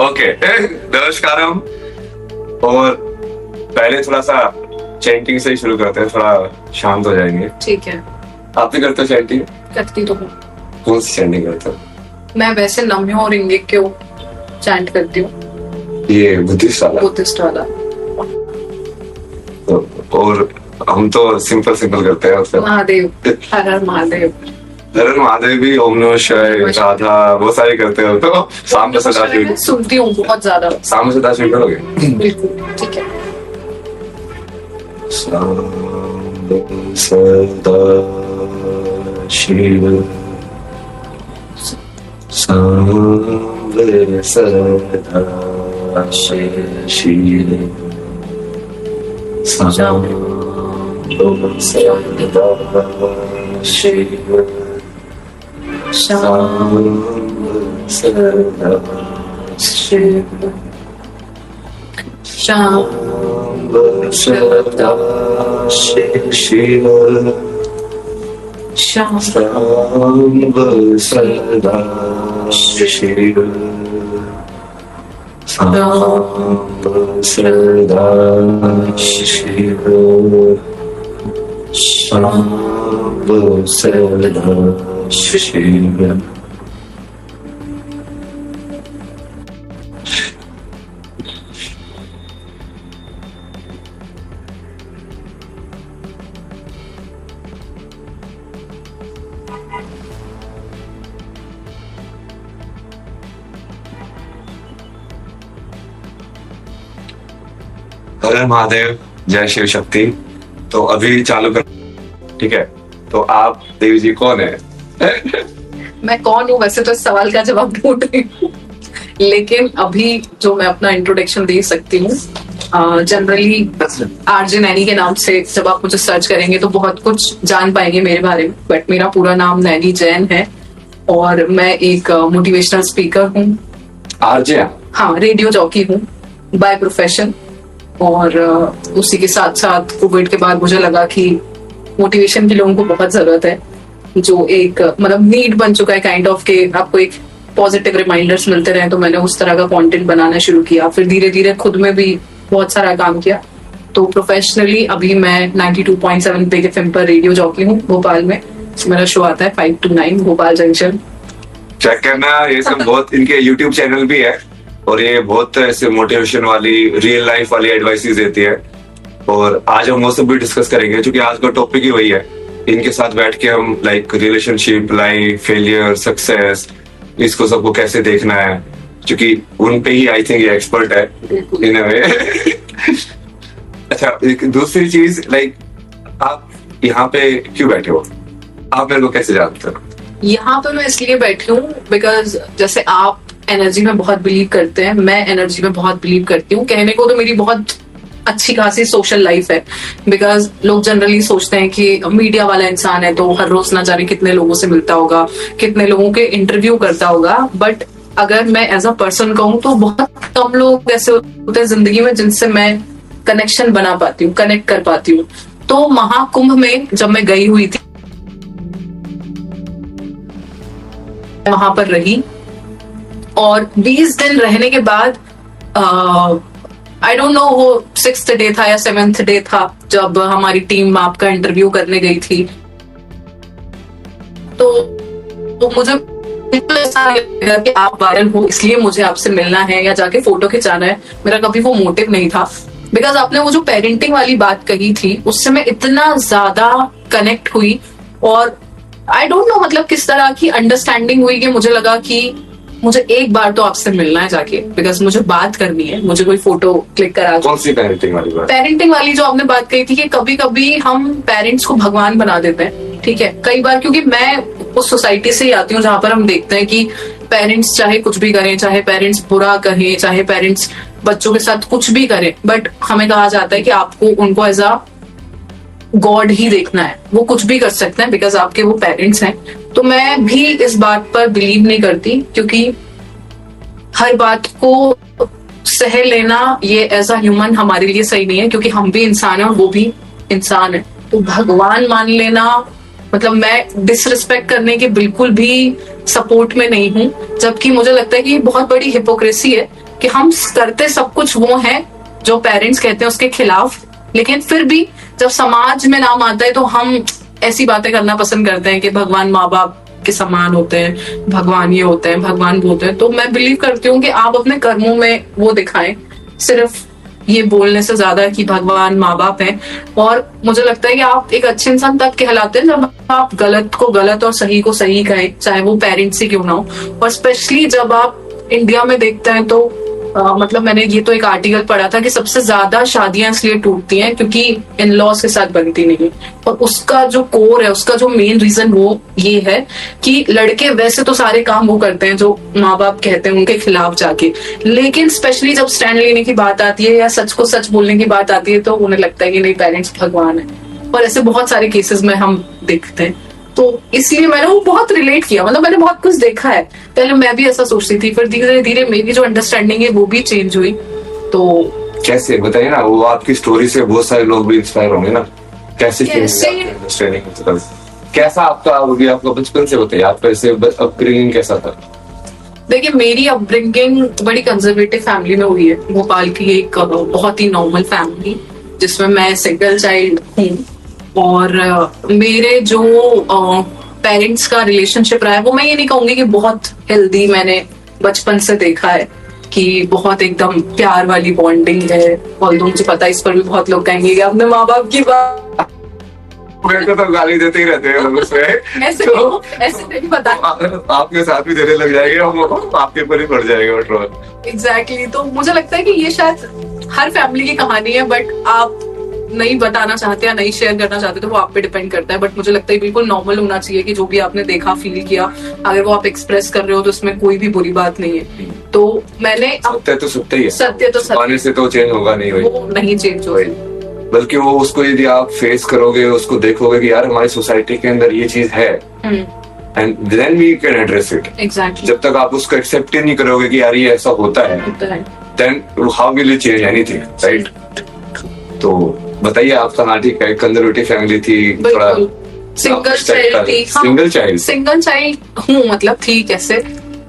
Okay नमस्कारम। और पहले थोड़ा सा चैंटिंग से ही शुरू करते हैं, थोड़ा शांत हो जाएंगे। ठीक है। आप भी करते हो चैंटिंग? करती तो हूँ। कौन सी चैंटिंग करते हो? मैं वैसे नम्यो और इंगे क्यों चैंट करती हूँ। ये बुद्धिस्ट वाला? बुद्धिस्ट वाला। और हम तो सिंपल करते हैं मतलब। महादेव, हर हर महादेव। हर महादेव भी, ओम नमः शिवाय, राधा, वो सारे करते हो। तो शाम में सदाशिव सुनती हूँ बहुत ज्यादा। शाम में सदाशिव करोगे? बिल्कुल ठीक है। सदाशिव हर हर महादेव, जय शिव शक्ति। तो अभी चालू कर, ठीक है? तो आप देवी जी कौन है? मैं कौन हूँ वैसे तो इस सवाल का जवाब ढूंढ रही हूँ, लेकिन अभी जो मैं अपना इंट्रोडक्शन दे सकती हूँ, जनरली आरजे नैनी के नाम से जब आप मुझे सर्च करेंगे तो बहुत कुछ जान पाएंगे मेरे बारे में। बट मेरा पूरा नाम नैनी जैन है और मैं एक मोटिवेशनल स्पीकर हूँ। आरजे? हाँ, रेडियो जॉकी हूँ बाय प्रोफेशन। और उसी के साथ साथ कोविड के बाद मुझे लगा कि मोटिवेशन की लोगों को बहुत जरूरत है, जो एक मतलब नीड बन चुका है काइंड ऑफ के आपको एक पॉजिटिव रिमाइंडर्स मिलते रहे। तो मैंने उस तरह का कंटेंट बनाना शुरू किया, फिर धीरे धीरे खुद में भी बहुत सारा काम किया। तो प्रोफेशनली अभी मैं 92.7 बिग एफएम पर रेडियो जॉकी हूँ भोपाल में। मेरा शो आता है 5 to 9 भोपाल जंक्शन। चेक करना, ये सब बहुत इनके यूट्यूब चैनल भी है और ये बहुत ऐसे मोटिवेशन वाली रियल लाइफ वाली एडवाइसेस देती है। और आज हम वो सब भी डिस्कस करेंगे, क्योंकि आज का टॉपिक ही वही है। इनके साथ बैठ के हम like relationship, life, failure, success, इसको सबको कैसे देखना है, क्योंकि उन पे ही आई थिंक ये एक्सपर्ट है इन अ वे। अच्छा, एक दूसरी चीज, लाइक आप यहाँ पे क्यों बैठे हो? आप मेरे को कैसे जानते हो? यहाँ पे मैं इसलिए बैठी हूँ बिकॉज जैसे आप एनर्जी में बहुत बिलीव करते हैं, मैं एनर्जी में बहुत बिलीव करती हूँ। कहने को तो मेरी बहुत अच्छी खासी सोशल लाइफ है, बिकॉज लोग जनरली सोचते हैं कि मीडिया वाला इंसान है तो हर रोज ना जाने कितने लोगों से मिलता होगा, कितने लोगों के इंटरव्यू करता होगा। बट अगर मैं एज अ पर्सन कहूँ तो बहुत कम लोग ऐसे होते हैं जिंदगी में जिनसे मैं कनेक्शन बना पाती हूँ, कनेक्ट कर पाती हूँ। तो महाकुंभ में जब मैं गई हुई थी, वहां पर रही और 20 दिन रहने के बाद आई डोंट नो वो 6th डे था या 7th डे था जब हमारी टीम आपका इंटरव्यू करने गई थी। तो मुझे ऐसा लगा कि आप वायरल हो इसलिए मुझे आपसे मिलना है या जाके फोटो खिंचाना है। मेरा कभी वो मोटिव नहीं था, बिकॉज आपने वो जो पेरेंटिंग वाली बात कही थी उससे मैं इतना ज्यादा कनेक्ट हुई और आई डोंट नो मतलब किस तरह की अंडरस्टैंडिंग हुई कि मुझे लगा कि मुझे एक बार तो आपसे मिलना है जाके, बिकॉज मुझे बात करनी है, मुझे कोई फोटो क्लिक करा। कौन सी पेरेंटिंग वाली बात? पेरेंटिंग वाली जो आपने बात कही थी कि कभी कभी हम पेरेंट्स को भगवान बना देते हैं, ठीक है? कई बार, क्योंकि मैं उस सोसाइटी से ही आती हूँ जहां पर हम देखते हैं कि पेरेंट्स चाहे कुछ भी करें, चाहे पेरेंट्स बुरा कहें, चाहे पेरेंट्स बच्चों के साथ कुछ भी करें, बट हमें कहा जाता है कि आपको उनको एज अ गॉड ही देखना है, वो कुछ भी कर सकते हैं बिकॉज आपके वो पेरेंट्स हैं। तो मैं भी इस बात पर बिलीव नहीं करती, क्योंकि हर बात को सह लेना ये एज अ ह्यूमन हमारे लिए सही नहीं है, क्योंकि हम भी इंसान है और वो भी इंसान है। तो भगवान मान लेना मतलब मैं डिसरिस्पेक्ट करने के बिल्कुल भी सपोर्ट में नहीं हूँ, जबकि मुझे लगता है कि ये बहुत बड़ी हिपोक्रेसी है कि हम करते सब कुछ वो है जो पेरेंट्स कहते हैं उसके खिलाफ, लेकिन फिर भी जब समाज में नाम आता है तो हम ऐसी बातें करना पसंद करते हैं कि भगवान माँ बाप के समान होते हैं, भगवान ये होते हैं, भगवान वो होते हैं। तो मैं बिलीव करती हूँ कि आप अपने कर्मों में वो दिखाएं, सिर्फ ये बोलने से ज्यादा कि भगवान माँ बाप हैं। और मुझे लगता है कि आप एक अच्छे इंसान तब कहलाते हैं जब आप गलत को गलत और सही को सही कहें, चाहे वो पेरेंट्स ही क्यों ना हो। और स्पेशली जब आप इंडिया में देखते हैं तो मतलब मैंने ये तो एक आर्टिकल पढ़ा था कि सबसे ज्यादा शादियां इसलिए टूटती हैं क्योंकि इन लॉज के साथ बनती नहीं है। और उसका जो कोर है, उसका जो मेन रीजन वो ये है कि लड़के वैसे तो सारे काम वो करते हैं जो माँ बाप कहते हैं उनके खिलाफ जाके, लेकिन स्पेशली जब स्टैंड लेने की बात आती है या सच को सच बोलने की बात आती है तो उन्हें लगता है कि नहीं, पेरेंट्स भगवान है। और ऐसे बहुत सारे केसेस में हम देखते हैं। तो इसलिए मैंने वो बहुत रिलेट किया, मतलब मैंने बहुत कुछ देखा है। पहले मैं भी ऐसा सोचती थी, फिर धीरे धीरे मेरी जो अंडरस्टैंडिंग है वो भी चेंज हुई। तो कैसे बताइए ना, वो आपकी स्टोरी से बहुत सारे लोग भी इंस्पायर होंगे ना, कैसे अंडरस्टैंडिंग कैसा आपका आपका बचपन से होता है, आपका ऐसे अपब्रिंगिंग कैसा था? देखिए, मेरी अपब्रिंगिंग बड़ी कंजर्वेटिव फैमिली में हुई है, भोपाल की एक बहुत ही नॉर्मल फैमिली जिसमें मैं सिंगल चाइल्ड हूँ। और मेरे जो पेरेंट्स का रिलेशनशिप रहा है वो मैं ये नहीं कहूंगी कि बहुत हेल्दी मैंने बचपन से देखा है कि बहुत एकदम प्यार वाली बॉन्डिंग है। और मुझे पता है इस पर भी बहुत लोग कहेंगे कि अपने माँ बाप की बात मेरे को तो गाली देते ही रहते हैं लोग उसमें। ऐसे तो ऐसे नहीं पता, आपके साथ भी देने लग जाएंगे, हम आपके ऊपर ही पड़ जाएगा ट्रोल। एग्जैक्टली। तो मुझे लगता है कि ये शायद हर फैमिली की कहानी है, बट आप नहीं बताना चाहते या नहीं शेयर करना चाहते तो वो आप पे डिपेंड करता है। बट मुझे लगता है बिल्कुल नॉर्मल होना चाहिए कि जो भी आपने देखा, फील किया, अगर वो आप एक्सप्रेस कर रहे हो तो उसमें कोई भी बुरी बात नहीं है। तो मैंने सत्य तो सत्य ही है, सत्य तो पाने से तो चेंज होगा नहीं, वो नहीं चेंज होगा। बल्कि वो उसको यदि आप फेस करोगे, उसको देखोगे कि यार हमारी सोसाइटी के अंदर ये चीज है, and then we can address it. Exactly. जब तक आप उसको एक्सेप्ट ही नहीं करोगे कि यार ये ऐसा होता है, then how will you change anything, right? तो बताइए आपका। हाँ ठीक है, कंजर्वेटिव फैमिली थी, थोड़ा सिंगल चाइल्ड थी। सिंगल चाइल्ड हूँ, मतलब थी कैसे।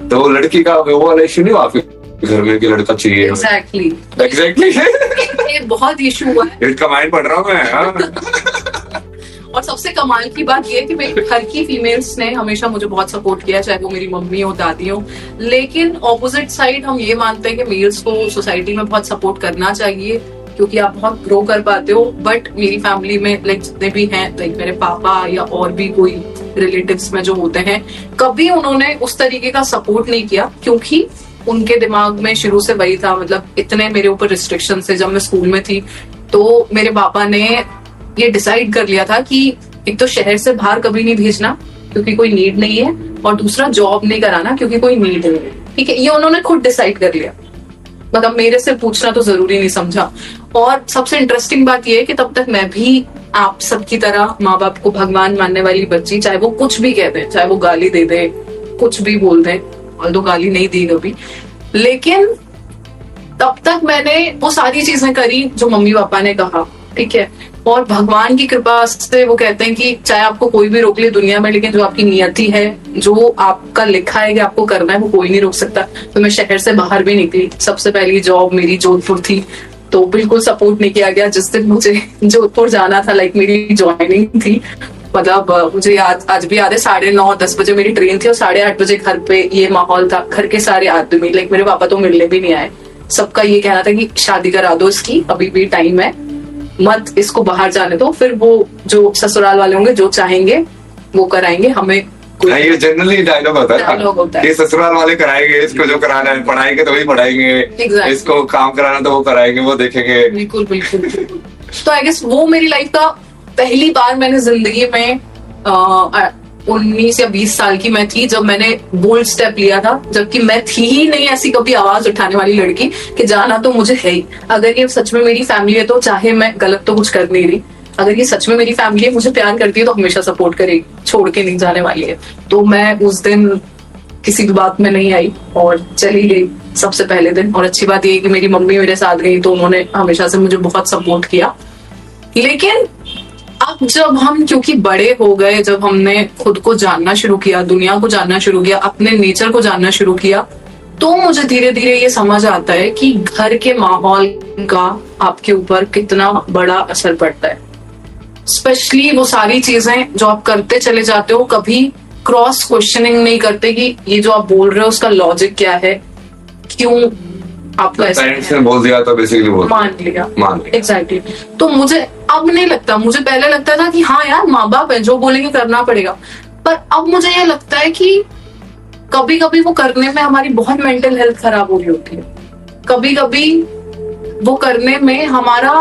तो लड़की का वो वाला इश्यू नहीं आपके घर में कि लड़का चाहिए? एग्जैक्टली ये बहुत इशू हुआ है, इसका माइंड पढ़ रहा हूँ मैं। और सबसे कमाल की बात ये है कि मेरे घर की फीमेल्स ने हमेशा मुझे बहुत सपोर्ट किया, चाहे वो मेरी मम्मी हो, दादी हो। लेकिन ऑपोजिट साइड हम ये मानते हैं कि मेल्स को सोसाइटी में बहुत सपोर्ट करना चाहिए क्योंकि आप बहुत ग्रो कर पाते हो। बट मेरी फैमिली में लाइक जितने भी हैं, लाइक मेरे पापा या और भी कोई रिलेटिव्स में जो होते हैं, कभी उन्होंने उस तरीके का सपोर्ट नहीं किया क्योंकि उनके दिमाग में शुरू से वही था। मतलब इतने मेरे ऊपर रिस्ट्रिक्शन से, जब मैं स्कूल में थी तो मेरे पापा ने ये डिसाइड कर लिया था कि एक तो शहर से बाहर कभी नहीं भेजना क्योंकि कोई नीड नहीं है, और दूसरा जॉब नहीं कराना क्योंकि कोई नीड नहीं है। ठीक है, ये उन्होंने खुद डिसाइड कर लिया, मतलब मेरे से पूछना तो जरूरी नहीं समझा। और सबसे इंटरेस्टिंग बात यह है कि तब तक मैं भी आप सबकी तरह माँ बाप को भगवान मानने वाली बच्ची, चाहे वो कुछ भी कह दें, चाहे वो गाली दे दे, कुछ भी बोल दें, और तो गाली नहीं दी कभी, लेकिन तब तक मैंने वो सारी चीजें करी जो मम्मी पापा ने कहा। ठीक है, और भगवान की कृपा से वो कहते हैं कि चाहे आपको कोई भी रोक ले दुनिया में, लेकिन जो आपकी नियति है, जो आपका लिखा है कि आपको करना है, वो कोई नहीं रोक सकता। तो मैं शहर से बाहर भी निकली। सबसे पहली जॉब मेरी जोधपुर थी, तो बिल्कुल सपोर्ट नहीं किया गया। जिस दिन मुझे जोधपुर जाना था, लाइक मेरी ज्वाइनिंग थी, मतलब मुझे आज भी याद है, 9:30-10 बजे मेरी ट्रेन थी और 8:30 बजे घर पे ये माहौल था। घर के सारे आदमी, लाइक मेरे पापा तो मिलने भी नहीं आए, सबका ये कहना था कि शादी करा दो इसकी, अभी भी टाइम है, मत इसको बाहर जाने दो, फिर वो जो ससुराल वाले होंगे जो चाहेंगे वो कराएंगे, हमें ये जनरली डायलॉग होता है कि ससुराल वाले कराएंगे, इसको जो कराना है पढ़ाएंगे तो वही पढ़ाएंगे, इसको काम कराना तो वो कराएंगे, वो देखेंगे। बिल्कुल बिल्कुल। तो आई गेस वो मेरी लाइफ का पहली बार मैंने जिंदगी में 19 या 20 साल की मैं थी जब मैंने बोल्ड स्टेप लिया था, जबकि मैं थी ही नहीं ऐसी कभी आवाज उठाने वाली लड़की कि जाना तो मुझे है ही। अगर ये सच में मेरी फैमिली है तो चाहे मैं गलत तो कुछ कर नहीं रही, अगर ये सच में मेरी फैमिली है, मुझे प्यार करती है तो हमेशा सपोर्ट करेगी, छोड़ के नहीं जाने वाली है। तो मैं उस दिन किसी भी बात में नहीं आई और चली गई सबसे पहले दिन। और अच्छी बात ये कि मेरी मम्मी मेरे साथ गई तो उन्होंने हमेशा से मुझे बहुत सपोर्ट किया। लेकिन अब जब हम क्योंकि बड़े हो गए, जब हमने खुद को जानना शुरू किया, दुनिया को जानना शुरू किया, अपने नेचर को जानना शुरू किया, तो मुझे धीरे धीरे ये समझ आता है कि घर के माहौल का आपके ऊपर कितना बड़ा असर पड़ता है। स्पेशली वो सारी चीजें जो आप करते चले जाते हो, कभी क्रॉस क्वेश्चनिंग नहीं करते कि ये जो आप बोल रहे हो उसका लॉजिक क्या है, क्यों आपको ऐसा पेरेंट्स ने बोल दिया तो बेसिकली मान लिया। मान लिया। एग्जैक्टली। तो मुझे अब नहीं लगता, मुझे पहले लगता था कि हाँ यार माँ बाप है, जो बोलेंगे करना पड़ेगा, पर अब मुझे ये लगता है कि कभी कभी वो करने में हमारी बहुत मेंटल हेल्थ खराब हो रही होती है, कभी कभी वो करने में हमारा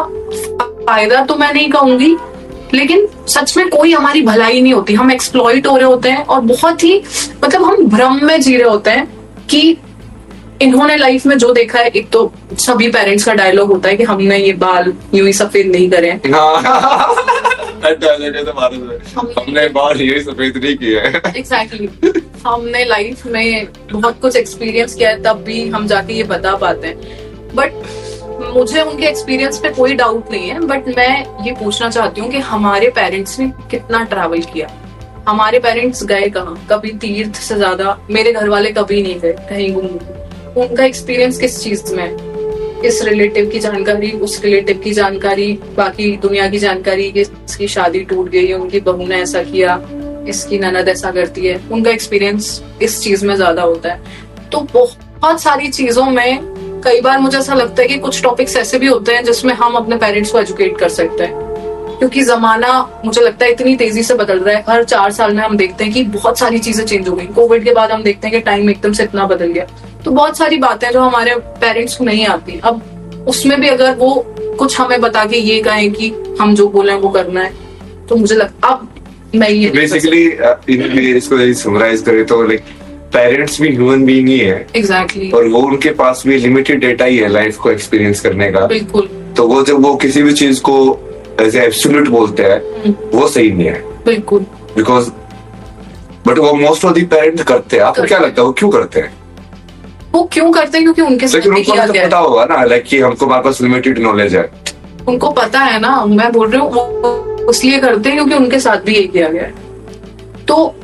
फायदा तो मैं नहीं कहूंगी, लेकिन सच में कोई हमारी भलाई नहीं होती, हम एक्सप्लॉइट हो रहे होते हैं और बहुत ही मतलब हम भ्रम में जी रहे होते हैं कि इन्होंने लाइफ में जो देखा है। एक तो सभी पेरेंट्स का डायलॉग होता है कि हमने ये बाल यूं ही सफेद नहीं करे, हमने बाल यही सफेद नहीं किया है। एग्जैक्टली हमने लाइफ में बहुत कुछ एक्सपीरियंस किया है, तब भी हम जाके ये बता पाते हैं। बट मुझे उनके एक्सपीरियंस पे कोई डाउट नहीं है, बट मैं ये पूछना चाहती हूँ कि हमारे पेरेंट्स ने कितना ट्रैवल किया, हमारे पेरेंट्स गए कहाँ, कभी तीर्थ से ज्यादा मेरे घर वाले कभी नहीं गए कहीं घूमने। उनका एक्सपीरियंस किस चीज में, इस रिलेटिव की जानकारी, उस रिलेटिव की जानकारी, बाकी दुनिया की जानकारी कि इसकी शादी टूट गई, उनकी बहू ने ऐसा किया, इसकी ननद ऐसा करती है, उनका एक्सपीरियंस इस चीज में ज्यादा होता है। तो बहुत सारी चीजों में कई बार मुझे ऐसा लगता है कि कुछ टॉपिक्स ऐसे भी होते हैं जिसमें हम अपने पेरेंट्स को एजुकेट कर सकते हैं, क्योंकि जमाना मुझे लगता है इतनी तेजी से बदल रहा है। हर 4 साल में हम देखते हैं कि बहुत सारी चीजें चेंज हो गई। कोविड के बाद हम देखते हैं कि टाइम एकदम से इतना बदल गया, तो बहुत सारी बातें जो हमारे पेरेंट्स को नहीं आती, अब उसमें भी अगर वो कुछ हमें बता के ये कहें कि हम जो बोले वो करना है, तो मुझे लगता अब मैं ये बेसिकली इसको समराइज करें तो लाइक पेरेंट्स भी ह्यूमन बीइंग ही है। एग्जैक्टली। और वो उनके पास भी लिमिटेड डेटा ही है लाइफ को एक्सपीरियंस करने का। बिल्कुल। तो वो जब वो किसी भी चीज को एज एब्सोल्यूट बोलते हैं वो सही नहीं है। बिल्कुल। बिकॉज बट वो मोस्ट ऑफ द पेरेंट्स करते हैं। आपको क्या लगता है वो क्यों करते हैं? वो क्यों करते हैं क्योंकि उनके साथ भी किया गया है। पता होगा ना लाइक कि हमको हमारे पास लिमिटेड नॉलेज है, उनको पता है ना। मैं बोल रही हूँ वो इसलिए करते हैं क्योंकि उनके साथ भी ये किया गया है। तो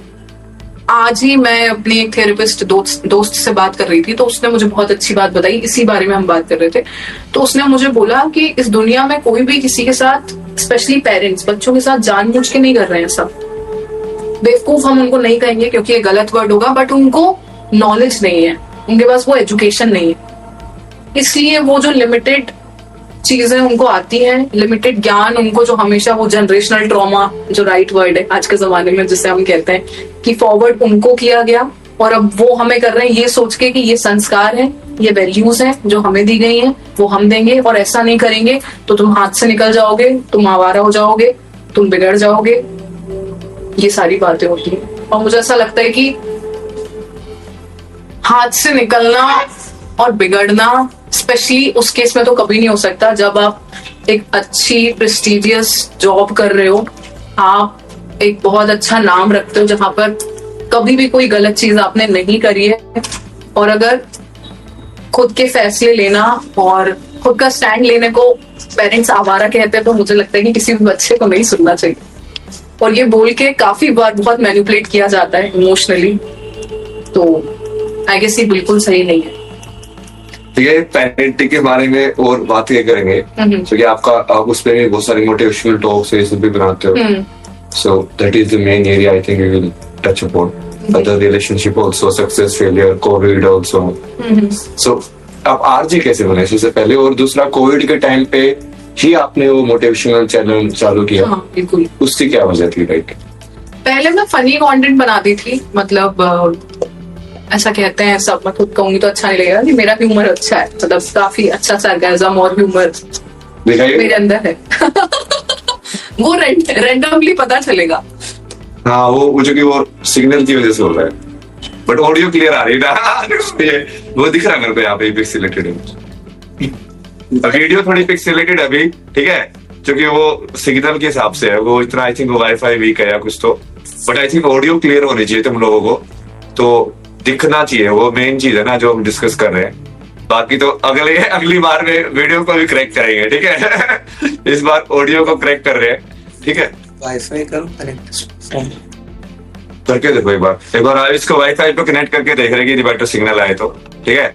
आज ही मैं अपनी एक थेरेपिस्ट दोस्त से बात कर रही थी, तो उसने मुझे बहुत अच्छी बात बताई, इसी बारे में हम बात कर रहे थे। तो उसने मुझे बोला कि इस दुनिया में कोई भी किसी के साथ, स्पेशली पेरेंट्स बच्चों के साथ जानबूझ के नहीं कर रहे हैं सब। बेवकूफ हम उनको नहीं कहेंगे क्योंकि ये गलत वर्ड होगा, बट उनको नॉलेज नहीं है, उनके पास वो एजुकेशन नहीं है, इसलिए वो जो लिमिटेड चीजें उनको आती हैं, लिमिटेड ज्ञान उनको, जो हमेशा वो जनरेशनल ट्रॉमा, जो राइट वर्ड है आज के जमाने में जिसे हम कहते हैं, कि फॉरवर्ड उनको किया गया और अब वो हमें कर रहे हैं ये सोच के कि ये संस्कार है, ये वैल्यूज हैं जो हमें दी गई हैं, वो हम देंगे और ऐसा नहीं करेंगे तो तुम हाथ से निकल जाओगे, तुम आवारा हो जाओगे, तुम बिगड़ जाओगे। ये सारी बातें होती हैं और मुझे ऐसा लगता है कि हाथ से निकलना और बिगड़ना स्पेशली उस केस में तो कभी नहीं हो सकता जब आप एक अच्छी प्रेस्टिजियस जॉब कर रहे हो, आप एक बहुत अच्छा नाम रखते हो जहां पर कभी भी कोई गलत चीज आपने नहीं करी है। और अगर खुद के फैसले लेना और खुद का स्टैंड लेने को पेरेंट्स आवारा कहते हैं, तो मुझे लगता है कि किसी भी बच्चे को नहीं सुनना चाहिए। और ये बोल के काफी बार बहुत मैनिपुलेट किया जाता है इमोशनली, तो आई गेस ये बिल्कुल सही नहीं है। ठीक है, पेरेंटिंग के बारे में और बात ये करेंगे क्योंकि आप उस पर बहुत सारे मोटिवेशनल टॉक्स ये सब भी बनाते हो। So that is the main area I think we will touch upon. Other relationship also, success, failure, covid also. So आप आरजे कैसे बने सबसे पहले, और दूसरा कोविड के टाइम पे ही आपने वो मोटिवेशनल चैनल चालू किया? हाँ, बिल्कुल। उसकी क्या वजह थी? लाइक पहले मैं फनी कंटेंट बनाती थी, मतलब ऐसा कहते हैं सब, मैं खुद कहूंगी तो अच्छा नहीं लगेगा कि मेरा ह्यूमर अच्छा है, मतलब काफी अच्छा सरकाज़म और ह्यूमर मेरे अंदर है। वो रैंडमली पता चलेगा। हाँ, वो जो कि वो सिग्नल की वजह से हो रहा है, बट ऑडियो क्लियर आ रही है ना। वो दिख रहा है मेरे को यहाँ पे पिक्सेलेटेड है, वीडियो थोड़ी पिक्सेलेटेड है अभी, ठीक है, क्योंकि वो सिग्नल के हिसाब से है। वो इतना आई थिंक वाईफाई वीक है या कुछ तो, but I think audio clear होनी चाहिए तुम लोगों को, तो दिखना चाहिए। वो मेन चीज है ना जो हम डिस्कस कर रहे हैं। बाकी तो अगली बार में वीडियो को भी क्रैक करेंगे, ठीक है। इस बार ऑडियो को क्रैक कर रहे हैं, ठीक है। वाईफाई करो कनेक्ट करके देखो एक बार इसको वाईफाई पे कनेक्ट करके देख रहे कि बेटर सिग्नल आए तो। ठीक है,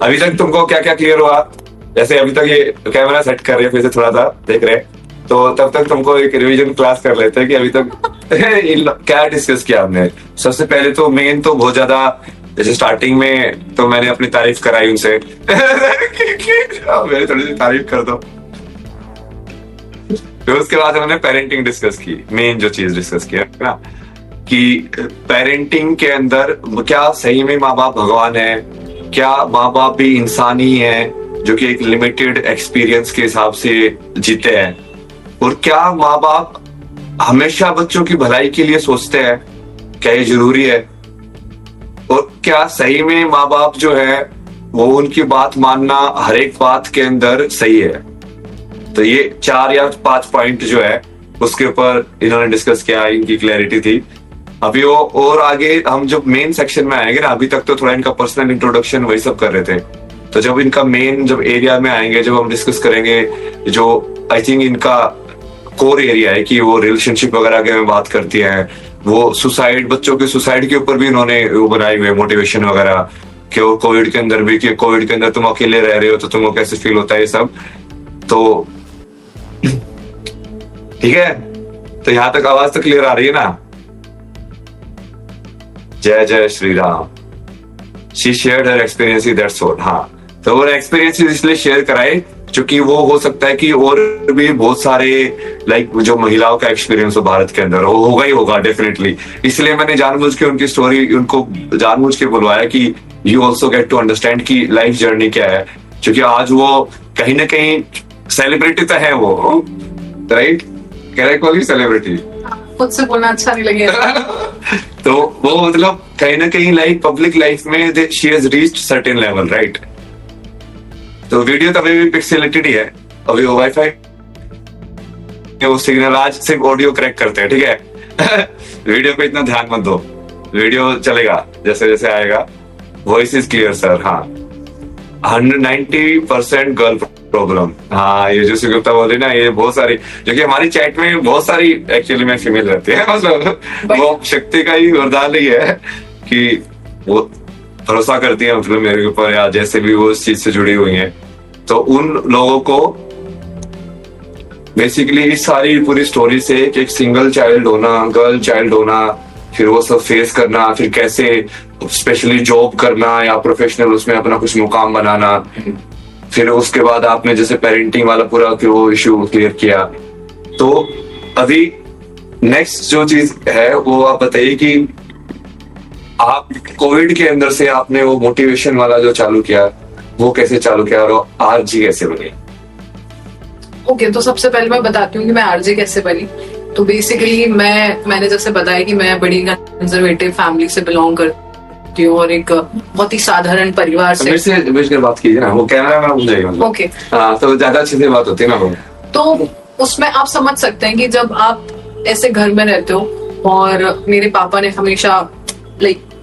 अभी तक तुमको क्या क्या क्लियर हुआ? जैसे अभी तक ये कैमरा सेट कर रहे हैं, फिर से थोड़ा सा देख रहे हैं, तो तब तक तुमको एक रिवीजन क्लास कर लेते हैं कि अभी तक क्या डिस्कस किया हमने। सबसे पहले तो मेन तो बहुत ज्यादा, जैसे स्टार्टिंग में तो मैंने अपनी तारीफ कराई उनसे मेरी थोड़ी सी तारीफ कर दो। फिर उसके बाद हमने पेरेंटिंग डिस्कस की, मेन जो चीज डिस्कस किया ना, कि पेरेंटिंग के अंदर क्या सही में माँ बाप भगवान है, क्या माँ बाप भी इंसान ही है जो कि एक लिमिटेड एक्सपीरियंस के हिसाब से जीते हैं, और क्या माँ बाप हमेशा बच्चों की भलाई के लिए सोचते हैं, क्या ये जरूरी है, और क्या सही में माँ बाप जो है वो उनकी बात मानना हर एक बात के अंदर सही है। तो ये 4 या 5 पॉइंट जो है उसके ऊपर इन्होंने डिस्कस किया, इनकी क्लैरिटी थी। अभी वो और आगे हम जब मेन सेक्शन में आएंगे ना, अभी तक तो थोड़ा इनका पर्सनल इंट्रोडक्शन वही सब कर रहे थे, तो जब इनका मेन जब एरिया में आएंगे, जब हम डिस्कस करेंगे जो आई थिंक इनका कोर एरिया है, कि वो रिलेशनशिप वगैरह के में बात करती है, वो सुसाइड, बच्चों के सुसाइड के ऊपर भी इन्होंने वो बनाए हुए मोटिवेशन वगैरह, कि वो कोविड के अंदर भी, कि कोविड के अंदर तुम अकेले रह रहे हो तो तुमको कैसे फील होता है, ये सब। तो ठीक है, तो यहां तक आवाज तो क्लियर आ रही है ना? जय जय Shri Ram. She shared her experience, that's all. हाँ, तो वो एक्सपीरियंस इसलिए शेयर कराए क्योंकि वो हो सकता है कि और भी बहुत सारे लाइक जो महिलाओं का एक्सपीरियंस हो भारत के अंदर, वो होगा ही होगा डेफिनेटली। इसलिए मैंने जानबूझ के उनकी स्टोरी, उनको जानबूझ के बुलवाया कि you also get to understand की लाइफ जर्नी क्या है, क्योंकि आज वो कहीं ना कहीं सेलिब्रिटी तो है वो, राइट? कैरेक्टर सेलिब्रिटी, खुद से बोलना अच्छा नहीं लगेगा। तो वो मतलब कहीं ना कहीं लाइक पब्लिक लाइफ में she has reached certain level, right? तो वीडियो तो अभी भी पिक्सेलेटेड ही है, अभी वो वाईफाई वो सिग्नल, आज सिर्फ ऑडियो करेक्ट करते हैं, ठीक है? वीडियो पे इतना ध्यान मत दो, वीडियो चलेगा जैसे जैसे आएगा। वॉइस इज क्लियर सर, हाँ। 190% गर्ल प्रॉब्लम, हाँ, ये जो सुगुप्ता बोल रही ना, ये बहुत सारी, जो कि हमारी चैट में बहुत सारी एक्चुअली में फीमेल रहती है, मतलब वो शक्ति का ही वरदान ही है कि वो भरोसा करती है मतलब मेरे ऊपर, या जैसे भी वो उस चीज से जुड़ी हुई है। तो उन लोगों को बेसिकली इस सारी पूरी स्टोरी से एक सिंगल चाइल्ड होना, गर्ल चाइल्ड होना, फिर वो सब फेस करना, फिर कैसे स्पेशली जॉब करना या प्रोफेशनल उसमें अपना कुछ मुकाम बनाना, फिर उसके बाद आपने जैसे पेरेंटिंग वाला पूरा वो इश्यू क्लियर किया। तो अभी नेक्स्ट जो चीज है वो आप बताइए कि आप कोविड के अंदर से आपने वो मोटिवेशन वाला जो चालू किया, वो कैसे चालू किया और आरजी कैसे बनी? ओके, तो सबसे पहले मैं बताती हूँ कि मैं आरजे कैसे बनी। तो बेसिकली मैंने जैसे बताया कि मैं बड़ी कंजर्वेटिव फैमिली से बिलोंग करती हूँ और एक बहुत ही साधारण परिवार से। मेरे से बेच कर बात कीजिए ना, वो कैमरा में घूम जाएगा। ओके, हाँ, तो ज्यादा अच्छे से बात होती है ना वो। तो उसमें आप समझ सकते हैं कि जब आप ऐसे घर में रहते हो, और मेरे पापा ने हमेशा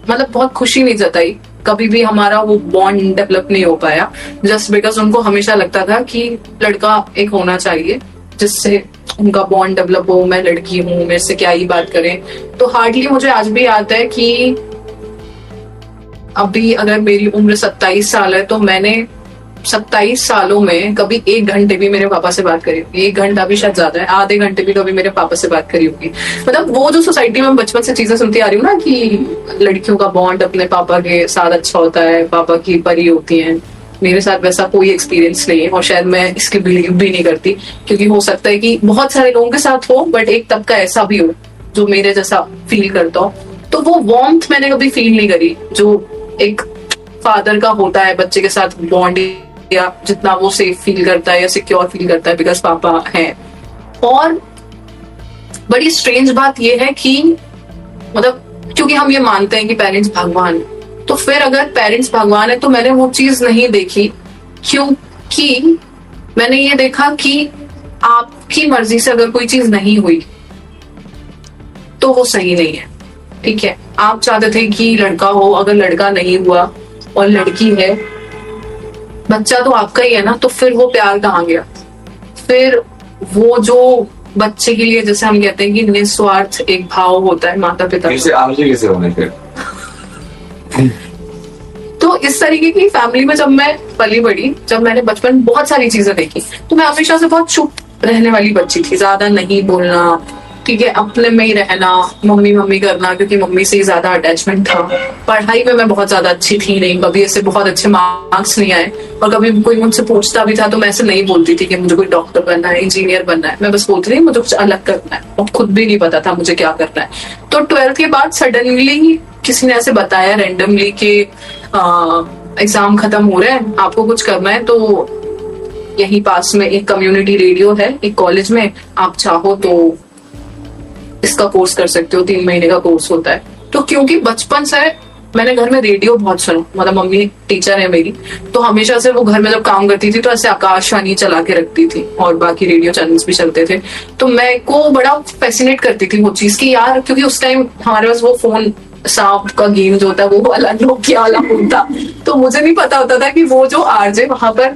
मतलब बहुत खुशी नहीं जताई, कभी भी हमारा वो बॉन्ड डेवलप नहीं हो पाया, जस्ट बिकॉज उनको हमेशा लगता था कि लड़का एक होना चाहिए जिससे उनका बॉन्ड डेवलप हो। मैं लड़की हूँ, मेरे से क्या ही बात करें। तो हार्डली मुझे आज भी याद है कि अभी अगर मेरी उम्र 27 साल है, तो मैंने 27 सालों में कभी 1 घंटे भी मेरे पापा से बात करी होगी। 1 घंटा भी शायद ज्यादा है, आधे घंटे भी कभी मेरे पापा से बात करी होगी। मतलब वो जो सोसाइटी में बचपन से चीजें सुनती आ रही हूँ ना, कि लड़कियों का बॉन्ड अपने पापा के साथ अच्छा होता है, पापा की परी होती है, मेरे साथ वैसा कोई एक्सपीरियंस नहीं है, और शायद मैं इसकी बिलीव भी नहीं करती, क्योंकि हो सकता है कि बहुत सारे लोगों के साथ हो, बट एक तबका ऐसा भी हो जो मेरे जैसा फील करता हो। तो वो वार्मथ मैंने कभी फील नहीं करी जो एक फादर का होता है बच्चे के साथ बॉन्ड, या जितना वो सेफ फील करता है या सिक्योर फील करता है बिकॉज पापा है। और बड़ी स्ट्रेंज बात ये है कि मतलब क्योंकि हम ये मानते हैं कि पेरेंट्स भगवान, तो फिर अगर पेरेंट्स भगवान है तो मैंने वो चीज नहीं देखी, क्योंकि मैंने ये देखा कि आपकी मर्जी से अगर कोई चीज नहीं हुई तो वो सही नहीं है। ठीक है, आप चाहते थे कि लड़का हो, अगर लड़का नहीं हुआ और लड़की है, बच्चा तो आपका ही है ना, तो फिर वो प्यार कहाँ गया? फिर वो जो बच्चे के लिए, जैसे हम कहते हैं कि निस्वार्थ एक भाव होता है माता पिता कैसे आरजे कैसे होने फिर? तो इस तरीके की फैमिली में जब मैं पली बड़ी, जब मैंने बचपन में बहुत सारी चीजें देखी, तो मैं हमेशा से बहुत चुप रहने वाली बच्ची थी, ज्यादा नहीं बोलना, ठीक है, अपने में ही रहना, मम्मी मम्मी करना, क्योंकि मम्मी से ही ज्यादा अटैचमेंट था। पढ़ाई में मैं बहुत ज्यादा अच्छी थी नहीं, कभी ऐसे बहुत अच्छे मार्क्स नहीं आए, और कभी कोई मुझसे पूछता भी था तो मैं ऐसे नहीं बोलती थी कि मुझे कोई डॉक्टर बनना है, इंजीनियर बनना है। मैं बस बोलती थी मुझे कुछ अलग करना है, और खुद भी नहीं पता था मुझे क्या करना है। तो 12th के बाद सडनली किसी ने ऐसे बताया रैंडमली कि एग्जाम खत्म हो रहा है, आपको कुछ करना है, तो यहीं पास में एक कम्युनिटी रेडियो है एक कॉलेज में, आप चाहो तो इसका कोर्स कर सकते हो, 3 महीने का कोर्स होता है। तो क्योंकि बचपन से मैंने घर में रेडियो बहुत सुना, मतलब मम्मी टीचर है मेरी, तो हमेशा से वो घर में जब काम करती थी तो ऐसे आकाशवाणी चला के रखती थी, और बाकी रेडियो चैनल्स भी चलते थे। तो मैं को बड़ा फैसिनेट करती थी वो चीज की यार, क्योंकि उस टाइम हमारे पास वो फोन सांप का गेम जो होता है वो वाला नोकिया वाला फोन था, तो मुझे नहीं पता होता था कि वो जो आरजे वहां पर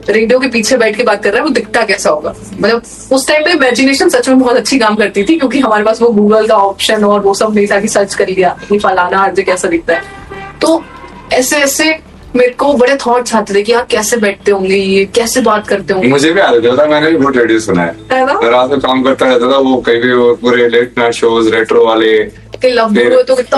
रेडियो के पीछे बैठ के बात कर रहा है वो दिखता कैसा होगा। मतलब उस टाइम पे इमेजिनेशन सच में बहुत अच्छी काम करती थी, क्योंकि हमारे पास वो गूगल का ऑप्शन और वो सब नहीं था कि सर्च कर लिया कि फलाना आरजे कैसा दिखता है। तो ऐसे ऐसे मेरे को बड़े थॉट्स आते थे कि यार कैसे बैठते होंगे ये, कैसे बात करते होंगे। मुझे भी आदत था, मैंने भी बहुत रेडियो सुना है, है ना? मैं रात में काम करता रहता था, वो कहीं भी वो पूरे लेट नाइट शोज रेट्रो वाले, कि लव गुरु है तो कितना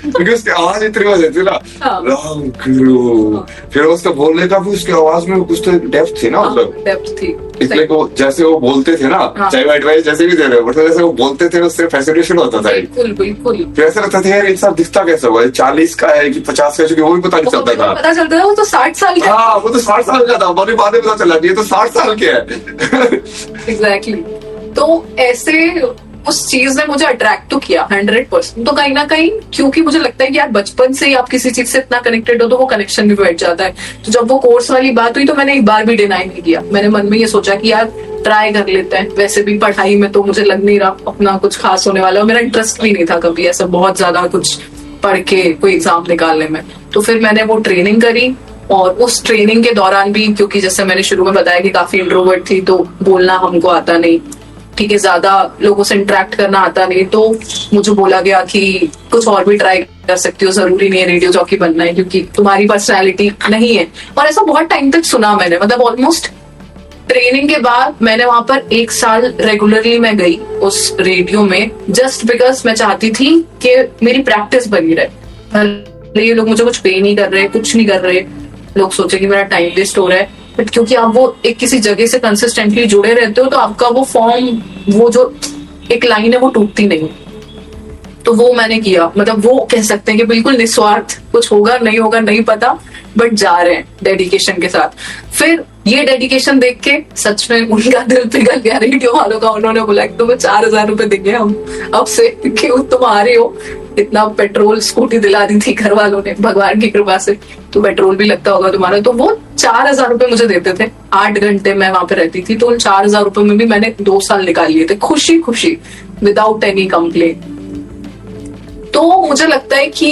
क्योंकि उसकी आवाज इतनी मजे थी ना, हाँ। राम गुरु, फिर उसका बोलने का भी उसकी आवाज में कुछ तो डेप्थ थी ना, मतलब डेप्थ थी, इसलिए वो जैसे वो बोलते थे ना, हाँ। चाहे वाइट राइस जैसे भी दे रहे हो, मतलब जैसे वो बोलते थे उससे फैसिनेशन होता था। बिल्कुल बिल्कुल। फिर ऐसा लगता था यार इंसान दिखता कैसे होगा, 40 का है कि 50 का है, क्योंकि वो भी पता नहीं चलता था। पता चलता था वो तो 60 साल का। हाँ, वो तो 60 साल का था, बाद में पता चला कि ये तो 60 साल के है। एग्जैक्टली। तो ऐसे उस चीज ने मुझे अट्रैक्ट तो किया 100%। तो कहीं ना कहीं क्योंकि मुझे लगता है कि यार बचपन से ही आप किसी चीज से इतना कनेक्टेड हो तो वो कनेक्शन भी बैठ जाता है। तो जब वो कोर्स वाली बात हुई तो मैंने एक बार भी डिनाई नहीं किया, मैंने मन में ये सोचा कि यार ट्राई कर लेते हैं। वैसे भी पढ़ाई में तो मुझे लग नहीं रहा अपना कुछ खास होने वाला, और मेरा इंटरेस्ट भी नहीं था कभी ऐसा बहुत ज्यादा कुछ पढ़ के कोई एग्जाम निकालने में। तो फिर मैंने वो ट्रेनिंग करी, और उस ट्रेनिंग के दौरान भी क्योंकि जैसे मैंने शुरू में बताया कि काफी इंट्रोवर्ट थी, तो बोलना हमको आता नहीं, ठीक है, ज्यादा लोगों से इंटरेक्ट करना आता नहीं, तो मुझे बोला गया कि कुछ और भी ट्राई कर सकती हो, जरूरी नहीं है रेडियो जॉकी बनना है क्योंकि तुम्हारी पर्सनैलिटी नहीं है। और ऐसा बहुत टाइम तक सुना मैंने, मतलब ऑलमोस्ट ट्रेनिंग के बाद मैंने वहां पर 1 साल रेगुलरली मैं गई उस रेडियो में, जस्ट बिकॉज मैं चाहती थी कि मेरी प्रैक्टिस बनी रहे। ये लोग मुझे कुछ पे नहीं कर रहे, कुछ नहीं कर रहे, लोग सोचे कि मेरा टाइम वेस्ट हो रहा है, बट क्योंकि आप वो एक किसी जगह से कंसिस्टेंटली जुड़े रहते हो तो आपका वो फॉर्म, वो जो एक लाइन है वो टूटती नहीं। तो वो मैंने किया, मतलब वो कह सकते हैं कि बिल्कुल निस्वार्थ, कुछ होगा नहीं होगा नहीं पता, बट जा रहे हैं डेडिकेशन के साथ। फिर ये डेडिकेशन देख के सच में उनका दिल पिघल गया रेडियो वालों का। उन्होंने बोला कि तुम्हें 4000 रुपए देंगे हम अब से, क्योंकि तुम आ रहे हो। इतना पेट्रोल स्कूटी दिला दी थी घर वालों ने भगवान की कृपा से, तो पेट्रोल भी लगता होगा तुम्हारा। तो वो 4000 रुपए मुझे देते थे, 8 घंटे मैं वहां पे रहती थी, तो उन 4000 रुपए में भी मैंने 2 साल निकाल लिए थे खुशी खुशी, विदाउट एनी कंप्लेन। तो मुझे लगता है कि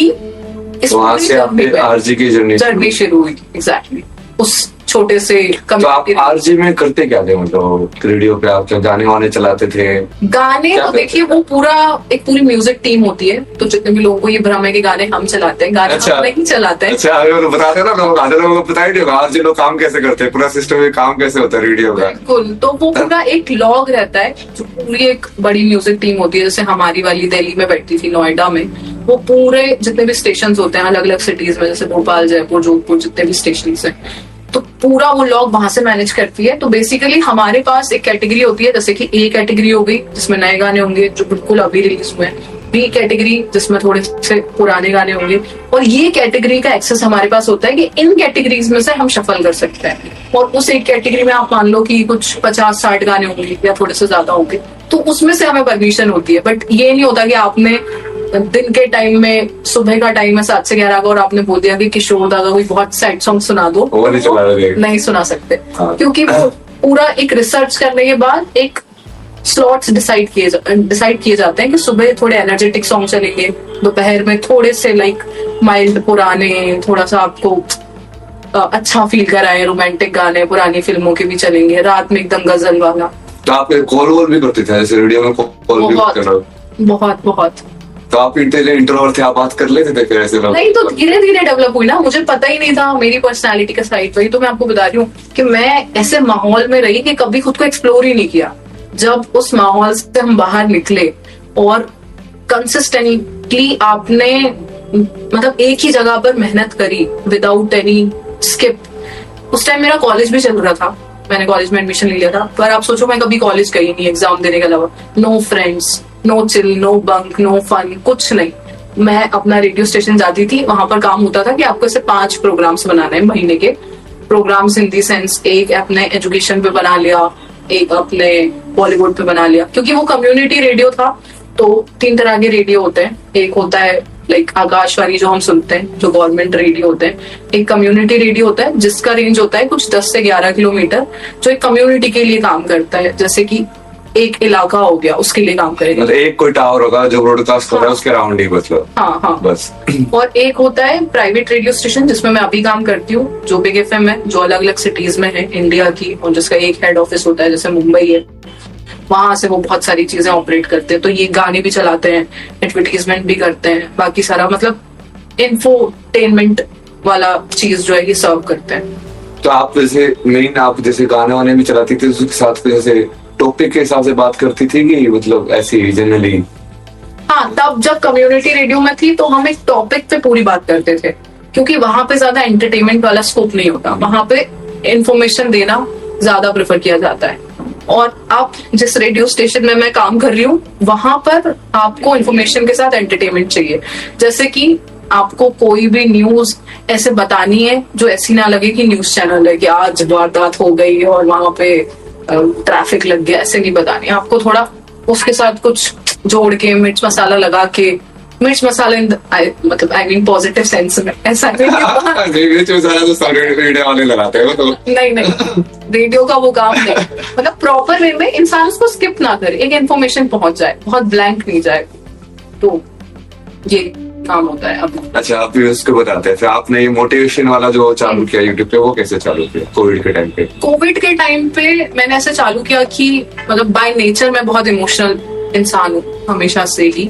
इस वहां से आपने आरजी की जर्नी शुरू हुई। एग्जैक्टली, उस छोटे से तो आप आरजी में करते क्या थे, मतलब रेडियो पे आप क्या गाने वाने चलाते थे? गाने तो देखिए वो पूरा एक पूरी म्यूजिक टीम होती है, तो जितने भी लोगों को ये भ्रम है कि गाने हम चलाते हैं, गाने हम नहीं चलाते हैं। अच्छा, बताते ना लोग, आधे लोगों को पता ही नहीं होगा आरजी लोग काम कैसे करते हैं, पूरा सिस्टम में काम कैसे होता है रेडियो का। बिल्कुल, तो वो पूरा एक लॉग रहता है, जो पूरी एक बड़ी म्यूजिक टीम होती है। जैसे हमारी वाली दिल्ली में बैठती थी, नोएडा में, वो पूरे जितने भी स्टेशन होते हैं अलग अलग सिटीज में, जैसे भोपाल, जयपुर, जोधपुर, जितने भी स्टेशन है, तो पूरा वो लॉग वहां से मैनेज करती है। तो बेसिकली हमारे पास एक कैटेगरी होती है, जैसे कि ए कैटेगरी हो गई जिसमें नए गाने होंगे जो बिल्कुल अभी रिलीज हुए हैं, बी कैटेगरी जिसमें थोड़े से पुराने गाने होंगे, और ये कैटेगरी का एक्सेस हमारे पास होता है कि इन कैटेगरीज में से हम शफल कर सकते हैं। और उस एक कैटेगरी में आप मान लो कि कुछ 50-60 गाने होंगे या थोड़े से ज्यादा होंगे, तो उसमें से हमें परमिशन होती है। बट ये नहीं होता कि आपने दिन के टाइम में, सुबह का टाइम है 7 से 11 का, और आपने बोल दिया कि किशोर दा का कोई बहुत सैड सॉन्ग सुना दो, वो नहीं सुना सकते। हाँ। क्योंकि वो पूरा एक रिसर्च करने के बाद एक स्लॉट्स डिसाइड किए जाते हैं कि सुबह थोड़े एनर्जेटिक सॉन्ग चलेंगे, दोपहर में थोड़े से लाइक माइल्ड पुराने, थोड़ा सा आपको अच्छा फील कराए रोमांटिक गाने पुरानी फिल्मों के भी चलेंगे, रात में एकदम गजल वाला। तो आप कॉल वॉल भी करते थे, जैसे रेडियो में कॉल भी करना? बहुत बहुत तो आप इंट्रोवर्ट थे, आप बात कर लेते थे फिर ऐसे लोग? नहीं, तो धीरे धीरे डेवलप हुई ना, मुझे पता ही नहीं था मेरी पर्सनालिटी का साइड। वही तो मैं आपको बता रही हूँ कि मैं ऐसे माहौल में रही कि कभी खुद को एक्सप्लोर ही नहीं किया। जब उस माहौल से हम बाहर निकले और कंसिस्टेंटली आपने मतलब एक ही जगह पर मेहनत करी विदाउट एनी स्किप। उस टाइम मेरा कॉलेज भी चल रहा था, मैंने कॉलेज में एडमिशन ले लिया था, पर आप सोचो मैं कभी कॉलेज गई नहीं एग्जाम देने के अलावा। No friends, no chill, no bunk, no fun, कुछ नहीं। मैं अपना रेडियो स्टेशन जाती थी, वहां पर काम होता था कि आपको ऐसे 5 प्रोग्राम्स बनाने हैं महीने के। प्रोग्राम्स इन दी सेंस, एक अपने एजुकेशन पे बना लिया, एक अपने बॉलीवुड पे बना लिया, क्योंकि वो कम्युनिटी रेडियो था। तो 3 तरह के रेडियो होते हैं। एक होता है लाइक आकाशवाणी जो हम सुनते हैं, जो गवर्नमेंट रेडियो होते हैं। एक कम्युनिटी रेडियो होता है जिसका रेंज होता है कुछ 10 से 11 किलोमीटर, जो एक कम्युनिटी के लिए काम करता है। जैसे कि एक इलाका हो गया, उसके लिए काम करेगा। मतलब एक कोई टावर होगा जो ब्रॉडकास्ट कर रहा है, उसके राउंड ही मतलब। हाँ हाँ बस। और एक होता है प्राइवेट रेडियो स्टेशन, जिसमें मैं अभी काम करती हूँ, जो बिग एफएम है, जो अलग अलग सिटीज में है इंडिया की, और जिसका एक हेड ऑफिस होता है, जैसे मुंबई है। वहां से वो बहुत सारी चीजें ऑपरेट करते हैं। तो ये गाने भी चलाते हैं, एडवर्टीजमेंट भी करते हैं, बाकी सारा मतलब इंफोटेनमेंट वाला चीज जो है ये सर्व करते हैं। तो आप जैसे मेन आप जैसे गाने वाने भी चलाती थी, उसके साथ फिर जैसे टॉपिक के हिसाब से बात करती थी कि मतलब ऐसी जनरली? हाँ, तब जब कम्युनिटी रेडियो में थी तो हम एक टॉपिक पे पूरी बात करते थे, क्योंकि वहां पे ज्यादा एंटरटेनमेंट वाला स्कोप नहीं होता। वहां पे इंफॉर्मेशन देना ज्यादा प्रेफर किया जाता है। और आप जिस रेडियो स्टेशन में मैं काम कर रही हूँ, वहां पर आपको इंफॉर्मेशन के साथ एंटरटेनमेंट चाहिए। जैसे कि आपको कोई भी न्यूज ऐसे बतानी है जो ऐसी ना लगे कि न्यूज चैनल है कि आज वारदात हो गई और वहां पे ट्रैफिक लग गया, ऐसे नहीं बतानी। आपको थोड़ा उसके साथ कुछ जोड़ के, मिर्च मसाला लगा के, मिर्च मसाला मतलब आई मीन पॉजिटिव सेंस में, ऐसा मीडिया वाले लगाते हैं तो। नहीं, रेडियो का वो काम नहीं। मतलब प्रॉपर वे में इंसान उसको स्किप ना करे, एक इन्फॉर्मेशन पहुंच जाए, बहुत ब्लैंक नहीं जाए, तो ये काम होता है। अब अच्छा, आप भी उसको बताते हैं। फिर आपने ये मोटिवेशन वाला जो चालू किया यूट्यूब पे, वो कैसे चालू किया कोविड के टाइम पे? कोविड के टाइम पे मैंने ऐसे चालू किया कि मतलब बाय नेचर मैं बहुत इमोशनल इंसान हूँ हमेशा से ही।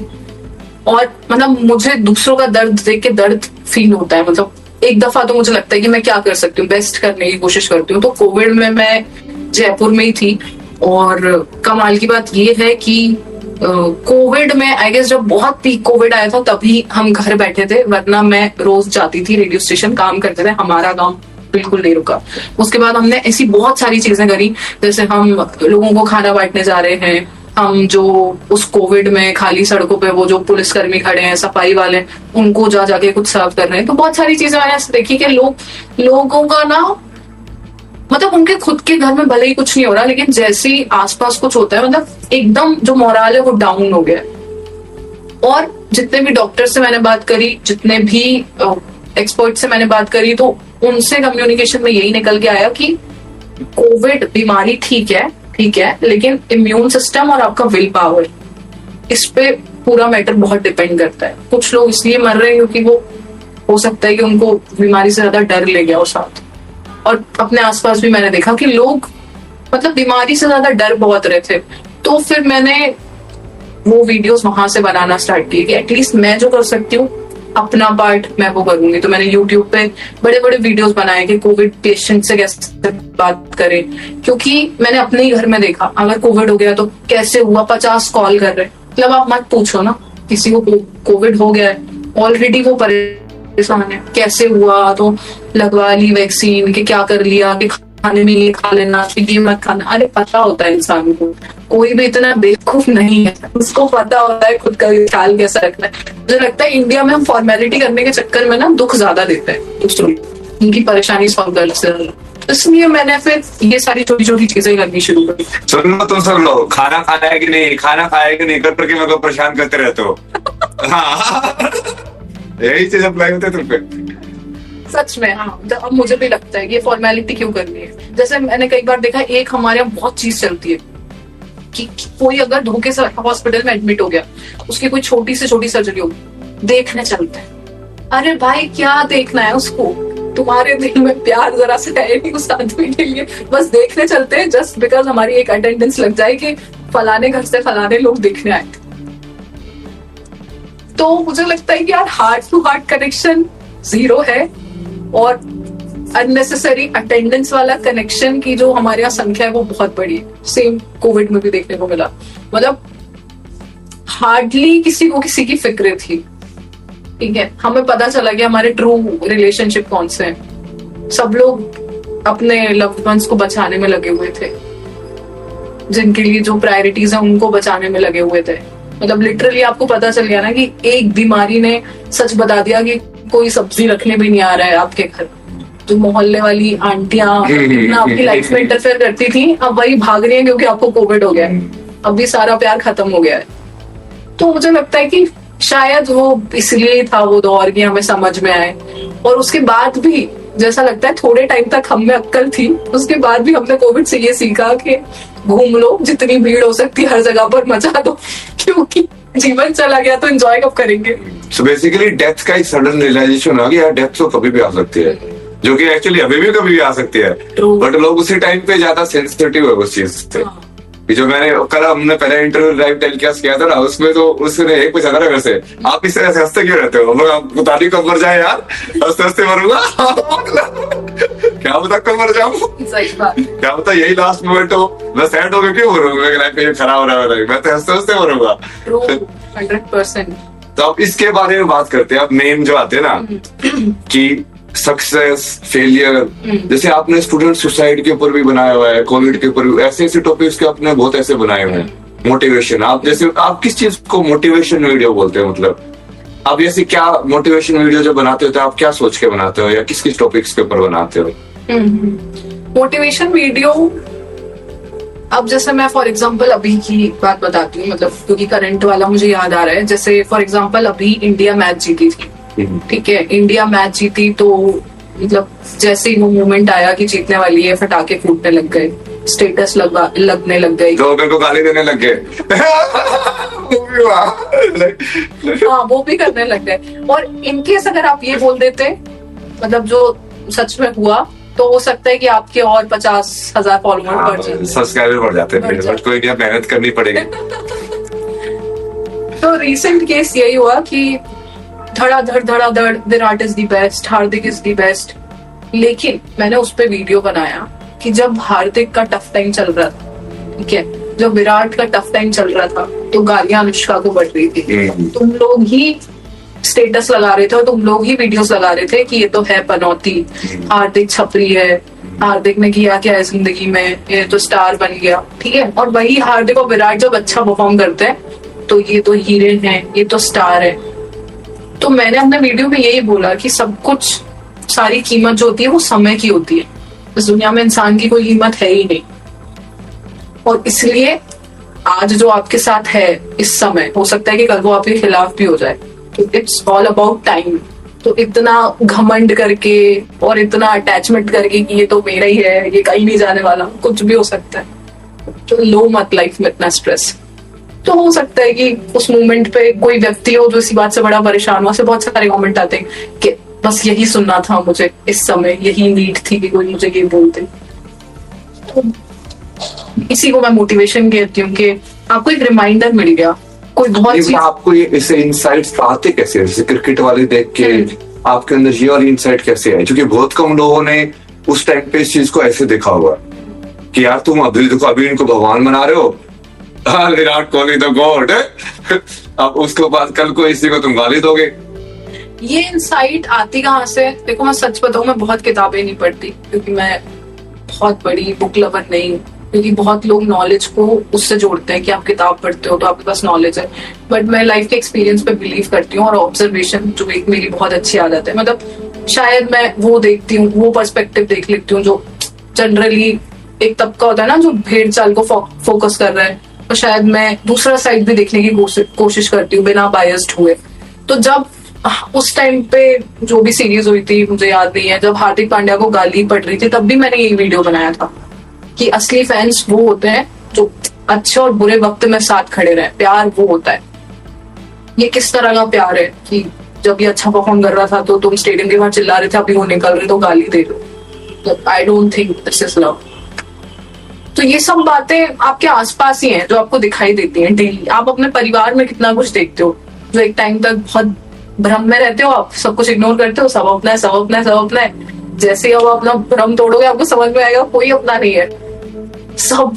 और मतलब मुझे दूसरों का दर्द देख के दर्द फील होता है। मतलब एक दफा तो मुझे लगता है कि मैं क्या कर सकती हूँ, बेस्ट करने की कोशिश करती हूँ। तो कोविड में मैं जयपुर में ही थी, और कमाल की बात ये है कि कोविड में आई गेस जब बहुत पीक कोविड आया था तभी हम घर बैठे थे, वरना मैं रोज जाती थी रेडियो स्टेशन, काम करते थे, हमारा काम बिल्कुल नहीं रुका। उसके बाद हमने ऐसी बहुत सारी चीजें करी, जैसे हम लोगों को खाना बांटने जा रहे हैं, हम जो उस कोविड में खाली सड़कों पे वो जो पुलिसकर्मी खड़े हैं, सफाई वाले, उनको जा जाके कुछ सर्व कर रहे हैं। तो बहुत सारी चीजें मैंने ऐसे देखी कि लोगों का ना मतलब उनके खुद के घर में भले ही कुछ नहीं हो रहा, लेकिन जैसे ही आसपास कुछ होता है मतलब एकदम जो मोरल है वो डाउन हो गया। और जितने भी डॉक्टर से मैंने बात करी, जितने भी एक्सपर्ट से मैंने बात करी, तो उनसे कम्युनिकेशन में यही निकल के आया कि कोविड बीमारी ठीक है, लेकिन इम्यून सिस्टम और आपका विल पावर, इस पे पूरा मैटर बहुत डिपेंड करता है। कुछ लोग इसलिए मर रहे हैं क्योंकि वो हो सकता है कि उनको बीमारी से ज्यादा डर ले गया हो साथ। और अपने आसपास भी मैंने देखा कि लोग मतलब बीमारी से ज्यादा डर बहुत रहे थे। तो फिर मैंने वो वीडियोस वहां से बनाना स्टार्ट किए कि एटलीस्ट मैं जो कर सकती हूँ अपना पार्ट मैं वो करूंगी। तो मैंने यूट्यूब पे बड़े बड़े वीडियोस बनाए कि कोविड पेशेंट से कैसे बात करें, क्योंकि मैंने अपने ही घर में देखा अगर कोविड हो गया तो कैसे हुआ, 50 कॉल कर रहे। मतलब आप मत पूछो ना, किसी को कोविड हो गया है ऑलरेडी, वो परेशान है, कैसे हुआ, तो लगवा ली वैक्सीन, कि क्या कर लिया, कि खाने में ये खा लेना, ये मत खाना। अरे पता होता है इंसान को, कोई भी इतना बेवकूफ नहीं है, उसको पता होता है खुद का ख्याल कैसा रखना है। मुझे लगता है इंडिया में हम फॉर्मेलिटी करने के चक्कर में ना दुख ज्यादा देते हैं दूसरों को, उनकी परेशानी सॉल्व करने से। इसलिए मैंने फिर ये सारी छोटी छोटी चीजें करनी शुरू करी। सुन लो, खाना खाना है कि नहीं, खाना खाया है कि नहीं करके मेरे को परेशान करते रहते हो। हाँ, यही चीज अप्लाई होते तुम पे। सच में हाँ, अब मुझे भी लगता है कि ये फॉर्मेलिटी क्यों करनी है। जैसे मैंने कई बार देखा, एक हमारे यहाँ बहुत चीज चलती है कि कोई अगर धोखे से हॉस्पिटल में एडमिट हो गया, उसकी कोई छोटी से छोटी सर्जरी होगी, देखने चलते हैं। अरे भाई क्या देखना है उसको, तुम्हारे दिल में प्यार जरा से है नहीं उस आदमी के लिए, बस देखने चलते हैं जस्ट बिकॉज हमारी एक अटेंडेंस लग जाए कि फलाने घर से फलाने लोग देखने आए। तो मुझे लगता है कि यार heart to heart connection zero है, और अननेसेसरी अटेंडेंस वाला कनेक्शन की जो हमारे यहाँ संख्या है वो बहुत बड़ी है। सेम कोविड में भी देखने को मिला, मतलब हार्डली किसी को किसी की फिक्र थी। ठीक है, हमें पता चला कि हमारे ट्रू रिलेशनशिप कौन से हैं। सब लोग अपने लव्ड वंस को बचाने में लगे हुए थे, जिनके लिए जो प्रायोरिटीज है उनको बचाने में लगे हुए थे। मतलब लिटरली आपको पता चल गया ना कि एक बीमारी ने सच बता दिया कि कोई सब्जी रखने भी नहीं आ रहा है आपके घर। जो मोहल्ले वाली आंटियां आपकी लाइफ में इंटरफेयर करती थी, अब वही भाग रही है क्योंकि आपको कोविड हो गया है। अब भी सारा प्यार खत्म हो गया है। तो मुझे लगता है कि शायद वो इसलिए था वो दौर की हमें समझ में आए, और उसके बाद भी जैसा लगता है थोड़े टाइम तक हम में अक्कल थी, उसके बाद भी हमने कोविड से ये सीखा कि घूम लो, जितनी भीड़ हो सकती है हर जगह पर मचा दो, क्योंकि जीवन चला गया तो एंजॉय कब करेंगे। सो बेसिकली डेथ का एक सडन रियलाइजेशन हो कि यार डेथ तो कभी भी आ सकती है, जो कि एक्चुअली अभी भी कभी भी आ सकती है, बट लोग उसी टाइम पे ज्यादा सेंसिटिव है उस चीज से। जो मैंने कल हमने पहले इंटरव्यू लाइव टेलीकास्ट किया था ना, उसमें तो उसने एक पूछा था ना मेरे से, आप इस तरह से हंसते क्यों रहते हो? मैं आपको बता दी कब मर जाए यार, हंसते हंसते मरूंगा। क्या बता कब मर जाऊं, सही बात। क्या बता यही लास्ट मोमेंट हो, मैं सैड होकर क्यों मरूंगा, मेरी लाइफ में ये खराब हो रहा है, मैं तो हंसते हंसते मरूंगा। 100%। तो अब इसके बारे में बात करते हैं। अब मेन जो आते हैं ना कि सक्सेस फेलियर, जैसे आपने स्टूडेंट सुसाइड के ऊपर भी बनाया हुआ है, कोविड के ऊपर भी, ऐसे ऐसे टॉपिक्स के आपने बहुत ऐसे बनाए हुए हैं। मोटिवेशन, आप जैसे आप किस चीज को मोटिवेशन वीडियो बोलते हैं? मतलब आप जैसे क्या मोटिवेशन वीडियो जो बनाते हो तो आप क्या सोच के बनाते हो, या किस किस टॉपिक्स के ऊपर बनाते हो? मोटिवेशन वीडियो, अब जैसे मैं फॉर एग्जांपल अभी की बात बताती हूँ, मतलब क्योंकि करंट वाला मुझे याद आ रहा है। जैसे फॉर एग्जांपल अभी इंडिया मैच जीती थी, ठीक है, इंडिया मैच जीती तो मतलब जैसे ही वो मोमेंट आया कि जीतने वाली है, फटाके फूटने लग गए, स्टेटस लगने लग गए, लोग मेरे को गाली देने लग गए। हाँ वो भी करने लग गए। और इनकेस अगर आप ये बोल देते, मतलब जो सच में हुआ, तो हो सकता है कि आपके और 50,000 फॉलोअर बढ़ जाते, सब्सक्राइबर बढ़ जाते हैं, बट कोई नहीं, मेहनत करनी पड़ेगी। तो रिसेंट केस यही हुआ कि धड़ाधड़ Virat is the best, Hardik is the best. लेकिन मैंने उस पे वीडियो बनाया कि जब हार्दिक का टफ टाइम चल रहा था, ठीक है, जब विराट का टफ टाइम चल रहा था, तो गालियां अनुष्का को बढ़ रही थी। तुम लोग ही स्टेटस लगा रहे थे और तुम लोग ही वीडियोस लगा रहे थे कि ये तो है पनौती, हार्दिक छपरी है, हार्दिक ने किया क्या है जिंदगी में, ये तो स्टार बन गया, ठीक है। और वही हार्दिक और विराट जब अच्छा परफॉर्म करते हैं तो ये तो हीरे हैं, ये तो स्टार है। तो मैंने अपने वीडियो में यही बोला कि सब कुछ, सारी कीमत जो होती है वो समय की होती है। इस दुनिया में इंसान की कोई कीमत है ही नहीं, और इसलिए आज जो आपके साथ है इस समय, हो सकता है कि कल वो आपके खिलाफ भी हो जाए। तो इट्स ऑल अबाउट टाइम। तो इतना घमंड करके और इतना अटैचमेंट करके कि ये तो मेरा ही है, ये कहीं नहीं जाने वाला, कुछ भी हो सकता है। तो लो मत लाइफ में इतना स्ट्रेस। तो हो सकता है कि उस मोमेंट पे कोई व्यक्ति हो जो इसी बात से बड़ा परेशान हो, से बहुत सारे कमेंट आते हैं कि बस यही सुनना था मुझे इस समय, यही नीड थी कि कोई मुझे ये बोलते। तो इसी को मैं मोटिवेशन कहती हूँ कि आपको एक रिमाइंडर मिल गया, कोई बहुत चीज। आपको ये ऐसे इंसाइट्स आते कैसे, जैसे क्रिकेट वाले देख के आपके अंदर ये वाली इंसाइट कैसे आई? क्योंकि बहुत कम लोगों ने उस टाइम पे इस चीज को ऐसे देखा हुआ कि यार तुम अभी देखो, अभी इनको भगवान बना रहे हो, विराट कोहली द गॉड, अब उसके बाद कल को इसी को तुम गाली दोगे। ये इंसाइट आती कहाँ से? देखो मैं सच बताऊं, मैं बहुत किताबें नहीं पढ़ती, क्योंकि मैं बहुत बड़ी बुक लवर नहीं हूँ। क्योंकि बहुत लोग नॉलेज को उससे जोड़ते हैं कि आप किताब पढ़ते हो तो आपके पास नॉलेज है, बट मैं लाइफ के एक्सपीरियंस पे बिलीव करती हूँ, और ऑब्जर्वेशन जो एक मेरी बहुत अच्छी आदत है। मतलब शायद मैं वो देखती हूँ, वो पर्सपेक्टिव देख लेती हूँ जो जनरली एक तबका होता है ना जो भेड़ चाल को फोकस कर रहा है, और शायद मैं दूसरा साइड भी देखने की कोशिश करती हूँ बिना बायस्ड हुए। तो जब उस टाइम पे जो भी सीरीज हुई थी मुझे याद नहीं है, जब हार्दिक पांड्या को गाली पड़ रही थी, तब भी मैंने यही वीडियो बनाया था कि असली फैंस वो होते हैं जो अच्छे और बुरे वक्त में साथ खड़े रहे। प्यार वो होता है। ये किस तरह का प्यार है कि जब ये अच्छा परफॉर्म कर रहा था तो तुम स्टेडियम के बाहर चिल्ला रहे थे, अभी वो निकल रहे तो गाली दे दो। I don't think this is love. तो ये सब बातें आपके आसपास ही हैं जो आपको दिखाई देती हैं डेली। आप अपने परिवार में कितना कुछ देखते हो जो एक टाइम तक बहुत भ्रम में रहते हो, आप सब कुछ इग्नोर करते हो, सब अपना है, सब अपना है, सब अपना है। जैसे ही अब अपना भ्रम तोड़ोगे आपको समझ में आएगा कोई अपना नहीं है, सब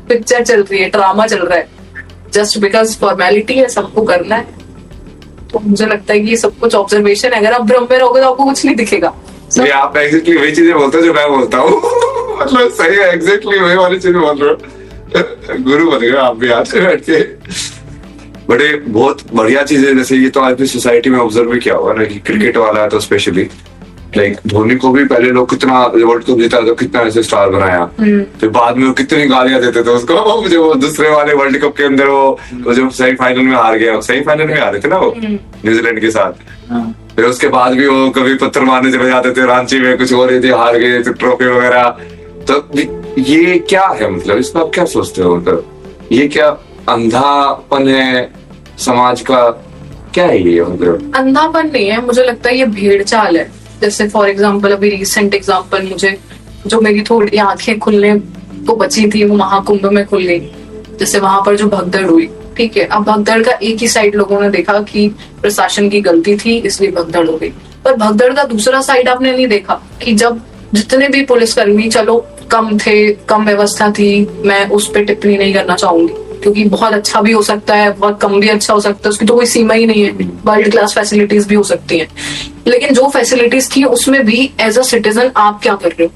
पिक्चर चल रही है, ड्रामा चल रहा है, जस्ट बिकॉज फॉर्मेलिटी है, सबको करना है। तो मुझे लगता है कि ये सब कुछ ऑब्जर्वेशन है। अगर आप भ्रम में रहोगे तो आपको कुछ नहीं दिखेगा। ये आप एग्जैक्टली वही चीजें बोलते हो जो मैं बोलता हूँ। मतलब सही है, एग्जैक्टली वही वाली चीजें बोल रहे हो। गुरु बन गए आप भी आज से बैठ के। बड़े बहुत बढ़िया चीजें, जैसे ये तो आज भी सोसाइटी में ऑब्जर्व भी किया होगा ना कि क्रिकेट वाला है तो स्पेशली लाइक धोनी को भी पहले लोग कितना वर्ल्ड कप जीता तो कितना ऐसे स्टार बनाया, फिर बाद में वो कितनी गालियां देते थे उसको, मुझे वो दूसरे वाले वर्ल्ड कप के अंदर वो जो सेमीफाइनल में हार गया, सेमीफाइनल में हारे थे ना वो न्यूजीलैंड के साथ। फिर उसके बाद भी वो कभी पत्थर मारने चले जाते थे, रांची में कुछ हो रही थी, हार गए थे ट्रॉफी वगैरह। तो ये क्या है, मतलब इसमें आप क्या सोचते हो, मतलब ये क्या अंधापन है समाज का, क्या है ये? मतलब अंधापन नहीं है, मुझे लगता है ये भेड़ चाल है। जैसे फॉर एग्जाम्पल अभी रिसेंट एग्जाम्पल मुझे जो मेरी थोड़ी आंखें खुलने को बची थी वो महाकुंभ में खुल गई। जैसे वहां पर जो भगदड़ हुई, ठीक है, अब भगदड़ का एक ही साइड लोगों ने देखा कि प्रशासन की गलती थी इसलिए भगदड़ हो गई, पर भगदड़ का दूसरा साइड आपने नहीं देखा कि जब जितने भी पुलिसकर्मी, चलो कम थे, कम व्यवस्था थी, मैं उस पर टिप्पणी नहीं करना चाहूंगी क्योंकि बहुत अच्छा भी हो सकता है, बहुत कम भी अच्छा हो सकता है, उसकी तो कोई सीमा ही नहीं है, वर्ल्ड क्लास फैसिलिटीज भी हो सकती हैं। लेकिन जो फैसिलिटीज थी उसमें भी एज अ सिटीजन आप क्या कर रहे हो?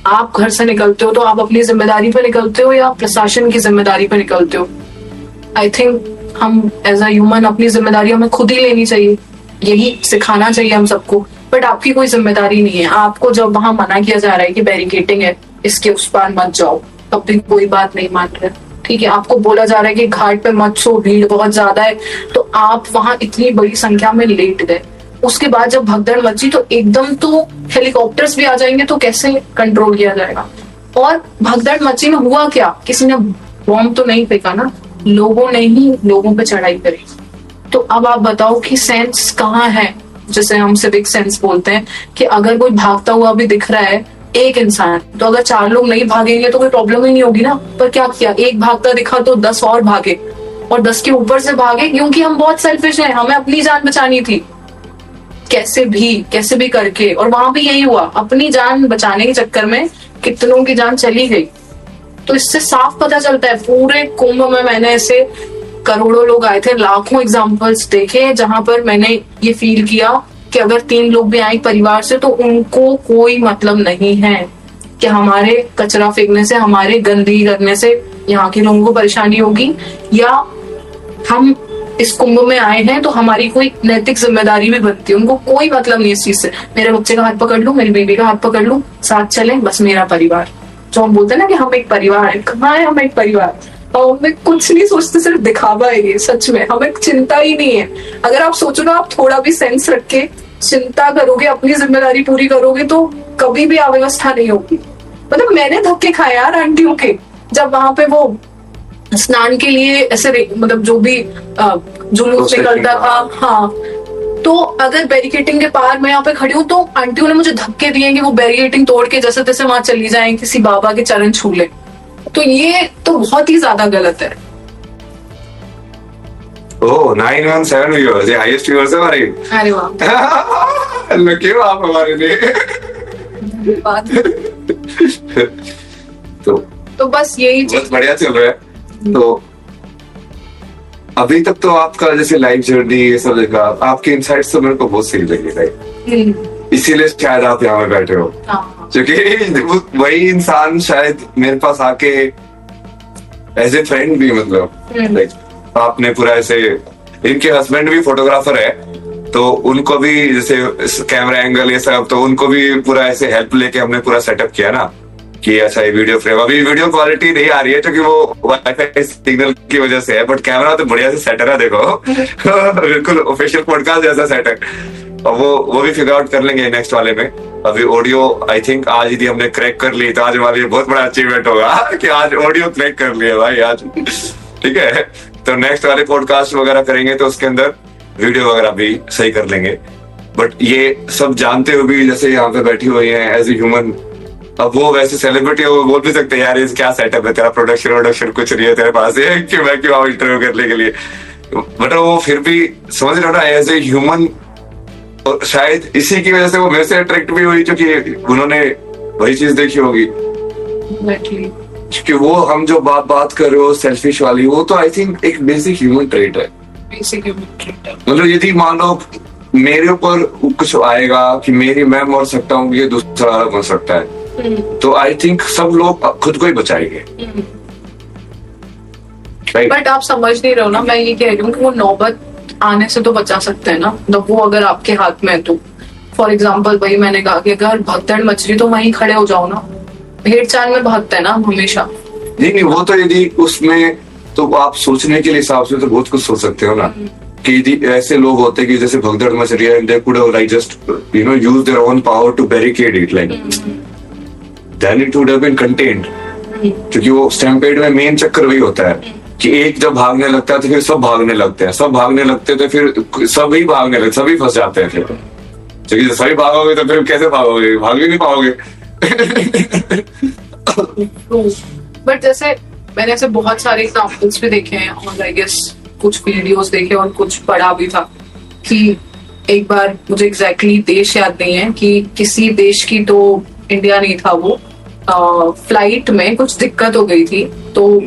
आप घर से निकलते हो तो आप अपनी जिम्मेदारी पे निकलते हो या प्रशासन की जिम्मेदारी पे निकलते हो? आई थिंक हम एज अ ह्यूमन अपनी जिम्मेदारी हमें खुद ही लेनी चाहिए, यही सिखाना चाहिए हम सबको। बट आपकी कोई जिम्मेदारी नहीं है। आपको जब वहां मना किया जा रहा है कि बैरिकेटिंग है, इसके उस पार मत जाओ, तब भी कोई बात नहीं मान रहे, ठीक है। आपको बोला जा रहा है कि घाट पे मत सो, भीड़ बहुत ज्यादा है, तो आप वहां इतनी बड़ी संख्या में लेट गए। उसके बाद जब भगदड़ मची तो एकदम तो हेलीकॉप्टर्स भी आ जाएंगे, तो कैसे कंट्रोल किया जाएगा? और भगदड़ मची में हुआ क्या? किसी ने बॉम्ब तो नहीं फेंका ना, लोगों ने ही लोगों पे चढ़ाई करी। तो अब आप बताओ कि सेंस कहाँ है? जैसे हम सिविक सेंस बोलते हैं कि अगर कोई भागता हुआ भी दिख रहा है एक इंसान, तो अगर 4 लोग नहीं भागेंगे तो कोई प्रॉब्लम ही नहीं होगी ना। पर क्या किया, एक भागता दिखा तो 10 और भागे, और 10 के ऊपर से भागे, क्योंकि हम बहुत सेल्फिश हैं, हमें अपनी जान बचानी थी कैसे भी करके। और वहां भी यही हुआ, अपनी जान बचाने के चक्कर में कितनों की जान चली गई। तो इससे साफ पता चलता है, पूरे कुंभ में मैंने ऐसे करोड़ों लोग आए थे, लाखों एग्जाम्पल्स देखे जहां पर मैंने ये फील किया कि अगर 3 लोग भी आए परिवार से तो उनको कोई मतलब नहीं है कि हमारे कचरा फेंकने से, हमारे गंदगी करने से यहाँ के लोगों को परेशानी होगी, या हम इस कुंभ में आए हैं तो हमारी कोई नैतिक जिम्मेदारी भी बनती है। उनको कोई मतलब नहीं इस चीज से, मेरे बच्चे का हाथ पकड़ लूं, मेरी बेबी का हाथ पकड़ लूं, साथ चले, बस मेरा परिवार। जो हम बोलते हैं ना कि हम एक परिवार है, कहाँ है हम एक परिवार? और हमें कुछ नहीं सोचते, सिर्फ दिखावा है ये। सच में हमें चिंता ही नहीं है। अगर आप सोचो ना, आप थोड़ा भी सेंस रख के चिंता करोगे, अपनी जिम्मेदारी पूरी करोगे, तो कभी भी अव्यवस्था नहीं होगी। मतलब मैंने धक्के खाए यार आंटियों के, जब वहां पे वो स्नान के लिए ऐसे मतलब जो भी जुलूस निकलता था, हाँ, तो अगर बैरिकेटिंग के पार मैं यहाँ पे खड़ी हूँ तो आंटियों ने मुझे धक्के दिए कि वो बैरिकेटिंग तोड़ के जैसे तैसे वहां चली जाए, किसी बाबा के चरण छू ले। तो ये तो बहुत ही ज्यादा गलत है। ओह 917 व्यूअर्स, ये हाईएस्ट व्यूअर्स है हमारे। अरे वाह, लकी हो आप हमारे लिए। धन्यवाद। तो बस यही बहुत बढ़िया चल रहा है। तो अभी तक तो आपका जैसे लाइफ जर्नी ये सब देखा, आपके इनसाइट्स तो मेरे को बहुत सही लगी भाई, इसीलिए शायद आप यहाँ पे बैठे हो, क्योंकि वही इंसान शायद मेरे पास आके एज ए फ्रेंड भी, मतलब लाइक आपने पूरा ऐसे, इनके हस्बैंड भी फोटोग्राफर है तो उनको भी जैसे कैमरा एंगल ये सब, तो उनको भी पूरा ऐसे हेल्प लेके हमने पूरा सेटअप किया ना कि अच्छा ये वीडियो फ्रेम। अभी वीडियो क्वालिटी नहीं आ रही है क्योंकि वो वाईफाई सिग्नल की वजह से है, बट कैमरा तो बढ़िया से सेटअप है, देखो बिल्कुल ऑफिशियल पॉडकास्ट जैसा सेटअप। और वो भी फिगर आउट कर लेंगे नेक्स्ट वाले में। अभी ऑडियो आई थिंक आज यदि हमने क्रैक कर ली तो आज हमारे बहुत बड़ा अचीवमेंट होगा कि आज ऑडियो क्रैक कर लिया भाई आज, ठीक है। तो नेक्स्ट वाले पॉडकास्ट वगैरह करेंगे तो उसके अंदर वीडियो वगैरह भी सही कर लेंगे। बट ये सब जानते हुए भी जैसे यहाँ पे बैठी हुई है एज ए ह्यूमन, अब वो वैसे सेलिब्रिटी वो बोल भी सकते हैं यार ये क्या सेटअप है तेरा, प्रोडक्शन कुछ नहीं है तेरे पास, ये कि मैं क्यों आऊं इंटरव्यू करने के लिए। बट वो फिर भी समझ रहे हो ना, एज ए ह्यूमन, और शायद इसी की वजह से वो मेरे से अट्रैक्ट भी हुई, क्योंकि उन्होंने वही चीज देखी होगी। Exactly. क्योंकि वो हम जो बात कर रहे हो सेल्फिश वाली, वो तो आई थिंक एक बेसिक ह्यूमन ट्रेट है। Basic human trait है। मतलब यदि मान लो मेरे ऊपर कुछ आएगा कि मैं मर सकता हूँ, ये दूसरा वाला मर सकता है, तो आई थिंक सब लोग खुद को ही बचाएंगे। Right? बट आप समझ नहीं रहे हो ना, मैं ये कह रही हूँ कि वो नौबत आने से तो बचा सकते हैं ना, मतलब वो अगर आपके हाथ में है तो। फॉर एग्जाम्पल वही मैंने कहा कि अगर भगदड़ मच रही तो वहीं खड़े हो जाओ ना, भेड़ चाल में भागते हैं ना हम हमेशा। नहीं, वो तो यदि उसमें, तो आप सोचने के हिसाब से तो बहुत कुछ सोच सकते हो ना, कि यदि ऐसे लोग होते कि जैसे भगदड़ मच रही है, they could have like just use their own power to barricade it, like then it would have been contained। क्योंकि वो स्टैम्पेड में मेन चक्कर वही होता है कि एक जब भागने लगता है तो फिर सब भागने लगते हैं, सब भागने लगते हैं तो फिर सभी भागने लगते, सभी फंस जाते हैं फिर। क्योंकि सभी भागोगे तो फिर कैसे भागोगे, भाग भी नहीं पाओगे। बट जैसे मैंने ऐसे बहुत सारे एग्जाम्पल्स भी देखे हैं, और आई गेस कुछ वीडियोस देखे और कुछ पढ़ा भी था कि एक बार, मुझे एग्जैक्टली देश याद नहीं है, कि किसी देश की, तो इंडिया नहीं था वो, फ्लाइट में कुछ दिक्कत हो गई थी, तो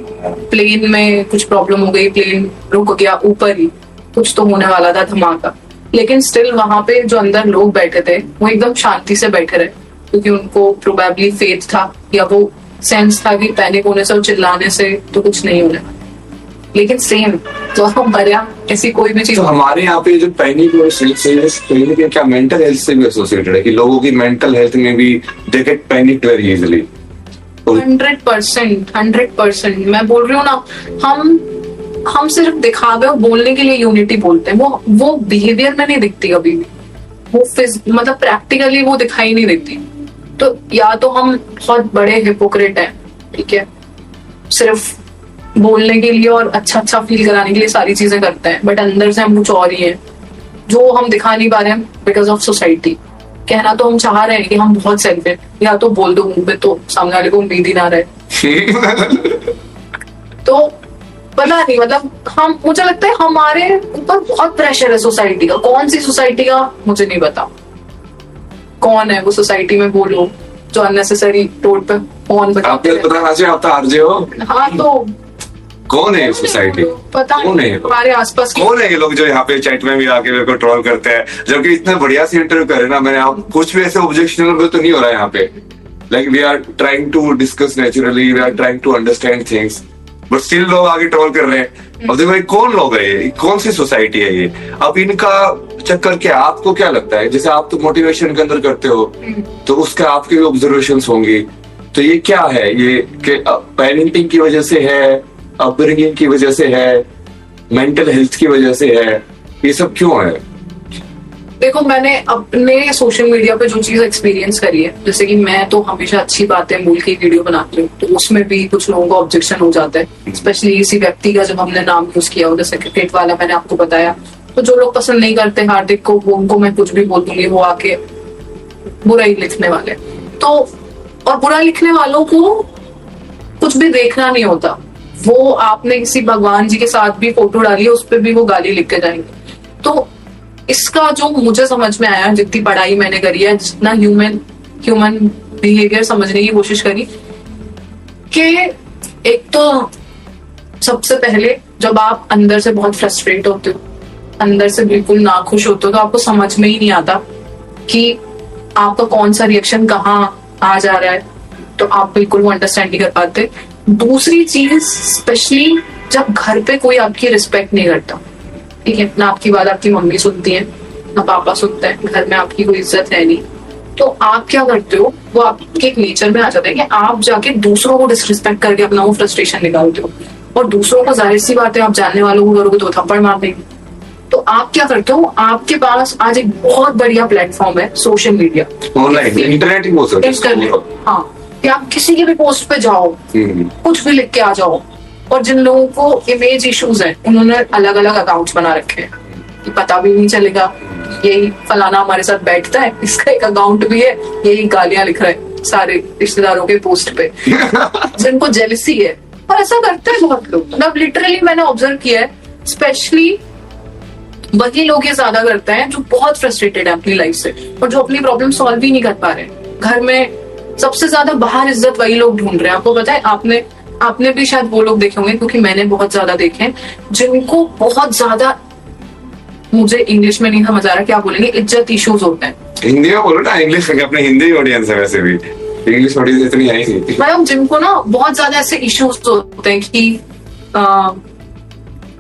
प्लेन में कुछ प्रॉब्लम हो गई, प्लेन रुक गया ऊपर ही, कुछ तो होने वाला था धमाका। लेकिन स्टिल वहां पे जो अंदर लोग बैठे थे वो एकदम शांति से बैठे रहे, क्योंकि उनको प्रोबेबली फेथ था या वो सेंस था कि पैनिक होने से और चिल्लाने से तो कुछ नहीं होने वाला। लेकिन सेम जो हम मरिया, ऐसी कोई भी चीज। तो हमारे यहाँ पे जो पैनिक और पैनिक क्या मेंटल हेल्थ से भी एसोसिएटेड है, कि लोगों की मेंटल हेल्थ में भी they get panicked very easily. 100% मैं बोल रही हूँ ना, हम सिर्फ दिखावे और बोलने के लिए यूनिटी बोलते हैं, वो बिहेवियर में नहीं दिखती कभी भी, वो मतलब प्रैक्टिकली वो दिखाई नहीं देती। तो या तो हम बहुत बड़े हिपोक्रेट हैं, ठीक है, सिर्फ बोलने के लिए और अच्छा फील कराने के लिए सारी चीजें करते हैं, बट अंदर से हम कुछ और ही हैं जो हम दिखा नहीं पा रहे हैं बिकॉज ऑफ सोसाइटी। कहना तो हम चाह रहे हैं कि हम बहुत सेल्फ हैं, या तो बोल दो मुंह पे तो सामने वाले को उम्मीद ही ना रहे। तो पता नहीं, मतलब मुझे लगता है हमारे ऊपर बहुत प्रेशर है सोसाइटी का। कौन सी सोसाइटी का मुझे नहीं पता, कौन है वो सोसाइटी में, बोलो, जो अननेसेसरी रोड पे फोन बजाते हैं। आप तो आरजे हो। हाँ, तो कौन है सोसाइटी, पता कौन है हमारे आसपास कौन है ये लोग जो यहाँ पे चैट में भी आके मेरे को ट्रोल करते हैं, जबकि इतना बढ़िया से इंटरव्यू करे ना मैंने। आप कुछ भी ऐसे ऑब्जेक्शनल तो नहीं हो रहा है यहाँ पे, like we are trying to discuss naturally, we are trying to understand things, but still लोग आगे ट्रोल कर रहे हैं। अब देखो ये कौन लोग है, ये कौन सी सोसाइटी है ये, अब इनका चक्कर क्या? आपको क्या लगता है, जैसे आप तो मोटिवेशन के अंदर करते हो तो उसका आपके भी ऑब्जर्वेशंस होंगी, तो ये क्या है, ये पेरेंटिंग की वजह से है, अपब्रिंगिंग की वजह से है, मेंटल हेल्थ की वजह से है, ये सब क्यों है? देखो, मैंने अपने सोशल मीडिया पे जो चीज एक्सपीरियंस करी है, जैसे कि मैं तो हमेशा अच्छी बातें बोल के वीडियो बनाती हूँ, तो उसमें भी कुछ लोगों को ऑब्जेक्शन हो जाता है, स्पेशली इसी व्यक्ति का जब हमने नाम यूज किया, जैसे क्रिकेट वाला मैंने आपको बताया। तो जो लोग पसंद नहीं करते हार्दिक को, वो उनको मैं कुछ भी बोल दूंगी, वो आके बुरा ही लिखने वाले। तो और बुरा लिखने वालों को कुछ भी देखना नहीं होता, वो आपने किसी भगवान जी के साथ भी फोटो डाली है, उस पर भी वो गाली लिख के जाएंगे। तो इसका जो मुझे समझ में आया, जितनी पढ़ाई मैंने करी है, जितना ह्यूमन बिहेवियर समझने की कोशिश करी, कि एक तो सबसे पहले जब आप अंदर से बहुत फ्रस्ट्रेट होते हो, अंदर से बिल्कुल नाखुश होते हो, तो आपको समझ में ही नहीं आता कि आपका कौन सा रिएक्शन कहाँ आ जा रहा है, तो आप बिल्कुल वो अंडरस्टैंड नहीं कर पाते। दूसरी चीज, स्पेशली जब घर पे कोई आपकी रिस्पेक्ट नहीं करता, ठीक है, ना आपकी बात आपकी मम्मी सुनती है, ना पापा सुनते हैं, घर में आपकी कोई इज्जत है नहीं, तो आप क्या करते हो, वो आपके एक नेचर में आ जाता है कि आप जाके दूसरों को डिसरिस्पेक्ट करके अपना वो फ्रस्ट्रेशन निकालते हो, और दूसरों को, जाहिर सी बात है, आप जानने वालों को करोगे तो थप्पड़ मार देंगे। तो आप क्या करते हो, आपके पास आज एक बहुत बढ़िया प्लेटफॉर्म है सोशल मीडिया, ऑनलाइन इंटरनेट ही बोल सकते हैं। हाँ, कि आप किसी के भी पोस्ट पे जाओ, कुछ भी लिख के आ जाओ, और जिन लोगों को इमेज इश्यूज हैं, उन्होंने अलग अलग अकाउंट्स बना रखे हैं, पता भी नहीं चलेगा यही फलाना हमारे साथ बैठता है, इसका एक अकाउंट भी है, यही गालियां लिख रहे हैं सारे रिश्तेदारों के पोस्ट पे, जिनको जेलसी है। और ऐसा करते हैं बहुत लोग, मतलब लिटरली मैंने ऑब्जर्व किया है स्पेशली वही लोग ये ज्यादा करते हैं जो बहुत फ्रस्ट्रेटेड है अपनी लाइफ से और जो अपनी प्रॉब्लम सॉल्व ही नहीं कर पा रहे। घर में सबसे ज्यादा बाहर इज्जत वही लोग ढूंढ रहे हैं। आपको पता है, आपने भी शायद वो लोग देखे होंगे, क्योंकि मैंने बहुत ज्यादा देखे हैं जिनको बहुत ज्यादा, मुझे इंग्लिश में नहीं समझ आ रहा क्या बोलेंगे, इज्जत इश्यूज होते हैं। हिंदी में बोलो ना, इंग्लिश में, अपने हिंदी ऑडियंस है वैसे भी, इंग्लिश ऑडियंस इतनी आई नहीं। मतलब जिनको ना बहुत ज्यादा ऐसे इश्यूज होते हैं कि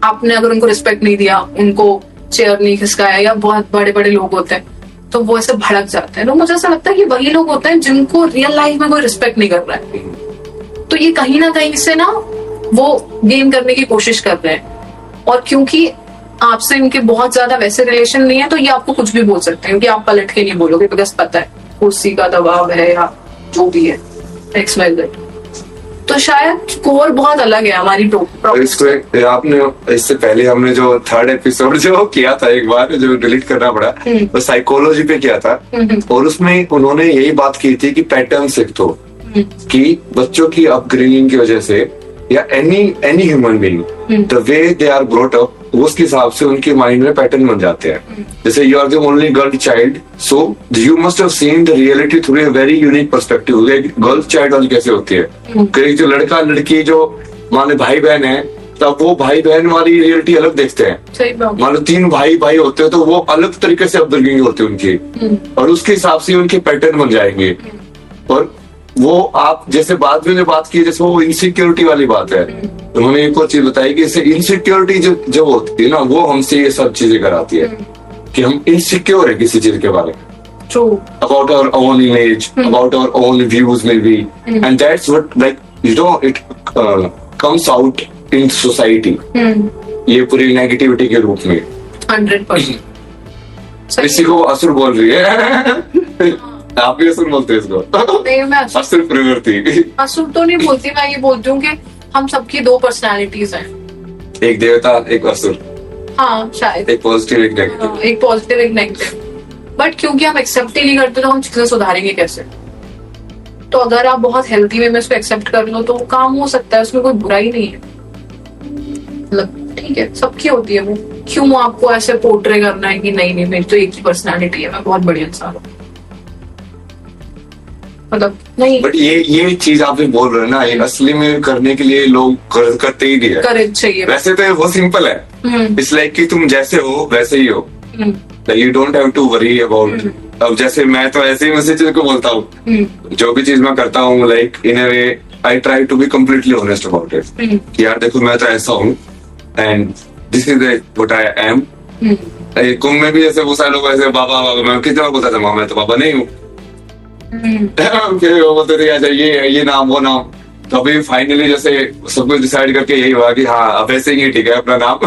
आपने अगर उनको रिस्पेक्ट नहीं दिया, उनको चेयर नहीं खिसकाया, या बहुत बड़े बड़े लोग होते हैं तो वो ऐसे भड़क जाते हैं। तो मुझे ऐसा लगता है कि वही लोग होते हैं जिनको रियल लाइफ में कोई रिस्पेक्ट नहीं कर रहा है, तो ये कहीं ना कहीं से ना वो गेन करने की कोशिश कर रहे हैं। और क्योंकि आपसे इनके बहुत ज्यादा वैसे रिलेशन नहीं है तो ये आपको कुछ भी बोल सकते हैं, क्योंकि आप पलट के नहीं बोलोगे, बिकॉज पता है कुर्सी का दबाव है या जो भी है एक्स वाई जेड। तो शायद कोर बहुत अलग है हमारी इसको आपने, इससे पहले हमने जो थर्ड एपिसोड जो किया था एक बार, जो डिलीट करना पड़ा, वो साइकोलॉजी पे किया था, और उसमें उन्होंने यही बात की थी कि पैटर्न सीख दो, कि बच्चों की अपब्रिंगिंग की वजह से या any human being, the way they are brought up, उसके हिसाब से उनके माइंड में पैटर्न बन जाते हैं। जैसे you are the only girl child, so you must have seen the reality through a very unique perspective. Girl child वाली कैसे होती है, कि जो लड़का लड़की जो मान लो भाई बहन है, तब वो भाई बहन वाली रियलिटी अलग देखते हैं। मान लो 3 भाई भाई होते हैं तो वो अलग तरीके से अपब्रिंगिंग होती है उनकी, और उसके हिसाब से उनके पैटर्न बन जाएंगे। और वो आप जैसे बाद में जो बात की, जैसे वो इनसिक्योरिटी वाली बात है, उन्होंने एक और चीज बताई कि इससे इनसिक्योरिटी जो होती है ना, वो हमसे ये सब चीजें कराती है कि हम इनसिक्योर है किसी चीज के बारे में, about our own image, about our own views maybe, and that's what like you know it comes out in society, ये पूरी नेगेटिविटी के रूप में 100%। किसी को असुर बोल रही है आप भी असुर बोलते हैं इसको? नहीं, मैं असुर प्रवृत्ति, असुर तो नहीं बोलती, मैं ये बोलती हूँ कि हम सबकी 2 पर्सनालिटीज हैं, एक देवता एक असुर। हाँ शायद, एक पॉजिटिव एक नेगेटिव, एक पॉजिटिव एक नेगेटिव। बट क्योंकि हम एक्सेप्ट ही नहीं करते तो हम चीजें सुधारेंगे कैसे? तो अगर आप बहुत हेल्थी वे में इसको एक्सेप्ट कर लो तो वो काम हो सकता है, उसमें कोई बुराई नहीं है। मतलब ठीक है, सबकी होती है वो, क्यों आपको ऐसे पोर्ट्रे करना है कि नहीं मेरी तो एक ही पर्सनालिटी है, मैं बहुत बढ़िया इंसान हूँ, मतलब नहीं। बट ये चीज आप जो बोल रहे हो ना, ये असली में करने के लिए लोग करते ही नहीं है। करेज चाहिए। वैसे तो बहुत सिंपल है, इट्स लाइक कि तुम जैसे हो वैसे ही हो, you don't have to worry about. अब जैसे मैं तो ऐसे ही मैसेज को बोलता हूँ, जो भी चीज मैं करता हूँ, like in a way I try to be completely honest about it. यार देखो मैं तो ऐसा हूँ and this is what I am. Kumbh में भी ऐसे बहुत सारे लोग ऐसे बाबा मैं कितना बोलता था, मैं तो बाबा नहीं हूँ, बोलते थे अच्छा ये नाम वो नाम। तो अभी फाइनली जैसे सब कुछ डिसाइड करके यही हुआ कि हाँ अब ऐसे ही ठीक है अपना नाम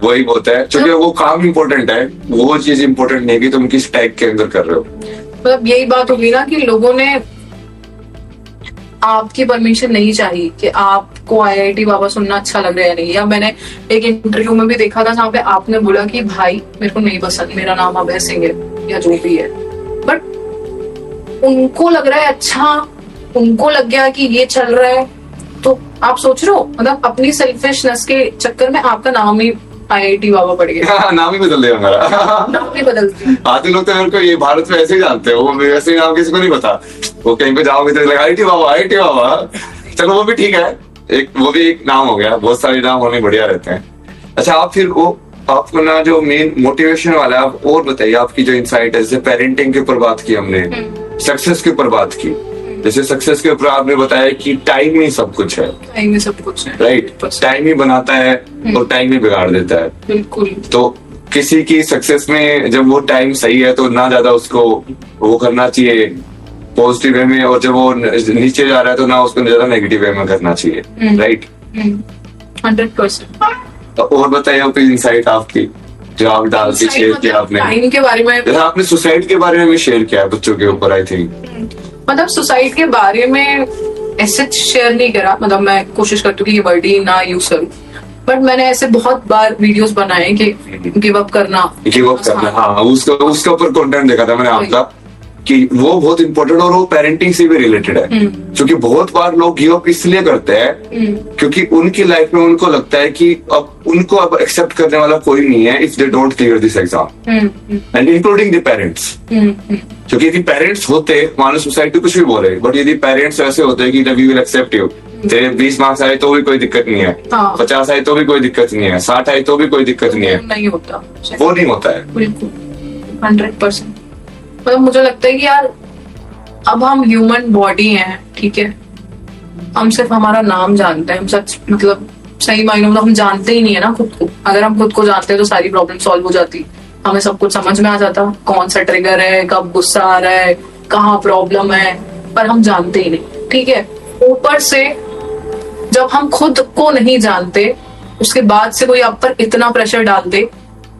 वही होता है, क्योंकि वो काम इम्पोर्टेंट है, वो चीज इम्पोर्टेंट नहीं कि तुम किस टैग के अंदर कर रहे हो। मतलब यही बात होगी ना कि लोगों ने आपकी परमिशन नहीं चाहिए कि आपको IIT बाबा सुनना अच्छा लग रहा है नहीं। या मैंने एक इंटरव्यू में भी देखा था जहाँ पे आपने बोला कि भाई मेरे को नहीं पसंद मेरा नाम अभय सिंह है या जो भी है, बट उनको लग रहा है अच्छा, उनको लग गया कि ये चल रहा है, तो आप सोच रहे हो मतलब अपनी सेल्फिशनेस के चक्कर में आपका नाम ही IIT बाबा पड़ गया। नाम ही बदल दिया हमारा। नाम ही बदलती आधे लोग तो मेरे को ये भारत में ऐसे ही जानते हो, वो वैसे नाम किसी को नहीं पता, वो कहीं पे जाओगे तो IIT बाबा। चलो वो भी ठीक है, वो भी एक नाम हो गया, बहुत सारे नाम होने बढ़िया रहते हैं। अच्छा आप फिर वो आपको ना जो मेन मोटिवेशन वाला है, आप और बताइए आपकी जो इंसाइट है। जैसे पेरेंटिंग के ऊपर बात की हमने, सक्सेस के ऊपर बात की, जैसे सक्सेस के ऊपर आपने बताया कि टाइम ही सब कुछ है, टाइम ही सब कुछ है, राइट? टाइम ही बनाता है और टाइम ही बिगाड़ देता है। बिल्कुल। तो किसी की सक्सेस में जब वो टाइम सही है तो ना ज्यादा उसको वो करना चाहिए पॉजिटिव वे में, और जब वो नीचे जा रहा है तो ना उसको ज्यादा नेगेटिव वे में करना चाहिए, राइट? 100%। और बताइए आपकी इंसाइट आपकी जो आप डाल के शेयर किया आपने टाइम के बारे में। जैसे आपने सुसाइड के बारे में भी शेयर किया है बच्चों के ऊपर, आई थिंक। मतलब सुसाइड के बारे में ऐसे शेयर नहीं करा, मतलब मैं कोशिश करती हूँ कि ये वर्ड ही ना यूज करूँ, बट मैंने ऐसे बहुत बार वीडियोस बनाए कि गिव अप करना। हाँ उसका ऊपर कंटेंट देखा था मैंने आपका, कि वो बहुत इंपॉर्टेंट और वो पेरेंटिंग से भी रिलेटेड है। क्योंकि बहुत बार लोग गिव अप इसलिए करते हैं क्योंकि उनकी लाइफ में उनको लगता है कि अब उनको अब एक्सेप्ट करने वाला कोई नहीं है if they don't clear this exam, and including the parents. क्योंकि यदि पेरेंट्स होते, मान लो सोसाइटी कुछ भी बोले, बट यदि पेरेंट्स ऐसे होते कि वी विल एक्सेप्ट यू, तेरे 20 मार्क्स आए तो भी कोई दिक्कत नहीं है, 50 आए तो भी कोई दिक्कत नहीं है, 60 आए तो भी कोई दिक्कत नहीं है, नहीं होता, वो नहीं होता है। बिल्कुल 100%। मतलब मुझे लगता है कि यार अब हम ह्यूमन बॉडी हैं, ठीक है, हम सिर्फ हमारा नाम जानते हैं, हम सच मतलब सही मायनों में हम जानते ही नहीं है ना खुद को। अगर हम खुद को जानते हैं तो सारी प्रॉब्लम सॉल्व हो जाती, हमें सब कुछ समझ में आ जाता, कौन सा ट्रिगर है, कब गुस्सा आ रहा है, कहाँ प्रॉब्लम है, पर हम जानते ही नहीं, ठीक है। ऊपर से जब हम खुद को नहीं जानते, उसके बाद से कोई आप पर इतना प्रेशर डाल दे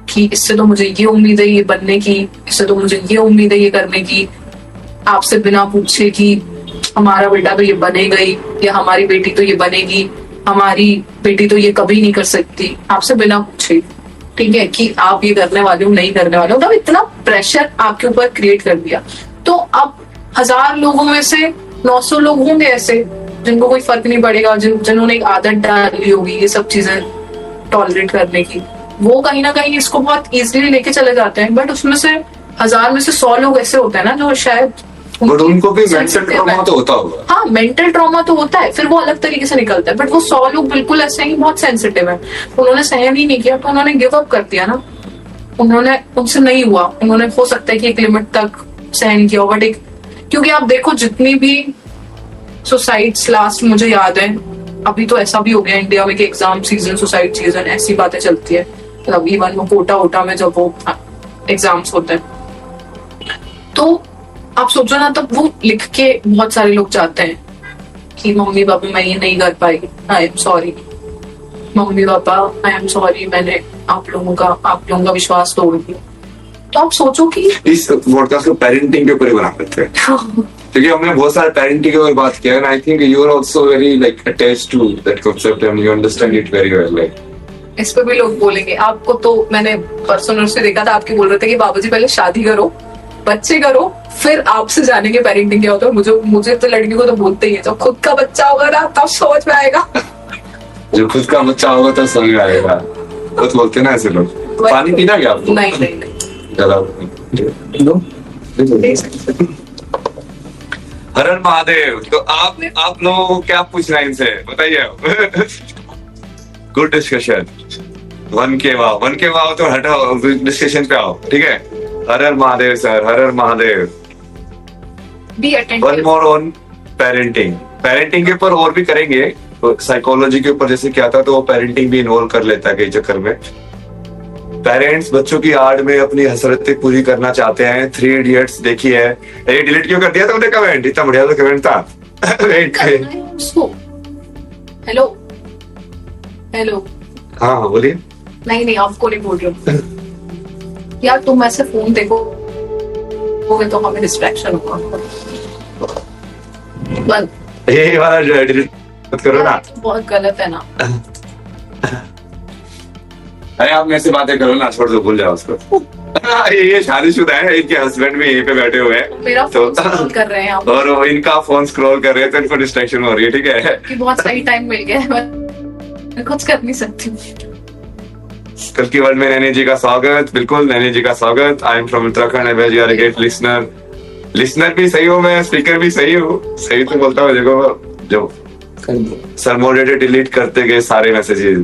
कि इससे तो मुझे ये उम्मीद है ये बनने की, इससे तो मुझे ये उम्मीद है ये करने की, आपसे बिना पूछे कि हमारा बेटा तो ये बनेगा ही, या हमारी बेटी तो ये बनेगी, हमारी बेटी तो ये कभी नहीं कर सकती, आपसे बिना पूछे, ठीक है, कि आप ये करने वाले हो नहीं करने वाले हो। मतलब इतना प्रेशर आपके ऊपर क्रिएट कर दिया। तो अब 1000 लोगों में से 900 लोग होंगे ऐसे जिनको कोई फर्क नहीं पड़ेगा, जिन्होंने एक आदत डाली होगी ये सब चीजें टॉलरेट करने की, वो कहीं ना कहीं इसको बहुत इजीली लेके चले जाते हैं। बट उसमें से 1000 में से 100 लोग ऐसे होते हैं ना जो शायद, बट उनको भी मेंटल ट्रॉमा तो होता होगा। हाँ, मेंटल ट्रॉमा तो होता है, फिर वो अलग तरीके से निकलता है। बट वो 100 लोग बिल्कुल ऐसे ही बहुत सेंसिटिव है, उन्होंने सहन ही नहीं किया तो उन्होंने गिव अप कर दिया ना, उन्होंने, उनसे नहीं हुआ, उन्होंने हो सकता है कि एक लिमिट तक सहन किया, बट एक, क्योंकि आप देखो जितनी भी सुसाइड्स लास्ट मुझे याद है, अभी तो ऐसा भी हो गया इंडिया में कि एग्जाम सीजन, सुसाइड सीजन, ऐसी बातें चलती है। मतलब इवन वो कोटा में जब वो एग्जाम्स होते हैं तो आप सोचो ना, तब वो लिख के बहुत सारे लोग चाहते हैं कि मम्मी पापा मैं ये नहीं कर पाई, I am sorry mummy papa, I am sorry मैंने आप लोगों का विश्वास तोड़ दिया। तो आप सोचो कि इस पॉडकास्ट को पेरेंटिंग के ऊपर ही बना सकते हैं क्योंकि हमने बहुत सारे पेरेंटिंग के ऊपर बात किया है, I think you are also very like attached to that concept and you understand it very well. Like इस पे भी लोग बोलेंगे आपको, तो मैंने परसों से देखा था, आपके बोल रहे थे कि बाबूजी पहले शादी करो, बच्चे करो, फिर आपसे जानेंगे पेरेंटिंग क्या होता है। मुझे तो लड़की को तो बोलते ही है, जब खुद का बच्चा होगा ना तब समझ में आएगा। जब खुद का बच्चा होगा तो समझ में आएगा, वो तो बोलते ना ऐसे लोग। पानी पीना क्या आपको? नहीं हर हर महादेव। तो आप लोगों को क्या पूछना है इनसे बताइए। Good discussion. 1K वाव तो हटाओ, डिस्कशन पे आओ, ठीक है। हर हर महादेव सर, हर हर Mahadev. One more on parenting के ऊपर और भी करेंगे, साइकोलॉजी के ऊपर जैसे क्या था, तो वो पेरेंटिंग भी इन्वॉल्व कर लेता है कई चक्कर में। पेरेंट्स बच्चों की आड़ में अपनी हसरतें पूरी करना चाहते हैं। 3 इडियट्स देखी है। ये डिलीट क्यों कर दिया तुमने कमेंट? इतना बढ़िया तो कमेंट था। हेलो हाँ बोलिए। नहीं आपको नहीं बोल रही हूँ यार, तुम ऐसे फोन देखो तो हमें डिस्ट्रैक्शन होगा। ये वाला डिलीट मत करो ना, बहुत गलत है ना। अरे आप मेरे से बातें करो ना, छोड़ दो, भूल जाओ उसको। ये शादीशुदा है, इनके हस्बैंड भी यहीं पे बैठे हुए हैं, मेरा फोन स्क्रॉल कर रहे हैं और वो इनका फोन स्क्रॉल कर रहे हैं, तो इनको डिस्ट्रैक्शन हो रही है, ठीक है। कि बहुत सही टाइम मिल गया है, मैं कुछ कर नहीं सकती। कल की वर्ल्ड में नैनी जी का स्वागत। बिल्कुल नैनी जी का स्वागत। I am from Uttarakhand, I very are great listener भी सही हूँ मैं, स्पीकर भी सही हूँ, सही तो बोलता हूँ। देखो जो सर मॉडरेटर डिलीट करते गए सारे मैसेजेस,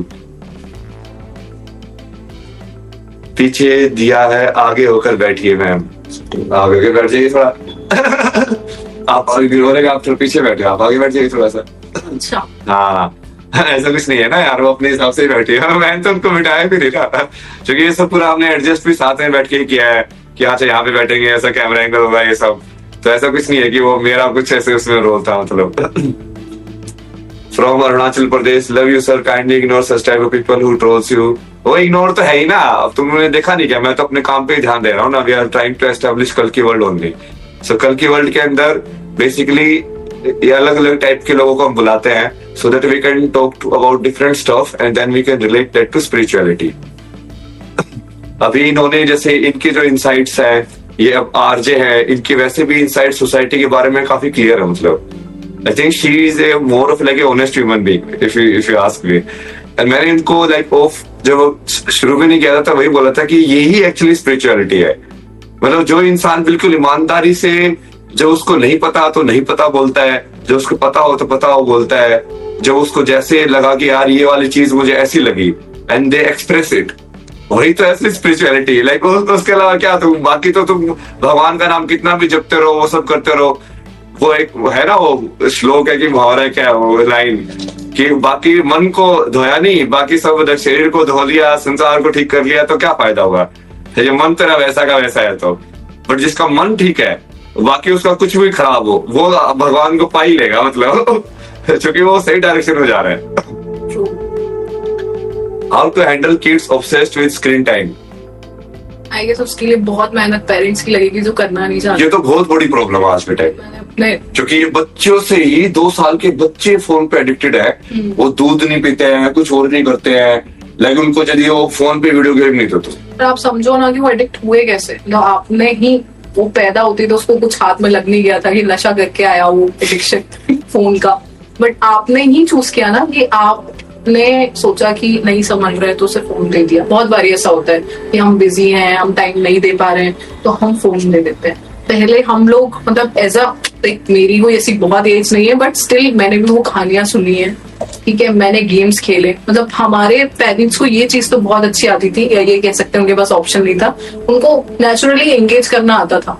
पीछे दिया है, आगे होकर बैठिए मैम, आगे होकर बैठ जाइए थोड़ा। आप आगे बोलेगा, आप थोड़ा पीछे बैठे, आप आगे बैठ जाइए थोड़ा सा। अच्छा हाँ ऐसा कुछ नहीं है ना यार, वो अपने हिसाब से ही बैठी है। मैंने तो उनको मिटाया भी नहीं रहा, क्योंकि ये सब पूरा हमने एडजस्ट भी साथ में बैठ के ही किया है कि अच्छा यहाँ पे बैठेंगे, ऐसा कैमरा एंगल होगा, ये सब। तो ऐसा कुछ नहीं है कि वो मेरा कुछ ऐसे उसमें रोल था, मतलब। From Arunachal Pradesh, love you sir, kindly ignore such type of people who trolls you. वो इग्नोर तो है ही ना, अब तुमने देखा नहीं क्या, मैं तो अपने काम पे ही ध्यान दे रहा हूँ ना। We are trying to establish कल की वर्ल्ड ओनली। सो कल की वर्ल्ड के अंदर बेसिकली ये अलग अलग टाइप के लोगों को हम बुलाते हैं, so that we can talk about different stuff and then we can relate that to spirituality. अभी इन्होंने जैसे इनके जो insights है ये अब आरजे हैं, इनके वैसे भी इनसाइड सोसाइटी के बारे में काफी क्लियर है। मतलब I think she is a more of like a honest human being if you ask me. And मैंने इनको लाइक ऑफ जब शुरू में नहीं किया था वही बोला था कि यही एक्चुअली स्पिरिचुअलिटी है। मतलब जो इंसान बिल्कुल ईमानदारी से, जो उसको नहीं पता तो नहीं पता बोलता है, जो उसको पता हो तो पता हो बोलता है, जो उसको जैसे लगा कि यार ये वाली चीज मुझे ऐसी लगी एंड दे एक्सप्रेस इट, वही तो ऐसी स्पिरिचुअलिटी। लाइक उसके अलावा क्या, तुम बाकी तो तुम भगवान का नाम कितना भी जपते रहो, वो सब करते रहो। वो एक है ना, वो श्लोक है कि मुहावरा है, क्या वो लाइन कि बाकी मन को धोया नहीं, बाकी सब शरीर को धो लिया, संसार को ठीक कर लिया तो क्या फायदा होगा। ये मन तेरा वैसा का वैसा है तो, बट जिसका मन ठीक है बाकी उसका कुछ भी खराब हो वो भगवान को पा ही लेगा। मतलब क्योंकि वो सही डायरेक्शन में जा रहा है। How to handle kids obsessed with screen time? I guess उसके लिए बहुत मेहनत पेरेंट्स की लगेगी जो करना नहीं चाहते। ये तो बहुत बड़ी प्रॉब्लम है आज के टाइम मैंने अपने क्योंकि ये बच्चों से ही 2 साल के बच्चे फोन पे एडिक्टेड है। वो दूध नहीं पीते हैं, कुछ और नहीं करते हैं, लेकिन उनको यदि वो फोन पे वीडियो गेम नहीं तो पर आप समझो ना कि वो एडिक्ट हुए कैसे। मतलब आपने ही, वो पैदा होती तो उसको कुछ हाथ में लग नहीं गया था कि नशा करके आया वो एडिक्शन फोन का, बट आपने ही चूज किया ना कि आपने सोचा कि नहीं समझ रहे तो उसे फोन दे दिया। बहुत बार ऐसा होता है कि हम बिजी हैं, हम टाइम नहीं दे पा रहे हैं तो हम फोन दे देते हैं। पहले हम लोग, मतलब एज अ, मेरी कोई ऐसी बहुत एज नहीं है बट स्टिल मैंने भी वो कहानियां सुनी है, ठीक है, मैंने गेम्स खेले। मतलब हमारे पेरेंट्स को ये चीज तो बहुत अच्छी आती थी, या ये कह सकते हैं उनके पास ऑप्शन नहीं था, उनको नेचुरली एंगेज करना आता था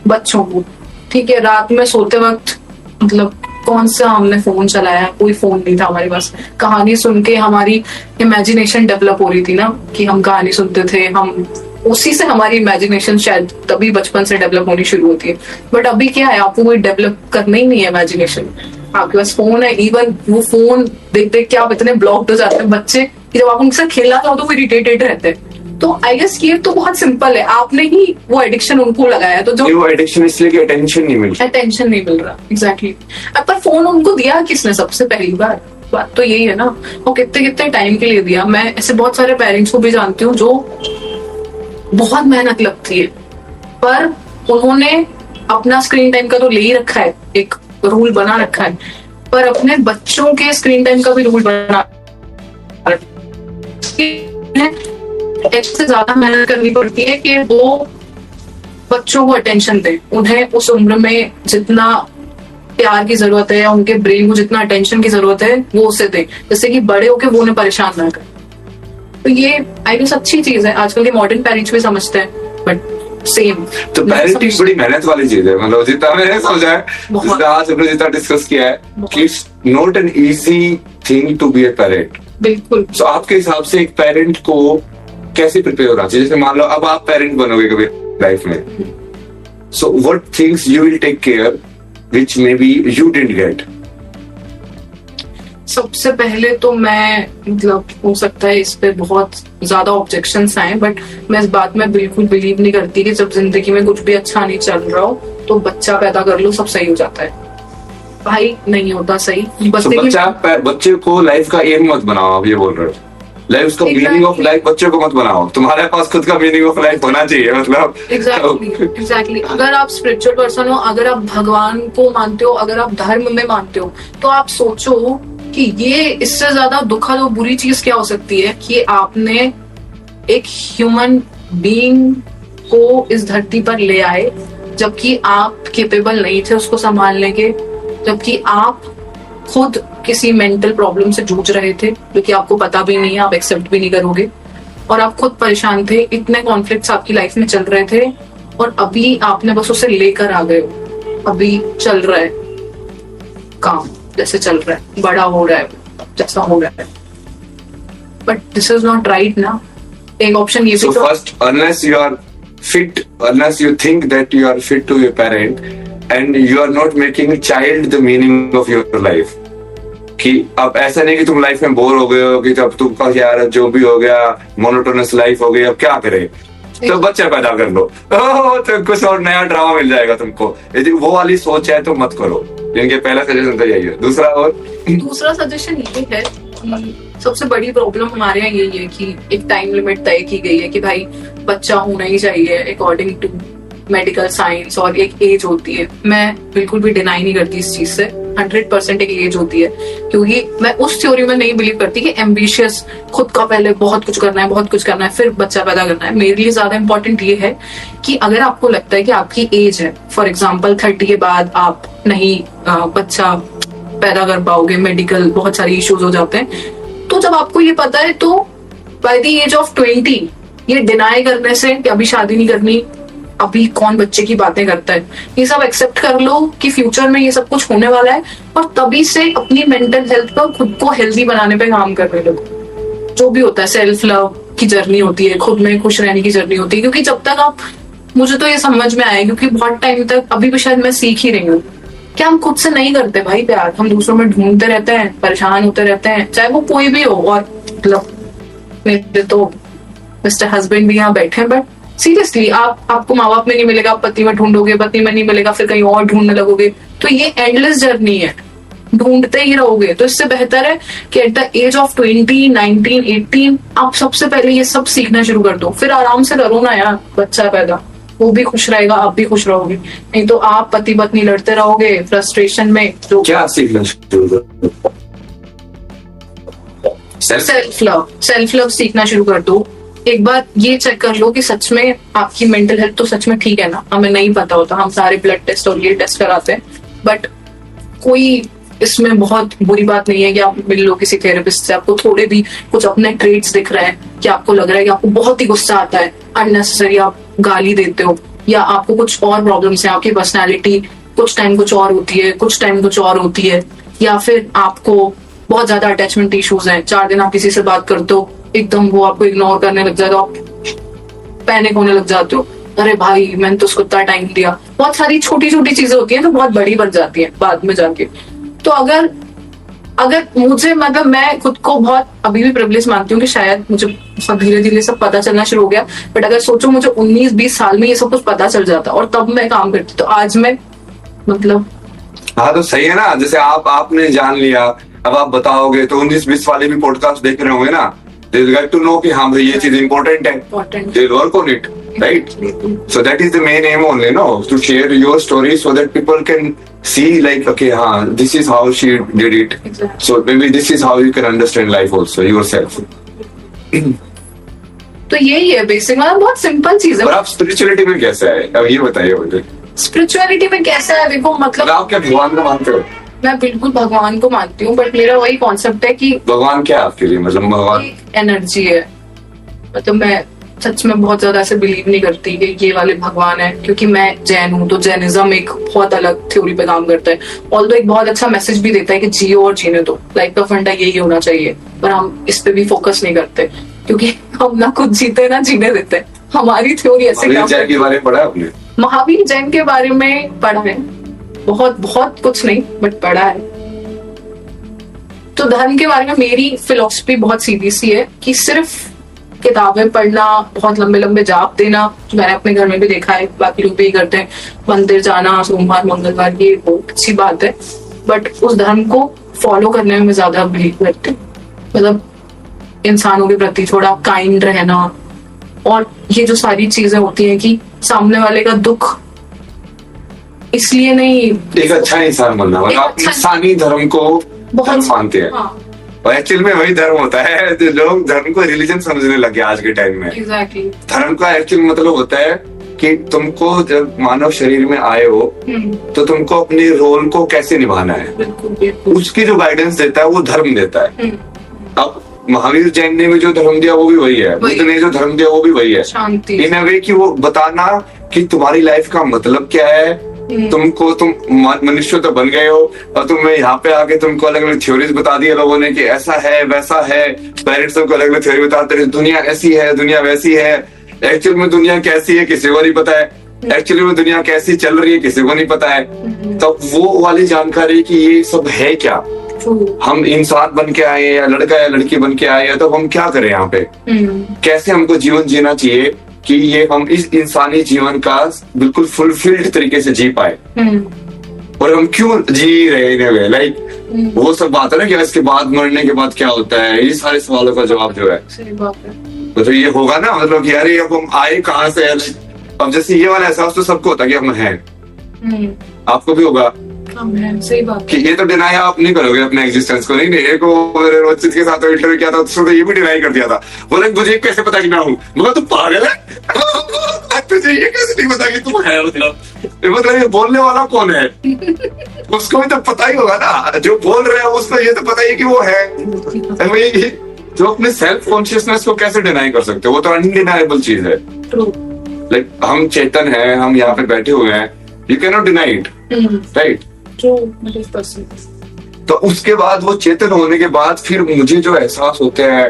बच्चों को, ठीक है। रात में सोते वक्त मतलब कौन सा हमने फोन चलाया, कोई फोन नहीं था हमारे पास। कहानी सुन के हमारी इमेजिनेशन डेवलप हो रही थी ना, कि हम कहानी सुनते थे, हम उसी से हमारी इमेजिनेशन शायद तभी बचपन से डेवलप होनी शुरू होती है। बट अभी क्या है, आपको कोई डेवलप करना ही नहीं है इमेजिनेशन, आपके पास फोन है। इवन वो फोन देख देख के आप इतने ब्लॉक हो जाते हैं बच्चे कि जब आप उनके साथ खेलना चाहो तो वो इरिटेटेड रहते हैं। तो आई गेस ये तो बहुत सिंपल है, आपने ही वो एडिक्शन उनको लगाया। तो जो वो एडिक्शन इसलिए कि अटेंशन नहीं मिल रहा, अटेंशन नहीं मिल रहा, एग्जैक्टली। पर फोन उनको दिया किसने सबसे पहली बात तो यही है ना, वो कितने कितने टाइम के लिए दिया। मैं ऐसे बहुत सारे पेरेंट्स को भी जानती हूँ जो बहुत मेहनत लगती है, पर उन्होंने अपना स्क्रीन टाइम का तो ले ही रखा है, एक रूल बना रखा है, पर अपने बच्चों के स्क्रीन टाइम का भी रूल बना से ज्यादा मेहनत करनी पड़ती है कि वो बच्चों को अटेंशन दे। उन्हें उस उम्र में जितना प्यार की जरूरत है या उनके ब्रेन को जितना अटेंशन की जरूरत है वो उसे दे, जैसे कि बड़े होके वो उन्हें परेशान ना करे। तो ये आई गेस अच्छी चीज है, आजकल के मॉडर्न पेरेंट्स भी समझते हैं, बट सेम तो पेरेंटिंग बड़ी मेहनत वाली चीज है। मतलब जितना मैंने समझा है, जितना आज हमने जितना डिस्कस किया है कि it's not an easy thing to be a parent. बिल्कुल। तो आपके हिसाब से एक पेरेंट को कैसे प्रिपेयर होना चाहिए? जैसे मान लो अब आप पेरेंट बनोगे कभी लाइफ में, so what things you will take care which maybe you didn't get? सबसे पहले तो मैं, मतलब हो सकता है इस पे बहुत ज्यादा ऑब्जेक्शंस आए, बट मैं इस बात में बिल्कुल बिलीव नहीं करती कि जब जिंदगी में कुछ भी अच्छा नहीं चल रहा हो तो बच्चा पैदा कर लो सब सही हो जाता है। भाई नहीं होता सही। बच्चे को लाइफ का एम मत बनाओ, आप ये बोल रहे हो। लाइफ उसका मीनिंग ऑफ लाइफ बच्चे को मत बनाओ, तुम्हारे पास खुद का मीनिंग ऑफ लाइफ होना चाहिए। मतलब एग्जैक्टली। अगर आप स्पिरिचुअल पर्सन हो, अगर आप भगवान को मानते हो, अगर आप धर्म में मानते हो, तो आप सोचो कि ये इससे ज्यादा दुखद और बुरी चीज क्या हो सकती है कि आपने एक ह्यूमन बीइंग को इस धरती पर ले आए जबकि आप केपेबल नहीं थे उसको संभालने के, जबकि आप खुद किसी मेंटल प्रॉब्लम से जूझ रहे थे जो कि आपको पता भी नहीं है, आप एक्सेप्ट भी नहीं करोगे, और आप खुद परेशान थे, इतने कॉन्फ्लिक्ट्स आपकी लाइफ में चल रहे थे, और अभी आपने बस उसे लेकर आ गए हो। अभी चल रहा है काम जैसे चल रहा है, बड़ा हो रहा है जैसा हो रहा है, but this is not right ना। एक ऑप्शन ये भी तो, first unless you are fit, unless you think that you are fit to be parent and you are not making child the meaning of your life, कि अब ऐसा नहीं कि तुम लाइफ में बोर हो गए हो कि अब तुमका यार जो भी हो गया मोनोटोनस लाइफ हो गई, अब क्या करें, तो बच्चा पैदा कर लो तो कुछ और नया ड्रामा मिल जाएगा तुमको। यदि वो वाली सोच है तो मत करो। इनके पहला सजेशन तो यही है। दूसरा सजेशन ये है कि सबसे बड़ी प्रॉब्लम हमारे यहाँ यही है कि एक टाइम लिमिट तय की गई है कि भाई बच्चा होना ही चाहिए अकॉर्डिंग टू मेडिकल साइंस और एक एज होती है, मैं बिल्कुल भी डिनाई नहीं करती इस चीज से। 100% एक एज होती है, क्योंकि मैं उस थ्योरी में नहीं बिलीव करती कि एम्बिशियस खुद का पहले बहुत कुछ करना है, बहुत कुछ करना है, फिर बच्चा पैदा करना है। मेरे लिए ज्यादा इंपॉर्टेंट ये है कि अगर आपको लगता है कि आपकी एज है, फॉर एग्जाम्पल 30 के बाद आप नहीं बच्चा पैदा कर पाओगे, मेडिकल बहुत सारे इश्यूज हो जाते हैं, तो जब आपको ये पता है तो बाय द एज ऑफ 20 ये डिनाई करने से कि अभी शादी नहीं करनी, अभी कौन बच्चे की बातें करता है, ये सब एक्सेप्ट कर लो कि फ्यूचर में ये सब कुछ होने वाला है, और तभी से अपनी मेंटल हेल्थ पर, खुद को हेल्दी बनाने पे काम करने लगो। जो भी होता है सेल्फ लव की जर्नी होती है, खुद में खुश रहने की जर्नी होती है, क्योंकि जब तक आप, मुझे तो ये समझ में आया, क्योंकि बहुत टाइम तक, अभी भी शायद मैं सीख ही रही हूँ कि हम खुद से नहीं करते भाई प्यार, हम दूसरों में ढूंढते रहते हैं, परेशान होते रहते हैं, चाहे वो कोई भी हो। और मतलब मेरे तो मिस्टर हस्बैंड भी यहाँ बैठे हैं, बट सीरियसली आपको माँ बाप में नहीं मिलेगा, आप पति में ढूंढोगे, पति में नहीं मिलेगा, फिर कहीं और ढूंढने लगोगे, तो ये एंडलेस जर्नी है, ढूंढते ही रहोगे। तो इससे बेहतर है कि एट द एज ऑफ 20, 19, 18 आप सबसे पहले ये सब सीखना शुरू कर दो, फिर आराम से करो ना यार बच्चा पैदा, वो भी खुश रहेगा, आप भी खुश रहोगे। नहीं तो आप पति पत्नी लड़ते रहोगे फ्रस्ट्रेशन में। जो क्या सीखना शुरू करो? सेल्फ लव सीखना शुरू कर दो। एक बार ये चेक कर लो कि सच में आपकी मेंटल हेल्थ तो सच में ठीक है ना। हमें नहीं पता होता, हम सारे ब्लड टेस्ट और ये टेस्ट कराते हैं, बट कोई इसमें बहुत बुरी बात नहीं है कि आप मिल लो किसी थेरेपिस्ट से, आपको थोड़े भी कुछ अपने ट्रेट्स दिख रहे हैं कि आपको लग रहा है कि आपको बहुत ही गुस्सा आता है, अननेसेसरी आप गाली देते हो, या आपको कुछ और प्रॉब्लम्स हैं, आपकी पर्सनैलिटी कुछ टाइम कुछ और होती है, कुछ टाइम कुछ और होती है, या फिर आपको बहुत ज्यादा अटैचमेंट इश्यूज हैं, 4 दिन आप किसी से बात करते हो, एकदम वो आपको इग्नोर करने लग जाएगा, आप पैनिक होने लग जाते हो, अरे भाई मैंने तो उसको इतना टाइम दिया। बहुत सारी छोटी छोटी चीजें होती हैं तो बहुत बड़ी बन जाती हैं बाद में जाके। तो अगर मुझे, मतलब मैं खुद को बहुत अभी भी प्रिविलेज मानती हूँ कि शायद मुझे बहुत धीरे धीरे सब पता चलना शुरू हो गया, बट अगर सोचो मुझे 19-20 साल में ये सब कुछ पता चल जाता और तब मैं काम करती, तो आज मैं मतलब। हाँ तो सही है ना, जैसे आपने जान लिया, अब आप बताओगे तो 19-20 वाले भी पॉडकास्ट देख रहे होंगे ना, they will get to know कि हाँ भाई ये चीज इम्पोर्टेंट है, they will work on it, right? So that is the main aim only, no? To share your story so that people can see like, okay, हाँ, this is how she did it. Exactly. So maybe this is how you can understand life also yourself. तो यही है basic, मतलब बहुत simple चीज है। और आप स्पिरिचुअलिटी में कैसे है, अब ये बताइए मुझे। स्पिरिचुअलिटी में कैसा है, देखो मतलब आप क्या भगवान को मानते हो? मैं बिल्कुल भगवान को मानती हूँ, बट मेरा वही कॉन्सेप्ट है कि भगवान क्या है आपके लिए, मतलब भगवान एक एनर्जी है। मतलब मैं सच में बहुत ज्यादा ऐसे बिलीव नहीं करती कि ये वाले भगवान है, क्योंकि मैं जैन हूँ, तो जैनिज्म एक बहुत अलग थ्योरी पे काम करता है, ऑल्दो एक बहुत अच्छा मैसेज भी देता है कि जियो और जीने दो, लाइफ का फंडा यही होना चाहिए, पर हम इस पे भी फोकस नहीं करते, क्योंकि हम ना खुद जीते ना जीने देते हैं। हमारी थ्योरी ऐसे काम जैन के बारे में पढ़ा आपने? महावीर जैन के बारे में पढ़ा है, बहुत कुछ नहीं बट पढ़ा है। तो धर्म के बारे में मेरी फिलॉसफी बहुत सीधी सी है कि सिर्फ किताबें पढ़ना, बहुत लंबे लंबे जाप देना, जो मैंने अपने घर में भी देखा है, बाकी लोग भी करते हैं, मंदिर जाना सोमवार मंगलवार, ये बहुत अच्छी बात है, बट उस धर्म को फॉलो करने में मैं ज्यादा बिलीव करती हूँ। मतलब इंसानों के प्रति थोड़ा काइंड रहना, और ये जो सारी चीजें होती हैं कि सामने वाले का दुख इसलिए नहीं, एक अच्छा इंसान बनना, मतलब आप इंसानी धर्म को बहुत मानते हैं। हाँ, और एक्चुअल में वही धर्म होता है, जो लोग धर्म को रिलीजन समझने लगे आज के टाइम में। एग्जैक्टली। धर्म का एक्चुअल मतलब होता है कि तुमको जब मानव शरीर में आए हो तो तुमको अपने रोल को कैसे निभाना है, बिल्कुल उसकी जो गाइडेंस देता है वो धर्म देता है। अब महावीर जैन ने भी जो धर्म दिया वो भी वही है, बुद्ध ने जो धर्म दिया वो भी वही है, शांति। इन अ वे कि वो बताना कि तुम्हारी लाइफ का मतलब क्या है, तुमको, तुम मनुष्य तो बन गए हो और तुम्हें यहाँ पे आके तुमको अलग अलग थ्योरीज बता दिया लोगों ने कि ऐसा है वैसा है, पेरेंट्स तुमको अलग अलग थ्योरी बताते हैं, दुनिया ऐसी है दुनिया वैसी है। एक्चुअल में दुनिया कैसी है किसी को नहीं पता है, एक्चुअली में दुनिया कैसी चल रही है किसी को नहीं पता है। तो वो वाली जानकारी कि ये सब है क्या, हम इंसान बन के आए या लड़का या लड़की बन के आए, तो हम क्या करें यहाँ पे, कैसे हमको जीवन जीना चाहिए कि ये हम इस इंसानी जीवन का बिल्कुल फुलफिल्ड तरीके से जी पाए, और हम क्यों जी रहे हैं, लाइक वो सब बात है ना कि इसके बाद मरने के बाद क्या होता है, ये सारे सवालों का जवाब जो है सही बात है। तो ये होगा ना, मतलब कि यार अब हम आए कहाँ से, अब जैसे ये वाला एहसास तो सबको होता है कि हम हैं, हम्म, आपको भी होगा हम हैं, सही बात कि ये तो डिनाई आप नहीं करोगे अपने एग्जिस्टेंस को। नहीं, एक वो मेरे रोचित के साथ इंटरव्यू किया था, उसने ये भी डिनाई कर दिया था। बोले मुझे कैसे पता कि मैं हूँ? मगर तू पागल है, तुझे ये कैसे नहीं पता कि तुम है? मतलब ये बोलने वाला कौन है? उसको भी तो पता ही होगा ना, जो बोल रहे हैं उसको ये तो पता ही कि वो है। वही जो अपने सेल्फ कॉन्शियसनेस को कैसे डिनाई कर सकते हो? वो तो अनडिनाइबल चीज है। ट्रू। लाइक हम चेतन हैं, हम यहाँ पे बैठे हुए हैं, you can not deny it, right? True 100%। तो उसके बाद वो चेतन होने के बाद फिर मुझे जो एहसास होते हैं,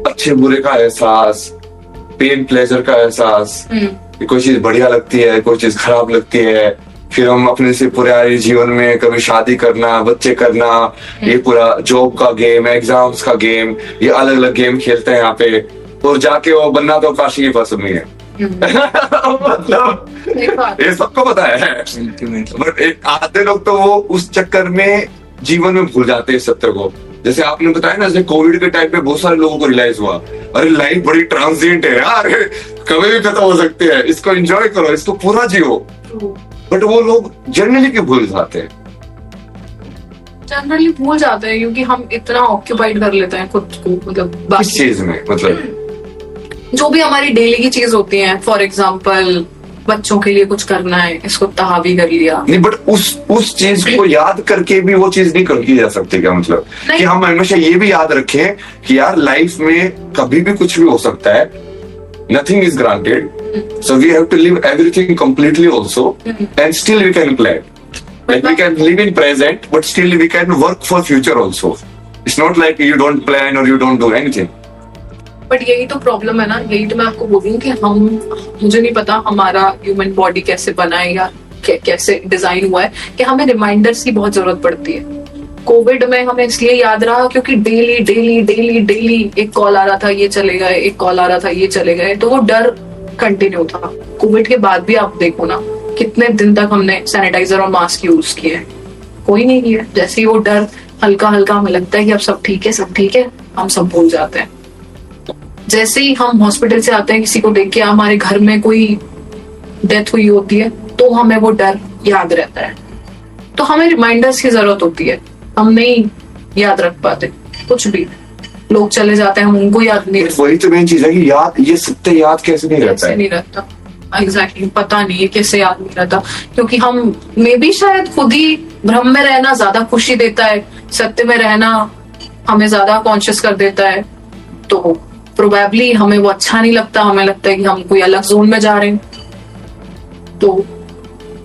अच्छे बुरे का एहसास, पेन प्लेजर का एहसास, कि कोई चीज बढ़िया लगती है, कोई चीज खराब लगती है, फिर हम अपने से पुराने जीवन में कभी शादी करना, बच्चे करना, ये पूरा जॉब का गेम, एग्जाम्स का गेम, ये अलग अलग गेम खेलते हैं यहाँ पे, और जाके वो बनना तो काशी की फसमी है। मतलब ये सबको पता है, बट एक आधे लोग तो वो उस चक्कर में जीवन में भूल जाते हैं इस सत्य को। जैसे आपने बताया ना, जैसे कोविड के टाइम पे बहुत सारे लोगों को रियलाइज हुआ, अरे लाइफ बड़ी ट्रांजिएंट है यार, कभी भी खत्म हो सकती है, इसको एंजॉय करो, इसको पूरा जियो। बट वो लोग जनरली क्यों भूल जाते हैं? जनरली भूल जाते हैं क्योंकि हम इतना ऑक्यूपाइड कर लेते हैं खुद को, मतलब इस चीज में, मतलब जो भी हमारी डेली की चीज होती है। फॉर एग्जाम्पल बच्चों के लिए कुछ करना है, इसको तहावी कर लिया। नहीं, बट उस चीज को याद करके भी वो चीज नहीं की जा सकती क्या? मतलब कि हम हमेशा ये भी याद रखें कि यार लाइफ में कभी भी कुछ भी हो सकता है, nothing is granted, so we have to live everything completely also, and still we can plan, like we can live in present but still we can work for future also. It's not like you don't plan or you don't do anything. But यही तो problem है ना, यही तो मैं आपको बोल रही हूँ कि मुझे नहीं पता हमारा ह्यूमन बॉडी कैसे बना है या कैसे डिजाइन हुआ है कि हमें रिमाइंडर्स की बहुत जरूरत पड़ती है। कोविड में हमें इसलिए याद रहा क्योंकि डेली डेली डेली डेली एक कॉल आ रहा था, ये चले गए, एक कॉल आ रहा था, ये चले गए, तो वो डर कंटिन्यू था। कोविड के बाद भी आप देखो ना, कितने दिन तक हमने सैनिटाइजर और मास्क यूज किए, कोई नहीं किया। जैसे ही वो डर हल्का हल्का हमें लगता है कि अब सब ठीक है, सब ठीक है, हम सब भूल जाते हैं। जैसे ही हम हॉस्पिटल से आते हैं, किसी को देख के हमारे घर में कोई डेथ हुई होती है, तो हमें वो डर याद रहता है। तो हमें रिमाइंडर्स की जरूरत होती है, हम नहीं याद रख पाते कुछ भी। लोग चले जाते हैं, हम उनको याद नहीं रखते। वही तो मेन चीज है कि याद, ये सत्य याद कैसे नहीं रहता है? नहीं रहता, एग्जैक्टली पता नहीं है कैसे याद नहीं रहता, क्योंकि हम मे भी शायद खुद ही भ्रम में रहना ज्यादा खुशी देता है, सत्य में रहना हमें ज्यादा कॉन्शियस कर देता है। तो प्रोबेबली हमें वो अच्छा नहीं लगता, हमें लगता है कि हम कोई अलग जोन में जा रहे हैं, तो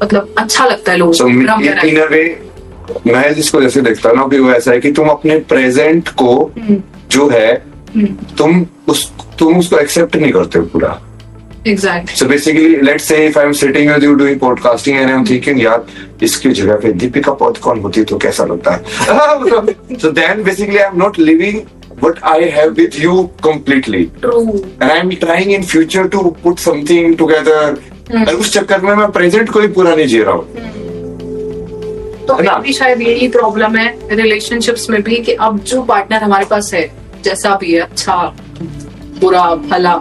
मतलब अच्छा लगता है लोगों को भ्रम में रहना। इन अ वे मैं जिसको जैसे देखता ना कि वो ऐसा है कि तुम अपने प्रेजेंट को जो है तुम उसको एक्सेप्ट नहीं करते हो पूरा। Exactly. So basically, let's say if I'm sitting with you doing podcasting and I'm thinking, यार इसकी जगह पे दीपिका पादुकोण होती तो कैसा लगता है? So then basically I'm not living what I have with you completely. True. And I'm trying in future to put something together. और उस चक्कर में मैं प्रेजेंट को ही पूरा नहीं जी रहा हूँ। तो भी शायद यही प्रॉब्लम है रिलेशनशिप्स में भी, कि अब जो पार्टनर हमारे पास है, जैसा भी है, अच्छा बुरा भला,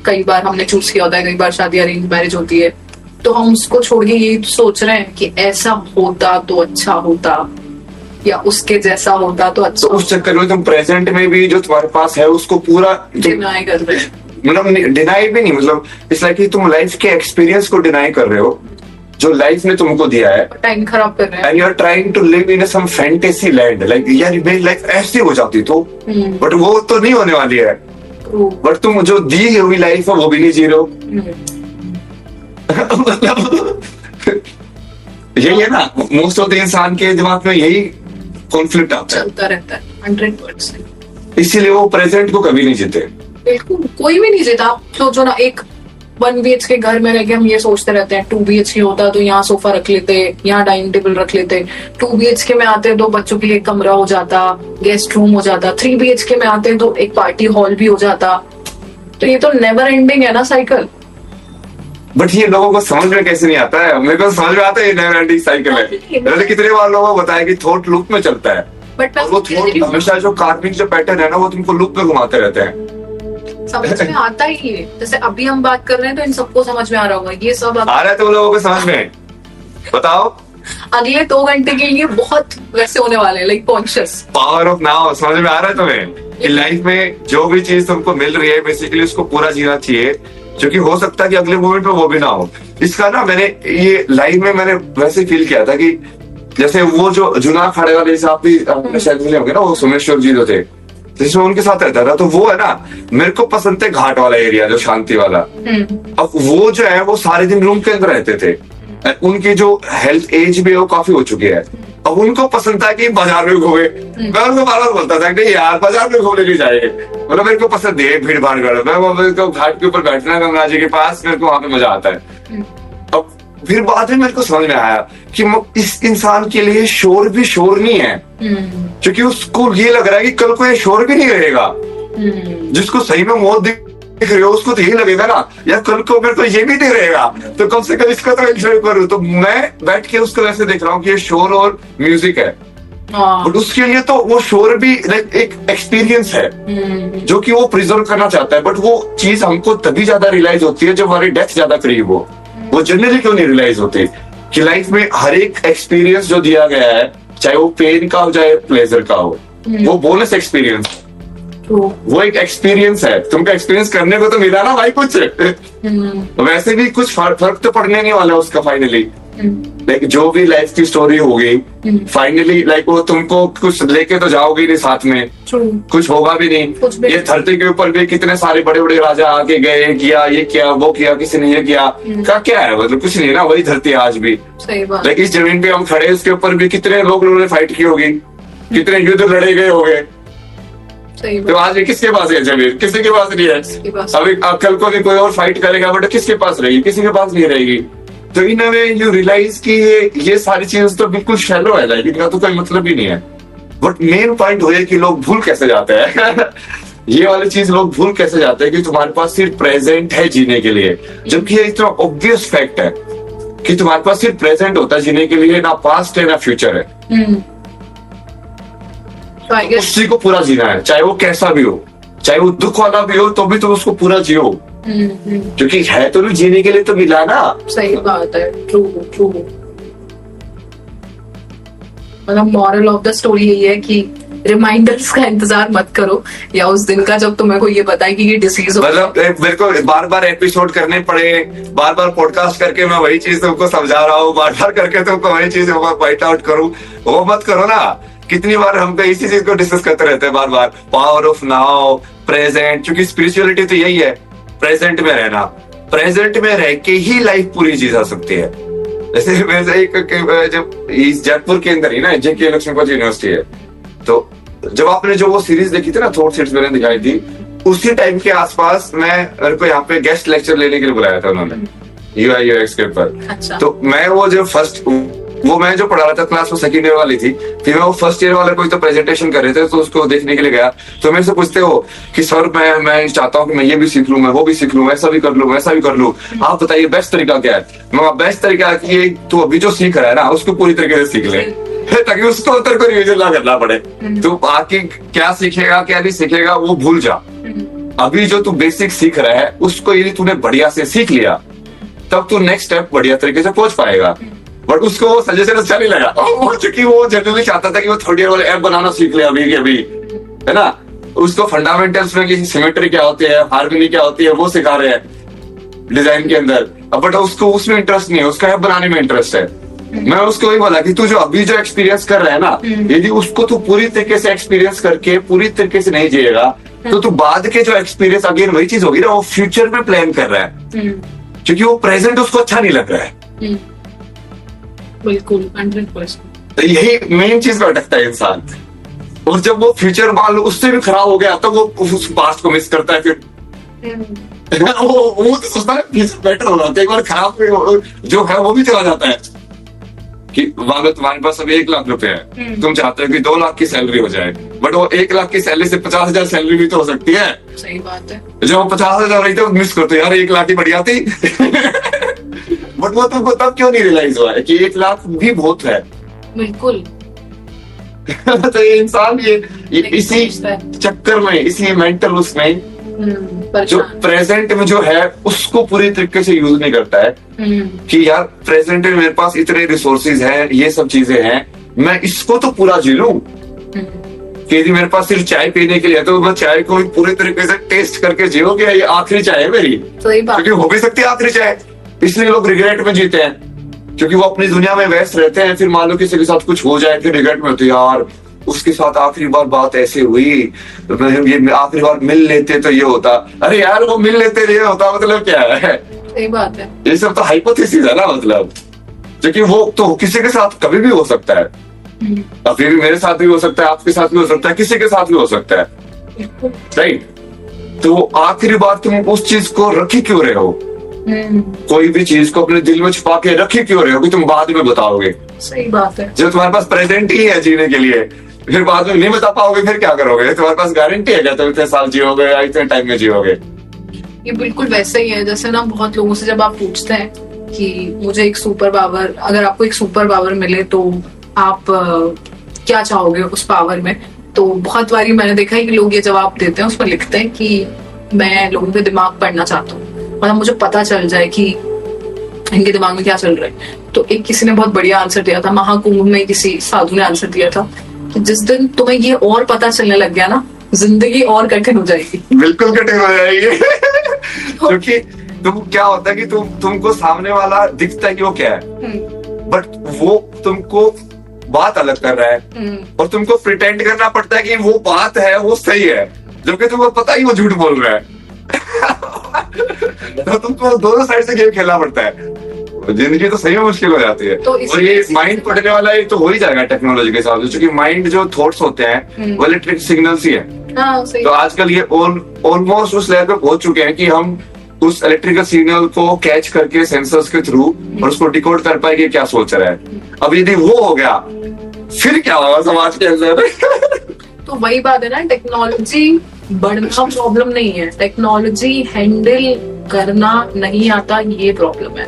कई बार हमने चूज किया होता है, कई बार शादी अरेंज मैरिज होती है, तो हम उसको छोड़ के यही सोच रहे हैं कि ऐसा होता तो अच्छा होता, या उसके जैसा होता तो अच्छा। तो उस चक्कर में तुम प्रेजेंट में भी जो तुम्हारे पास है उसको पूरा डिनाई कर रहे हैं। मतलब डिनाई भी नहीं, मतलब इट्स लाइक कि तुम लाइफ के एक्सपीरियंस को डिनाई कर रहे हो जो लाइफ ने तुमको दिया है, टाइम खराब कर रहे हैं, and you are trying to live in some fantasy land, like यार मेरी लाइफ ऐसी हो जाती तो, बट वो तो नहीं होने वाली है। बट तुम जो दी हुई लाइफ है वो भी नहीं जी रहे हो। मतलब यही है ना, मोस्ट ऑफ द इंसान के दिमाग में यही कॉन्फ्लिक्ट आता है, चलता रहता है 100%। इसीलिए वो प्रेजेंट को कभी नहीं जीते। बिल्कुल कोई भी नहीं जीता। आप सोचो ना, एक 1 BH के घर में रह के हम ये सोचते रहते हैं 2 BH होता तो यहाँ सोफा रख लेते, यहाँ डाइनिंग टेबल रख लेते, 2 BH में आते तो बच्चों के लिए एक कमरा हो जाता, गेस्ट रूम हो जाता, 3 BH में आते तो एक पार्टी हॉल भी हो जाता। तो ये तो नेवर एंडिंग है ना साइकिल। बट ये लोगों को समझ में कैसे नहीं आता है? मेरे को समझ में आता है ये नेवर एंडिंग साइकिल है। मैंने कितने बार लोगों को बताया कि थॉट लूप में चलता है, बट वो थॉट हमेशा जो कार्मिक जो पैटर्न है ना वो तुमको लूप में घुमाते रहते हैं। समझ में आता ही है। जैसे अभी हम बात कर रहे हैं तो इन सबको समझ में आ रहा होगा, ये सब अब आ रहा है तुम लोगों को समझ में? बताओ। अगले 2 घंटे के लिए बहुत वैसे होने वाले हैं, like conscious. Power of now समझ में आ रहा है तुम्हें कि लाइफ में जो भी चीज तुमको मिल रही है बेसिकली उसको पूरा जीना चाहिए, क्योंकि हो सकता है कि अगले मोमेंट में वो भी ना हो। इसका ना मैंने ये लाइफ में मैंने वैसे फील किया था कि जैसे वो जो जुना अखाड़े वाले साहब भी शायद मिले होंगे ना, वो सोमेश्वर जी जो थे, जिसमें उनके साथ रहता था, तो वो है ना, मेरे को पसंद थे घाट वाला एरिया जो शांति वाला। अब वो जो है वो सारे दिन रूम के अंदर रहते थे, उनकी जो हेल्थ एज भी है वो काफी हो चुकी है। अब उनको पसंद था कि बाजार में घूमे। मैं उनको बार बार बोलता था नहीं यार बाजार में घूमने नहीं जाएंगे, मतलब मेरे को पसंद है भीड़ भाड़ कर, मैं तो घाट के ऊपर बैठना गंगा जी के पास, मेरे को वहां पे मजा आता है। अब फिर बाद में मेरे को समझ में आया कि इस इंसान के लिए शोर भी शोर नहीं है, क्योंकि उसको ये लग रहा है कि कल को ये शोर भी नहीं रहेगा। जिसको सही में मौत दिख रही हो उसको तो यही लगेगा ना यार कल को मेरे को ये भी नहीं रहेगा, तो कम से कम इसका तो एंजॉय करूं। तो मैं बैठ के उसको वैसे देख रहा हूँ कि ये शोर और म्यूजिक है, बट उसके लिए तो वो शोर भी एक एक्सपीरियंस है जो कि वो प्रिजर्व करना चाहता है। बट वो चीज हमको तभी ज्यादा रियलाइज होती है जब हमारी डेथ ज्यादा करीब हो। वो जनरली क्यों नहीं रियलाइज होती कि लाइफ में हर एक एक्सपीरियंस जो दिया गया है, चाहे वो पेन का हो चाहे प्लेजर का हो, वो बोनस एक्सपीरियंस, वो एक एक्सपीरियंस है। तुमको एक्सपीरियंस करने को तो मिला ना भाई कुछ। वैसे भी कुछ फर्क तो पड़ने नहीं वाला उसका फाइनली। लाइक जो भी लाइफ की स्टोरी होगी फाइनली, लाइक वो तुमको कुछ लेके तो जाओगे नहीं साथ में, कुछ होगा भी नहीं। ये धरती के ऊपर भी कितने सारे बड़े बड़े राजा आके गए, किया ये किया वो किया, किसी ने ये किया, क्या है मतलब कुछ नहीं ना, वही धरती है आज भी। लेकिन इस जमीन पे हम खड़े, इसके ऊपर भी कितने लोगों ने फाइट की होगी, कितने युद्ध लड़े गए होंगे। तो आज ये किसके पास है जमीन? किसी के पास नहीं है। अभी कल को भी कोई और फाइट करेगा बट किसके पास रहेगी? किसी के पास नहीं रहेगी। तो इन वे यू रियलाइज कि ये सारी चीजें तो बिल्कुल शैलो है, लाइक इनका तो कोई मतलब ही नहीं है। बट मेन पॉइंट हो कि लोग भूल कैसे जाते हैं ये वाली चीज लोग भूल कैसे जाते हैं कि तुम्हारे पास सिर्फ प्रेजेंट है जीने के लिए, जबकि ये इतना ऑब्वियस फैक्ट है कि तुम्हारे पास सिर्फ प्रेजेंट होता है जीने के लिए, ना पास्ट है ना फ्यूचर है। उसी को पूरा जीना है, चाहे वो कैसा भी हो, चाहे वो दुख वाला भी हो तो भी तुम उसको पूरा जियो, क्योंकि है तो नहीं जीने के लिए तो मिला ना। सही बात है, ट्रू ट्रू। मतलब मॉरल ऑफ द स्टोरी यही है कि रिमाइंडर्स का इंतजार मत करो, या उस दिन का जब तुम्हें को ये बताए कि ये डिसीज हो। मतलब मेरे को बार बार एपिसोड करने पड़े, बार बार पॉडकास्ट करके मैं वही चीज तुमको समझा रहा हूँ, बार बार करके तुमको वही चीज पॉइंट आउट करूँ, वो मत करो ना। कितनी बार हम तो इसी चीज को डिस्कस करते रहते हैं बार बार, पावर ऑफ नाउ, प्रेजेंट, क्योंकि स्पिरिचुअलिटी तो यही है, प्रेजेंट में रहना। प्रेजेंट में रह के ही लाइफ पूरी जी जा सकती है। जैसे वैसे जब इस जयपुर के अंदर ही ना JK लक्ष्मीपति यूनिवर्सिटी है, तो जब आपने जो वो सीरीज देखी थी ना थॉट सीड्स मैंने दिखाई थी, उसी टाइम के आसपास मेरे को यहाँ पे गेस्ट लेक्चर लेने के लिए बुलाया था उन्होंने UI UX के ऊपर। अच्छा। तो मैं वो जो मैं जो पढ़ा रहा था क्लास, वो सेकंड ईयर वाली थी, फिर मैं वो फर्स्ट ईयर वाले कोई तो प्रेजेंटेशन कर रहे थे, तो उसको देखने के लिए गया। तो मेरे से पूछते हो कि सर मैं चाहता हूँ कि मैं ये भी सीख लूं, मैं वो भी सीख लूं, ऐसा भी कर लूं, वैसा भी कर लूं, आप बताइए बेस्ट तरीका क्या है? मैं बेस्ट तरीका कि तू अभी जो सीख रहा है ना उसको पूरी तरीके से सीख ले, ताकि उसको तेरे को रिविजन ना करना पड़े। तू बाकी क्या सीखेगा क्या नहीं सीखेगा वो भूल जा। अभी जो तू बेसिक सीख रहा है उसको यदि तूने बढ़िया से सीख लिया तब तू नेक्स्ट स्टेप बढ़िया तरीके से पहुंच पाएगा। बट उसको वो सजेशन अच्छा नहीं लगा, क्योंकि वो जनरली चाहता था कि वो थर्ड ईयर वाले ऐप बनाना सीख ले अभी के अभी, है ना। उसको फंडामेंटल्स में कि सिमेट्री क्या होती है, हार्मनी क्या होती है, वो सिखा रहे हैं डिजाइन के अंदर। बट उसको उसमें इंटरेस्ट नहीं है, उसका ऐप बनाने में इंटरेस्ट है। मैं उसको वही बोला कि तू जो अभी जो एक्सपीरियंस कर रहा है ना, यदि उसको तू पूरी तरीके से एक्सपीरियंस करके पूरी तरीके से नहीं जिएगा तो तू बाद के जो एक्सपीरियंस अगेन वही चीज होगी ना, वो फ्यूचर में प्लान कर रहा है, क्योंकि वो प्रेजेंट उसको अच्छा नहीं लग रहा है। बिल्कुल 100%। तो यही मेन चीज में अटकता है इंसान। और जब वो फ्यूचर मान लो उससे भी खराब हो गया तो वो उस पास्ट को मिस करता है। फिर वो तो सोचता है फ्यूचर बेटर होगा, तो एक बार खराब जो है वो भी चला जाता है। कि मान लो तुम्हारे पास अभी 1 लाख रुपए है, तुम चाहते हो कि 2 लाख की सैलरी हो जाए, बट वो 1 लाख की सैलरी से 50,000 सैलरी भी तो हो सकती है। सही बात है। जो 50,000 रही थी मिस करते यार 1 लाख ही बढ़िया थी बट वो तुमको तब क्यों नहीं रियलाइज हुआ है कि 1 लाख भी बहुत है। बिल्कुल तो ये इंसान ये इसी चक्कर में, इसी मेंटल उसमें जो परेशान। प्रेजेंट में जो है उसको पूरी तरीके से यूज नहीं करता है कि यार प्रेजेंट में मेरे पास इतने रिसोर्सेज हैं, ये सब चीजें हैं, मैं इसको तो पूरा जी लूं। कि यदि मेरे पास सिर्फ चाय पीने के लिए है तो मैं चाय को भी पूरे तरीके से टेस्ट करके जियो कि ये आखिरी चाय है मेरी, सही बात। क्योंकि हो भी सकती है आखिरी चाय। इसलिए लोग रिग्रेट में जीते हैं, क्योंकि वो अपनी दुनिया में व्यस्त रहते हैं। फिर मान लो किसी के साथ कुछ हो जाए, फिर रिग्रेट में होते हैं, यार उसके साथ आखिरी बार बात ऐसे हुई, ये आखिरी बार मिल लेते तो ये होता। अरे यार वो मिल लेते ये होता मतलब क्या है? सही बात है। ये सब तो हाइपोथेसिस है ना, मतलब क्योंकि वो तो किसी के साथ कभी भी हो सकता है। अभी भी मेरे साथ भी हो सकता है, आपके साथ भी हो सकता है, किसी के साथ भी हो सकता है, राइट? तो आखिरी बार तुम उस चीज को रखी क्यों रहे हो? कोई भी चीज को अपने दिल में छुपा के रखी क्यों रहे हो कि तुम बाद में बताओगे? सही बात है। जब तुम्हारे पास प्रेजेंट ही है जीने के लिए, फिर बाद में नहीं बता पाओगे, फिर क्या करोगे? तुम्हारे पास गारंटी है क्या तुम इतने साल जियोगे या इतने टाइम में जियोगे? ये बिल्कुल वैसे ही है जैसे ना बहुत लोगों से जब आप पूछते हैं कि मुझे एक सुपर पावर, अगर आपको एक सुपर पावर मिले तो आप क्या चाहोगे उस पावर में? तो बहुत बारी मैंने देखा है कि लोग ये जवाब देते हैं, उसमें लिखते हैं कि मैं लोगों के दिमाग पढ़ना चाहता हूँ, मतलब मुझे पता चल जाए कि इनके दिमाग में क्या चल रहा है। तो एक किसी ने बहुत बढ़िया आंसर दिया था, महाकुंभ में किसी साधु ने आंसर दिया था कि जिस दिन तुम्हें ये और पता चलने लग गया ना, जिंदगी और कठिन हो जाएगी। बिल्कुल कठिन हो जाएगी। क्योंकि तुम क्या होता है कि तुमको सामने वाला दिखता है कि वो क्या है, बट वो तुमको बात अलग कर रहा है और तुमको प्रिटेंड करना पड़ता है कि वो बात है, वो सही है, जबकि तुमको पता ही वो झूठ बोल रहा है। तो तुमको दोनों साइड से गेम खेलना पड़ता है। जिंदगी तो सही में मुश्किल हो जाती है। तो और ये माइंड पढ़ने वाला ये तो हो ही जाएगा टेक्नोलॉजी के हिसाब से, क्योंकि माइंड जो थॉट्स होते हैं वो इलेक्ट्रिक सिग्नल्स ही है। हाँ, सही। तो आजकल ये ऑलमोस्ट उस लेवल पे पहुंच चुके हैं कि हम उस इलेक्ट्रिकल सिग्नल को कैच करके सेंसर्स के थ्रू और उसको डिकोड कर पाए कि क्या सोच रहा है। अब यदि वो हो गया फिर क्या होगा समाज के अंदर? तो वही बात है ना, टेक्नोलॉजी बढ़ना प्रॉब्लम नहीं है, टेक्नोलॉजी हैंडल करना नहीं आता ये प्रॉब्लम है।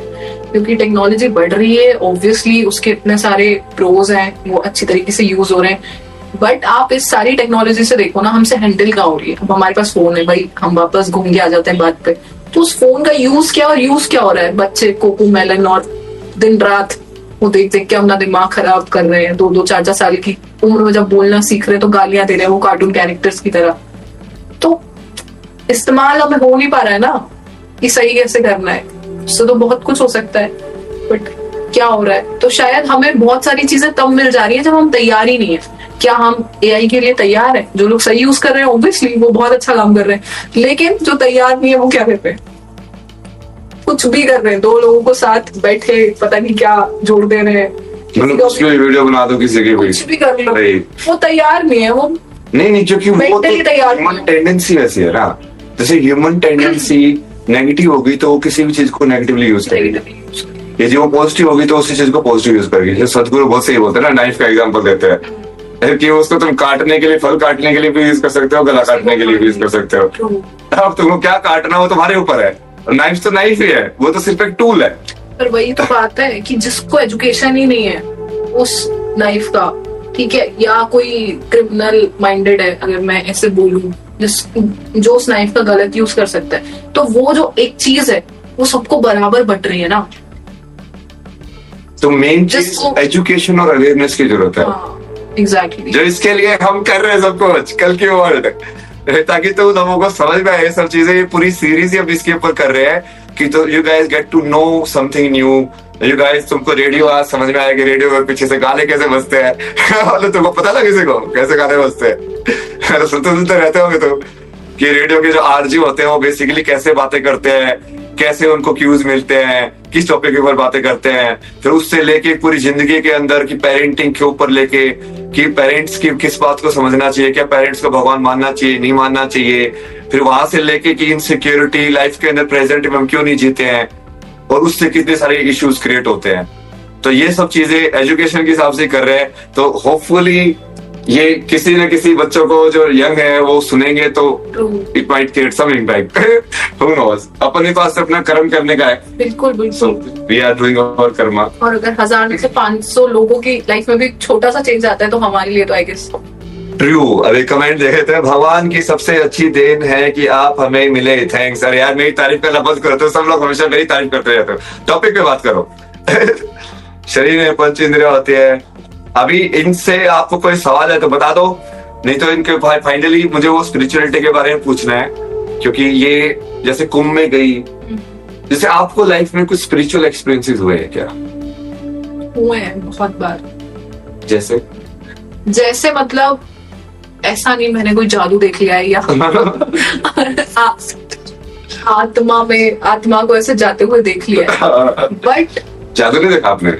क्योंकि टेक्नोलॉजी बढ़ रही है, ऑब्वियसली उसके इतने सारे प्रोज हैं, वो अच्छी तरीके से यूज हो रहे हैं, बट आप इस सारी टेक्नोलॉजी से देखो ना, हमसे हैंडल कहाँ हो रही है। अब हमारे पास फोन है भाई, हम वापस घूम के आ जाते हैं बात पे। तो उस फोन का यूज क्या और यूज क्या हो रहा है? बच्चे कोको मेलन और दिन रात वो देख देख के अपना दिमाग खराब कर रहे हैं। 2-2, 4-4 साल की उम्र में जब बोलना सीख रहे हैं तो गालियां दे रहे हैं वो कार्टून कैरेक्टर्स की तरह। तो इस्तेमाल हमें हो नहीं पा रहा है ना कि सही कैसे करना है। उससे तो बहुत कुछ हो सकता है, बट क्या हो रहा है? तो शायद हमें बहुत सारी चीजें तब मिल जा रही है जब हम तैयार ही नहीं है। क्या हम एआई के लिए तैयार है? जो लोग सही यूज कर रहे हैं ऑब्वियसली वो बहुत अच्छा काम कर रहे हैं, लेकिन जो तैयार नहीं है वो क्या कर रहे हैं? कुछ भी कर रहे हैं, 2 लोगों को साथ बैठे पता नहीं क्या जोड़ दे रहे हैं, वीडियो बना दो किसी की, कुछ भी कर लो, वो तैयार नहीं है। वो नहीं, क्योंकि वो तो ह्यूमन टेंडेंसी वैसी है ना। जैसे ह्यूमन टेंडेंसी नेगेटिव होगी तो वो किसी भी चीज को नेगेटिवली यूज करेगी, यदि वो पॉजिटिव होगी तो उसी चीज को पॉजिटिव यूज करेगी। सदगुरु बहुत सही बोलते हैं ना, नाइफ का एग्जांपल देते हैं कि उसको तुम काटने के लिए, फल काटने के लिए भी यूज कर सकते हो, गला काटने के लिए भी यूज कर सकते हो। अब तुमको क्या काटना हो तुम्हारे ऊपर है, नाइफ तो नाइफ ही है, वो तो सिर्फ एक टूल है। पर वही तो बात है कि जिसको एजुकेशन ही नहीं है उस नाइफ का, ठीक है, या कोई क्रिमिनल माइंडेड है अगर मैं ऐसे बोलूं, जो उस नाइफ का गलत यूज कर सकता है, तो वो जो एक चीज है वो सबको बराबर बट रही है ना। तो मेन चीज एजुकेशन और अवेयरनेस की जरूरत है। एग्जैक्टली, जो इसके लिए हम कर रहे हैं सब कुछ कल की वर्ल्ड, ताकि तो लोगों को समझ में आए सब चीजें। ये पूरी सीरीज अब इसके ऊपर कर रहे हैं कि तो you guys get to know something new. You guys, तुमको रेडियो आज समझ में आएगा, रेडियो में पीछे से गाने कैसे बजते हैं। मतलब तुमको पता ना किसी को कैसे गाने बजते हैं? सुनते रहते होंगे तो कि रेडियो के जो आरजी होते हैं वो बेसिकली कैसे बातें करते हैं, कैसे उनको क्यूज मिलते हैं, किस टॉपिक के ऊपर बातें करते हैं। फिर उससे लेके पूरी जिंदगी के अंदर की पेरेंटिंग के ऊपर लेके कि पेरेंट्स की किस बात को समझना चाहिए, क्या पेरेंट्स को भगवान मानना चाहिए, नहीं मानना चाहिए। फिर वहां से लेके कि इनसिक्योरिटी लाइफ के अंदर प्रेजेंट में हम क्यों नहीं जीते हैं और उससे कितने सारे इश्यूज क्रिएट होते हैं। तो ये सब चीजें एजुकेशन के हिसाब से कर रहे हैं। तो होपफुली ये किसी न किसी बच्चों को जो यंग है वो सुनेंगे तो it might create some impact. Who knows, अपने पास अपना कर्म करने का है। बिल्कुल बिल्कुल, we are doing our karma. और अगर 1000 से 500 लोगों की लाइफ में भी छोटा सा चेंज आता है तो हमारे लिए तो आई गेस ट्रू। अभी कमेंट देखे थे, भगवान की सबसे अच्छी देन है कि आप हमें मिले, थैंक्स। अरे यार मेरी तारीफ करना बंद करो, तो सब लोग हमेशा मेरी तारीफ करते रहते हो। टॉपिक पे बात करो। शरीर में पंच इंद्रिया होती है। अभी इनसे आपको कोई सवाल है तो बता दो, नहीं तो इनके फाइनली मुझे वो स्पिरिचुअलिटी के बारे में पूछना है, क्योंकि ये जैसे कुंभ में गई, जैसे आपको लाइफ में कुछ स्पिरिचुअल एक्सपीरियंसेस हुए हैं क्या? हुए हैं बहुत बार। जैसे मतलब ऐसा नहीं मैंने कोई जादू देख लिया है या आत्मा को ऐसे जाते हुए देख लिया है, बट जादू नहीं देखा आपने?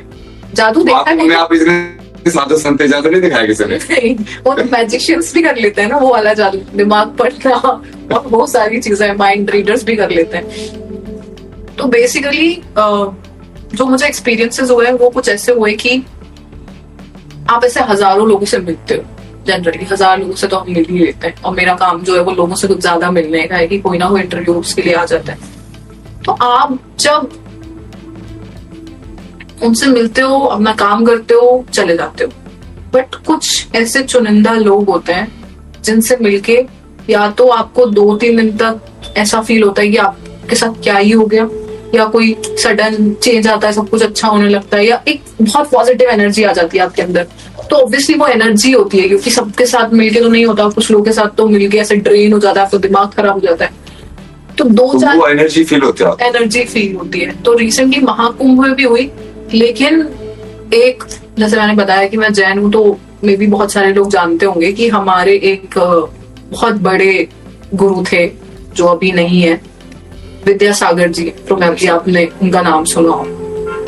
जादू देखा नहीं। आप इतने साधु संत जादू नहीं दिखाया किसी ने? नहीं, वो तो मैजिशियंस भी कर लेते हैं ना वो वाला जादू, दिमाग पढ़ना और बहुत सारी चीजें, माइंड रीडर्स भी कर लेते हैं। तो बेसिकली जो मुझे एक्सपीरियंसेस हुए हैं वो कुछ ऐसे हुए कि आप ऐसे हजारों लोगों से मिलते हो। जनरली 1000 लोगों से तो हम मिल ही लेते हैं, और मेरा काम जो है वो लोगों से कुछ ज्यादा मिलने का है कि कोई ना कोई इंटरव्यूज के लिए आ जाता है। तो आप जब उनसे मिलते हो, अपना काम करते हो, चले जाते हो, बट कुछ ऐसे चुनिंदा लोग होते हैं जिनसे मिलके या तो आपको 2-3 दिन तक ऐसा फील होता है कि आपके साथ क्या ही हो गया, या कोई सडन चेंज आता है, सब कुछ अच्छा होने लगता है, या एक बहुत पॉजिटिव एनर्जी आ जाती है आपके अंदर। तो ऑब्वियसली वो एनर्जी होती है, क्योंकि सबके साथ मिलके तो नहीं होता, कुछ लोगों के साथ तो मिलके ऐसे ड्रेन हो जाता है, आपका दिमाग खराब हो जाता है। तो 2-4 वो एनर्जी फील होती है, एनर्जी फील होती है। तो रिसेंटली महाकुंभ में भी हुई, लेकिन एक जैसे मैंने बताया कि मैं जैन हूँ, तो मे भी बहुत सारे लोग जानते होंगे कि हमारे एक बहुत बड़े गुरु थे जो अभी नहीं है, विद्यासागर जी। प्रोबेबली आपने उनका नाम सुना हो।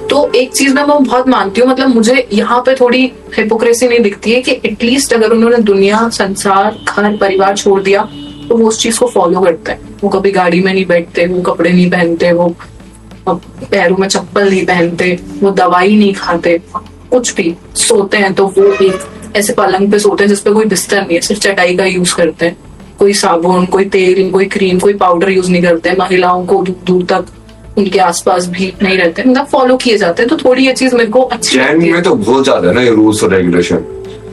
तो एक चीज मैं बहुत मानती हूँ, मतलब मुझे यहाँ पे थोड़ी हिपोक्रेसी नहीं दिखती है कि एटलीस्ट अगर उन्होंने दुनिया, संसार, घर परिवार छोड़ दिया तो वो उस चीज को फॉलो करते हैं। वो कभी गाड़ी में नहीं बैठते, वो कपड़े नहीं पहनते, वो पैरों में चप्पल नहीं पहनते, वो दवाई नहीं खाते, कुछ भी। सोते हैं तो वो एक ऐसे पलंग पे सोते हैं जिसपे कोई बिस्तर नहीं है, सिर्फ चटाई का यूज करते हैं। कोई साबुन, कोई तेल, कोई क्रीम, कोई पाउडर यूज नहीं करते हैं। महिलाओं को दूर दूर तक उनके आसपास भी नहीं रहते हैं, मतलब फॉलो किए जाते हैं। तो थोड़ी ये चीज मेरे को अच्छी लगती है। में तो बहुत ज्यादा है ना ये रूल्स और रेगुलेशन।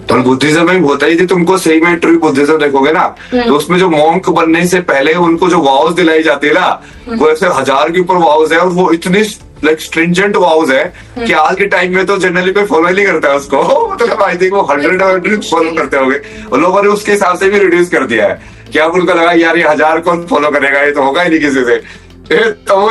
तो बुद्धिज्म में होता ही, तुमको सही में ट्रू बुद्धिज्म देखोगे ना, तो उसमें जो मॉन्क बनने से पहले उनको जो वाउस दिलाई जाती है ना, वो ऐसे 1000 के ऊपर वाउस है, और वो इतनी लाइक स्ट्रिंजेंट वाउस है कि आज के टाइम में तो जनरली कोई फॉलो नहीं करता है उसको। मतलब आई थिंक वो 100 फॉलो करते होंगे, और लोगों ने उसके हिसाब से भी रिड्यूस कर दिया है। क्या उनको लगा यार ये 1000 कौन फॉलो करेगा, ये तो होगा ही नहीं किसी से, तो वो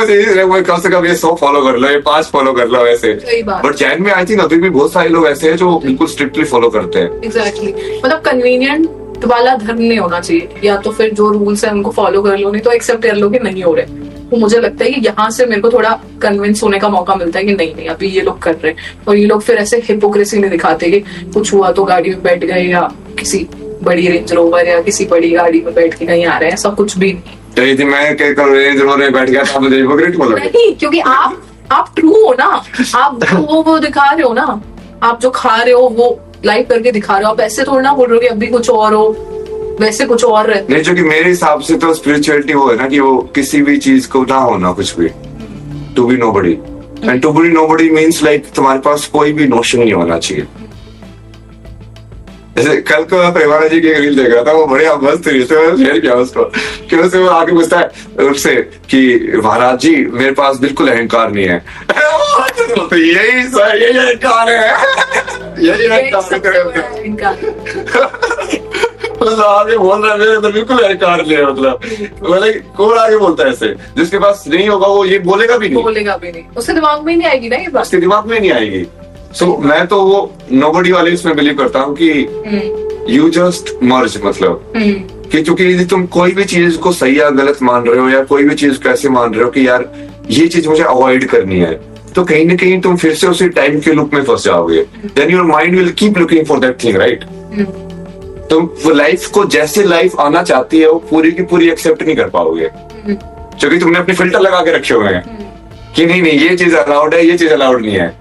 कम से कम ये 100 फॉलो कर लो, ये 5 फॉलो कर लो ऐसे। बट जैन में आई थिंक अभी भी बहुत सारे लोग ऐसे हैं जो बिल्कुल स्ट्रिक्टली फॉलो करते हैं। एग्जैक्टली, मतलब कन्वीनियंट वाला धर्म नहीं होना चाहिए, या तो फिर जो रूल्स है उनको फॉलो कर लो, नहीं तो एक्सेप्ट कर लो कि नहीं हो रहे। तो मुझे लगता है कि यहाँ से मेरे को थोड़ा कन्विंस होने का मौका मिलता है कि नहीं अभी ये लोग कर रहे हैं। और ये लोग फिर ऐसे हिपोक्रेसी नहीं दिखाते कि कुछ हुआ तो गाड़ी में बैठ गए, या किसी बड़ी रेंज रोवर या किसी बड़ी गाड़ी में बैठ के कहीं आ रहे हैं, सब कुछ भी नहीं। तो मैं क्या कर रेंज रोवर बैठ गया था, मुझे हिपोक्रेट बोला नहीं, क्योंकि आप ट्रू हो ना, आप वो दिखा रहे हो ना, आप जो खा रहे हो वो लाइव करके दिखा रहे हो। आप ऐसे थोड़ा ना बोल रहे हो कि अभी कुछ और हो, वैसे कुछ और रहता नहीं। जो कि मेरे हिसाब से तो स्पिरिचुअलिटी वो है ना कि वो किसी भी चीज को ना होना, कुछ भी to be nobody, and to be nobody means like तुम्हारे पास कोई भी नोशन नहीं होना चाहिए। जैसे कल को मैं प्रेमानंद जी की रील देख रहा था, वो बढ़िया मस्त थी, शेयर किया उसको कि उससे वो आगे पूछता है उससे कि महाराज जी मेरे पास बिल्कुल अहंकार नहीं है। तो यही अहंकार है, यही अहंकार आगे बोल रहा है तो बिल्कुल अहंकार नहीं है। मतलब कौन आगे बोलता है ऐसे, जिसके पास नहीं होगा वो ये बोलेगा भी नहीं, उसके दिमाग में नहीं आएगी ना ये बात, उसके दिमाग में नहीं आएगी। सो मैं तो वो नोबडी वाले इसमें बिलीव करता हूँ कि यू जस्ट मर्ज, मतलब कि क्योंकि यदि तुम कोई भी चीज को सही या गलत मान रहे हो, या कोई भी चीज को ऐसे मान रहे हो कि यार ये चीज मुझे अवॉइड करनी है, तो कहीं ना कहीं तुम फिर से उसी टाइम के लूप में फंस जाओगे। Then your mind will keep looking for that thing, right. तुम वो लाइफ को जैसे लाइफ आना चाहती है वो पूरी की पूरी एक्सेप्ट नहीं कर पाओगे, क्योंकि तुमने अपने फिल्टर लगा के रखे हुए हैं कि नहीं ये चीज अलाउड है, ये चीज अलाउड नहीं है।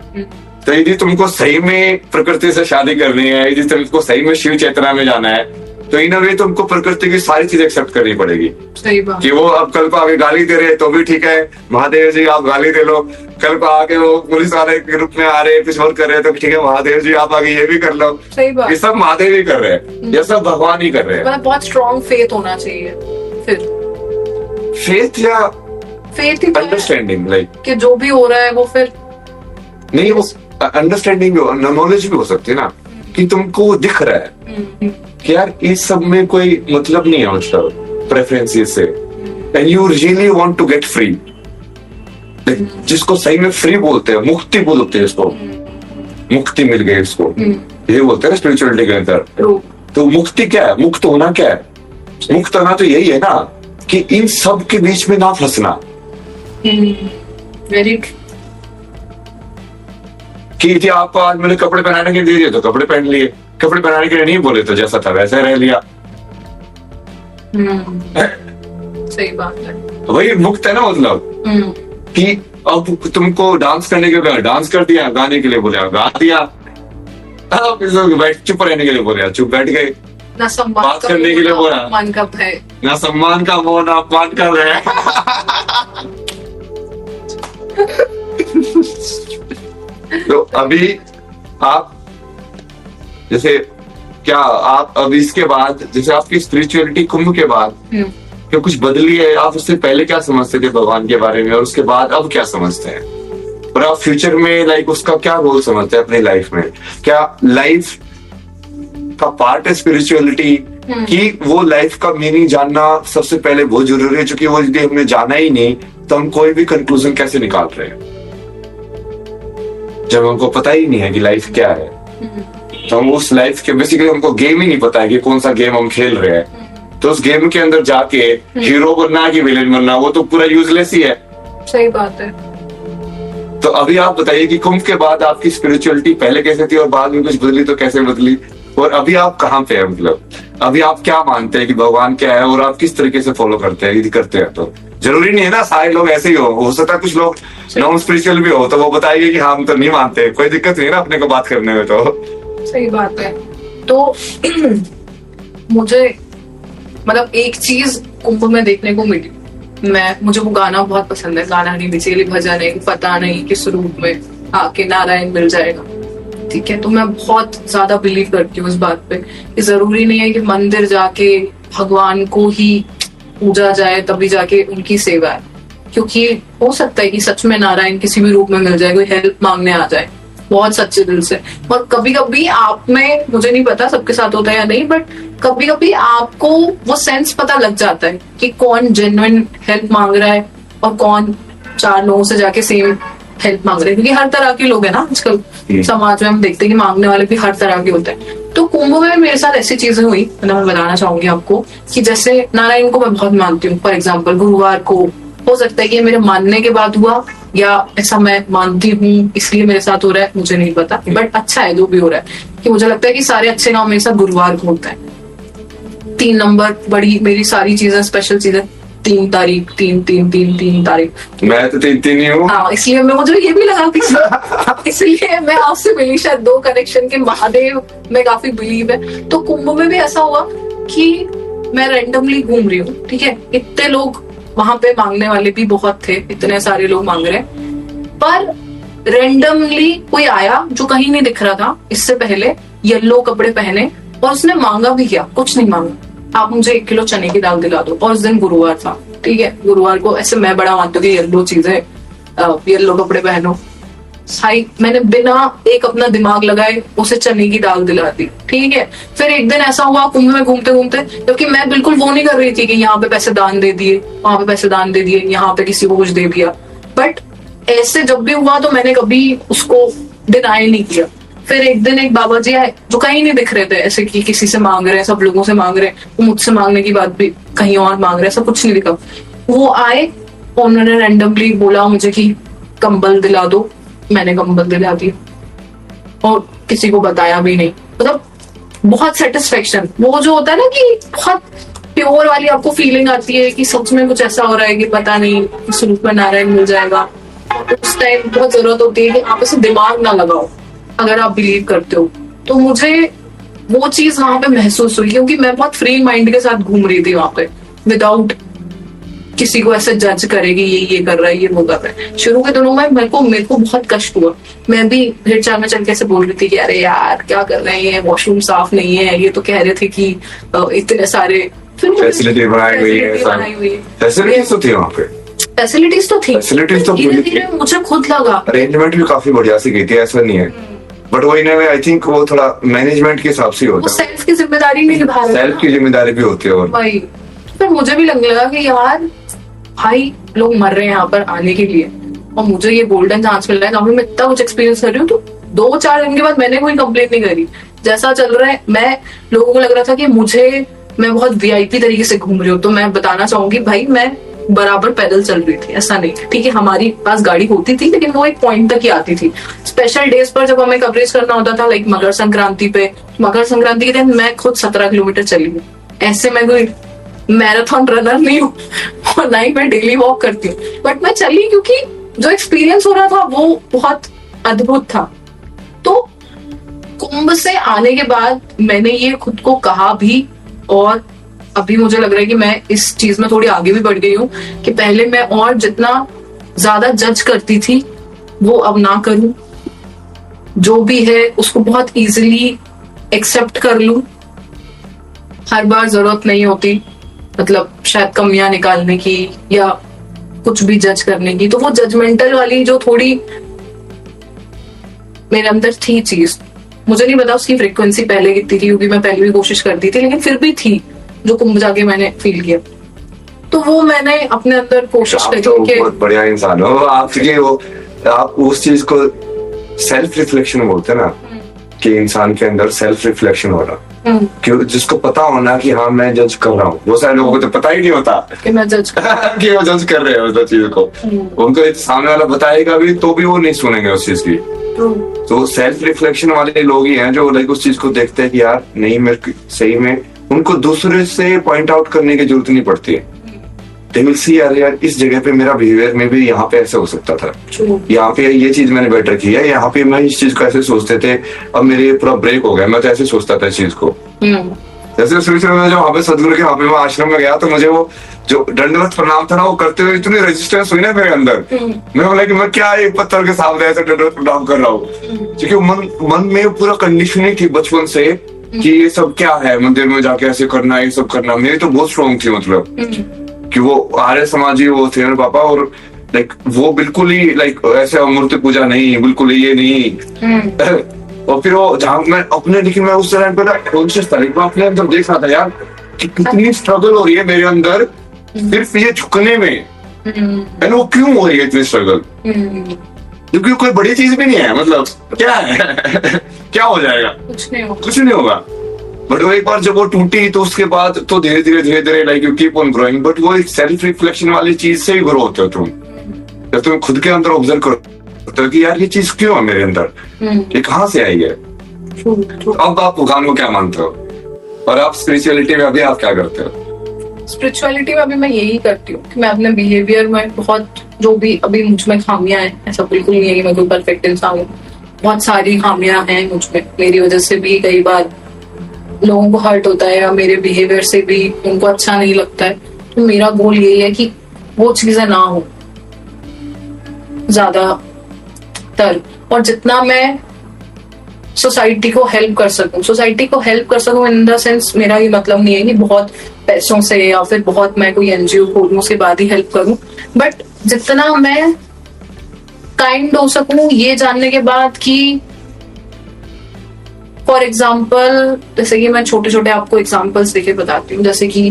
तो यदि तुमको सही में प्रकृति से शादी करनी है, यदि तुमको सही में शिव चेतना में जाना है, तो इन वे तुमको प्रकृति की सारी चीजें एक्सेप्ट करनी पड़ेगी सही बात। कि वो अब कल को आगे गाली दे रहे तो भी ठीक है, महादेव जी आप गाली दे लो। कल को आगे वो पुलिस वाले के रूप में आ रहे हैं, कुछ और कर रहे हैं तो ठीक है महादेव जी आप आगे ये भी कर लो। सही बात। ये सब महादेव ही कर रहे हैं, ये सब भगवान ही कर रहे हैं। मतलब बहुत स्ट्रॉन्ग फेथ होना चाहिए फिर, फेथ या फेथ ही अंडरस्टैंडिंग, लाइक कि जो भी हो रहा है वो फिर नहीं, वो अंडरस्टैंडिंग भी, नॉलेज भी हो सकती है ना, कि तुमको दिख रहा है कि यार इस सब में कोई मतलब नहीं है, मतलब प्रेफरेंसेस से, and you really want to get free, जिसको सही में फ्री बोलते हैं, मुक्ति बोलते हैं इसको, मुक्ति मिल गई इसको, ये बोलते हैं ना स्पिरिचुअलिटी के अंदर। तो मुक्ति क्या है, मुक्त होना क्या है? मुक्त होना तो यही है ना कि इन सब के बीच में ना फंसना। वेरी कि जी आप आज मैंने कपड़े पहनाने के लिए दिए तो कपड़े पहन लिए, कपड़े पहनाने के लिए नहीं बोले तो जैसा था वैसा रह लिया। सही बात है। वही मुक्त है ना, मतलब कि अब तुमको डांस करने के लिए डांस कर दिया, गाने के लिए बोले गा दिया, अब बैठ चुप रहने के लिए बोले चुप बैठ गए, ना सम्मान बात करने के लिए बोला, सम्मान का भय, ना सम्मान का मोह ना अपमान कर रहे हैं। तो अभी आप जैसे क्या आप अब इसके बाद जैसे आपकी स्पिरिचुअलिटी कुंभ के बाद क्या कुछ बदली है? आप उससे पहले क्या समझते थे भगवान के बारे में और उसके बाद अब क्या समझते हैं? और आप फ्यूचर में लाइक उसका क्या रोल समझते हैं अपनी लाइफ में? क्या लाइफ का पार्ट है स्पिरिचुअलिटी कि वो लाइफ का मीनिंग जानना सबसे पहले बहुत जरूरी है? क्योंकि वो यदि हमने जाना ही नहीं तो हम कोई भी कंक्लूजन कैसे निकाल रहे हैं जब हमको पता ही नहीं है कि लाइफ क्या है? तो हम उस लाइफ के बेसिकली हमको गेम ही नहीं पता है कि कौन सा गेम हम खेल रहे हैं, तो उस गेम के अंदर जाके हीरो बनना कि विलेन बनना वो तो पूरा यूजलेस ही है। सही बात है। तो अभी आप बताइए कि कुंभ के बाद आपकी स्पिरिचुअलिटी पहले कैसे थी और बाद में कुछ बदली तो कैसे बदली, और अभी आप कहाँ पे हैं? मतलब अभी आप क्या मानते हैं कि भगवान क्या है और आप किस तरीके से फॉलो करते हैं? यदि करते हैं तो जरूरी नहीं है ना सारे लोग ऐसे ही हो सकता है कुछ लोग नॉन स्पिरिचुअल भी हो तो वो बताइए कि हम तो नहीं मानते, कोई दिक्कत नहीं है ना अपने को बात करने में। तो सही बात है। तो मुझे मतलब एक चीज कुंभ में देखने को मिली, मुझे वो गाना बहुत पसंद है, गाना नहीं बेसिकली भजन है, पता नहीं किस रूप में आके नारायण मिल जाएगा, ठीक है। तो मैं बहुत ज्यादा बिलीव करती हूँ इस बात पे कि जरूरी नहीं है कि मंदिर जाके भगवान को ही पूजा जाए तभी जाके उनकी सेवा है, क्योंकि हो सकता है कि सच में नारायण किसी भी रूप में मिल जाए, कोई हेल्प मांगने आ जाए बहुत सच्चे दिल से। और कभी कभी आप में, मुझे नहीं पता सबके साथ होता है या नहीं, बट कभी कभी आपको वो सेंस पता लग जाता है कि कौन जेन्युइन हेल्प मांग रहा है और कौन चार लोगों से जाके सेम हेल्प मांग रहे हैं, क्योंकि हर तरह के लोग हैं ना आजकल समाज में, हम देखते हैं कि मांगने वाले भी हर तरह के होते हैं। तो कुंभ में मेरे साथ ऐसी चीजें हुई, मतलब मैं बताना चाहूंगी आपको कि जैसे नारायण को मैं बहुत मानती हूँ, फॉर एग्जाम्पल गुरुवार को, हो सकता है कि मेरे मानने के बाद हुआ या ऐसा मैं मानती हूँ इसलिए मेरे साथ हो रहा है, मुझे नहीं पता, बट अच्छा है जो भी हो रहा है, कि मुझे लगता है कि सारे अच्छे काम मेरे साथ गुरुवार को होता है। 3 नंबर बड़ी मेरी सारी चीजें स्पेशल चीजें, 3 तारीख 3 तारीख, मैं तो 3 ही हूँ। हाँ, इसलिए मैं, मुझे ये भी लगा कि इसलिए मैं आपसे मिली, शायद 2 कनेक्शन के महादेव में काफी बिलीव है। तो कुंभ में भी ऐसा हुआ कि मैं रैंडमली घूम रही हूँ, ठीक है, इतने लोग वहां पे मांगने वाले भी बहुत थे, इतने सारे लोग मांग रहे, पर रैंडमली कोई आया जो कहीं नहीं दिख रहा था इससे पहले, येलो कपड़े पहने, और उसने मांगा भी क्या, कुछ नहीं मांगा, आप मुझे 1 किलो चने की दाल दिला दो। और उस दिन गुरुवार था, ठीक है, गुरुवार को ऐसे मैं बड़ा मानती हूँ कि येलो चीजें, येलो कपड़े पहनो, साई मैंने बिना एक अपना दिमाग लगाए उसे चने की दाल दिला दी, ठीक है। फिर एक दिन ऐसा हुआ कुंभ में घूमते घूमते, क्योंकि मैं बिल्कुल वो नहीं कर रही थी कि यहाँ पे पैसे दान दे दिए, वहां पे पैसे दान दे दिए, यहाँ पे किसी को कुछ दे दिया, बट ऐसे जब भी हुआ तो मैंने कभी उसको डिनाई नहीं किया। फिर एक दिन एक बाबा जी आए जो कहीं नहीं दिख रहे थे, ऐसे कि किसी से मांग रहे हैं, सब लोगों से मांग रहे हैं, वो मुझसे मांगने की बात भी कहीं और मांग रहे हैं, सब कुछ नहीं दिखा। वो आए, उन्होंने रैंडमली बोला मुझे कि कंबल दिला दो, मैंने कंबल दिला दिया और किसी को बताया भी नहीं। मतलब बहुत सेटिस्फेक्शन, वो जो होता है ना कि बहुत प्योर वाली आपको फीलिंग आती है कि सच में कुछ ऐसा हो रहा है कि पता नहीं इस रूप में नारायण मिल जाएगा। उस टाइम बहुत जरूरत होती है कि आप उसे दिमाग ना लगाओ अगर आप बिलीव करते हो। तो मुझे वो चीज वहां पे महसूस हुई, क्योंकि मैं बहुत फ्री माइंड के साथ घूम रही थी वहां पे, विदाउट किसी को ऐसे जज करेगी ये कर रहा है, ये वो कर रहा है। शुरू के दिनों में मेरे को बहुत कष्ट हुआ। मैं भी भीड़ चाल में चल के ऐसे बोल रही थी कि अरे यार क्या कर रहे हैं, वॉशरूम साफ नहीं है, ये तो कह रहे थे कि इतने सारे फैसिलिटी बनाई हुई है, फैसिलिटीज तो थी वहाँ पे, फैसिलिटीज तो थी, फैसिलिटीज तो धीरे धीरे मुझे खुद लगा अरेंजमेंट भी काफी बढ़िया से की थी, ऐसा नहीं है। बट वो इन्हें आई थिंक वो थोड़ा मैनेजमेंट के हिसाब से वो होता है, सेल्फ की जिम्मेदारी नहीं निभा रहे, सेल्फ की जिम्मेदारी भी होती है। और भाई फिर मुझे भी लगने लगा कि यार भाई लोग मर रहे हैं यहाँ पर आने के लिए, और मुझे ये गोल्डन चांस मिल रहा है जहाँ पे मैं इतना कुछ एक्सपीरियंस कर रही हूँ। तो 2-4 दिन के बाद मैंने कोई कंप्लेंट नहीं करी, जैसा चल रहा है। मैं लोगों को लग रहा था कि मैं बहुत वीआईपी तरीके से घूम रही हूँ, तो मैं बताना चाहूंगी भाई मैं बराबर पैदल चल रही थी, ऐसा नहीं। ठीक है हमारी पास गाड़ी होती थी, लेकिन वो एक पॉइंट तक ही आती थी। स्पेशल डेज पर जब हमें कवरेज करना होता था, लाइक मकर संक्रांति के दिन मैं खुद 17 किलोमीटर चली हूँ। ऐसे मैं कोई मैराथन रनर नहीं हूँ और ना ही मैं डेली वॉक करती हूँ, बट मैं चली क्योंकि जो एक्सपीरियंस हो रहा था वो बहुत अद्भुत था। तो कुंभ से आने के बाद मैंने ये खुद को कहा भी, और अभी मुझे लग रहा है कि मैं इस चीज में थोड़ी आगे भी बढ़ गई हूँ कि पहले मैं और जितना ज्यादा जज करती थी वो अब ना करूं, जो भी है उसको बहुत इजीली एक्सेप्ट कर लूं। हर बार जरूरत नहीं होती, मतलब शायद कमियां निकालने की या कुछ भी जज करने की। तो वो जजमेंटल वाली जो थोड़ी मेरे अंदर थी चीज, मुझे नहीं पता उसकी फ्रीक्वेंसी पहले कितनी थी, क्योंकि मैं पहले भी कोशिश करती थी, लेकिन फिर भी थी, जो कुंभ जाके मैंने फील किया। तो वो मैंने अपने अंदर कोशिश आप करी तो कि बहुत बढ़िया इंसान हो आप उस चीज को सेल्फ रिफ्लेक्शन बोलते हैं ना, कि इंसान के अंदर सेल्फ रिफ्लेक्शन हो रहा, कि जिसको पता होना कि हाँ मैं जज कर रहा हूँ। वो सारे लोगों को तो पता ही नहीं होता कि मैं जज कि वो जज कर रहे हैं उस चीज को। उनको सामने वाला बताएगा भी तो भी वो नहीं सुनेंगे उस चीज की। तो सेल्फ रिफ्लेक्शन वाले लोग ही हैं जो लाइक उस चीज को देखते हैं कि यार नहीं मेरे सही में, उनको दूसरे से पॉइंट आउट करने की जरूरत नहीं पड़ती है। They will see यार इस जगह पे मेरा बिहेवियर में भी यहाँ पे ऐसे हो सकता था, यहाँ पे ये चीज मैंने बेटर की है, यहाँ पे मैं इस चीज को ऐसे सोचते थे, अब मेरे पूरा ब्रेक हो गया, मैं तो ऐसे सोचता था इस चीज को। जैसे शुरू में जब वहाँ पे सदगुरु के वहाँ पे मैं आश्रम में गया, तो मुझे वो जो दंडवत प्रणाम था ना, वो करते हुए इतनी रेजिस्टेंस हुई ना मेरे अंदर। मैं बोला कि मैं क्या एक पत्थर के सामने ऐसे दंडवत प्रणाम कर रहा हूँ, क्योंकि मन में पूरा कंडीशनिंग थी बचपन से कि ये सब क्या है, मंदिर में जाके ऐसे करना, ये सब करना। मेरी तो बहुत स्ट्रॉन्ग थी, मतलब कि वो आर्य समाजी वो थे मेरे पापा, और लाइक वो बिल्कुल ही लाइक ऐसे मूर्ति पूजा नहीं, बिल्कुल ये नहीं। और फिर वो जहाँ मैं अपने, लेकिन मैं उस टाइम पे ना कॉन्शियस था, लेकिन मैं अपने अंदर देख रहा था यार कि कितनी स्ट्रगल हो रही है मेरे अंदर सिर्फ ये झुकने में, एंड वो क्यों हो रही है इतनी स्ट्रगल, क्योंकि कोई बड़ी चीज भी नहीं है, मतलब क्या है क्या हो जाएगा, कुछ नहीं होगा। बट वो एक बार जब वो टूटी तो उसके बाद तो धीरे धीरे like you keep on growing. But वो एक सेल्फ रिफ्लेक्शन वाली चीज से ही ग्रो होते हो तुम, जब तुम खुद के अंदर ऑब्जर्व करते हो कि यार ये चीज क्यों है मेरे अंदर, ये कहाँ से आई है। अब आप भगवान को क्या मानते हो, और आप स्पिरिचुअलिटी में अभी आप क्या करते हो? स्पिरिचुअलिटी में अभी मैं यही करती हूँ कि मैं अपने बिहेवियर में बहुत, जो भी अभी मुझ में खामियां हैं, ऐसा बिल्कुल नहीं है कि मैं कोई परफेक्ट इंसान हूँ, बहुत सारी खामियां हैं मुझ में। मेरी वजह से भी कई बार लोगों को हर्ट होता है, या मेरे बिहेवियर से भी उनको अच्छा नहीं लगता है। तो मेरा गोल यही है कि वो चीजें ना हो ज्यादातर, और जितना मैं सोसाइटी को हेल्प कर सकूं इन द सेंस, मेरा ये मतलब नहीं है कि बहुत पैसों से या फिर बहुत मैं कोई एनजीओ खोलूं उसके बाद ही हेल्प करूं, बट जितना मैं काइंड हो सकूं ये जानने के बाद कि फॉर एग्जाम्पल, जैसे कि मैं छोटे छोटे आपको एग्जाम्पल्स देके बताती हूँ। जैसे कि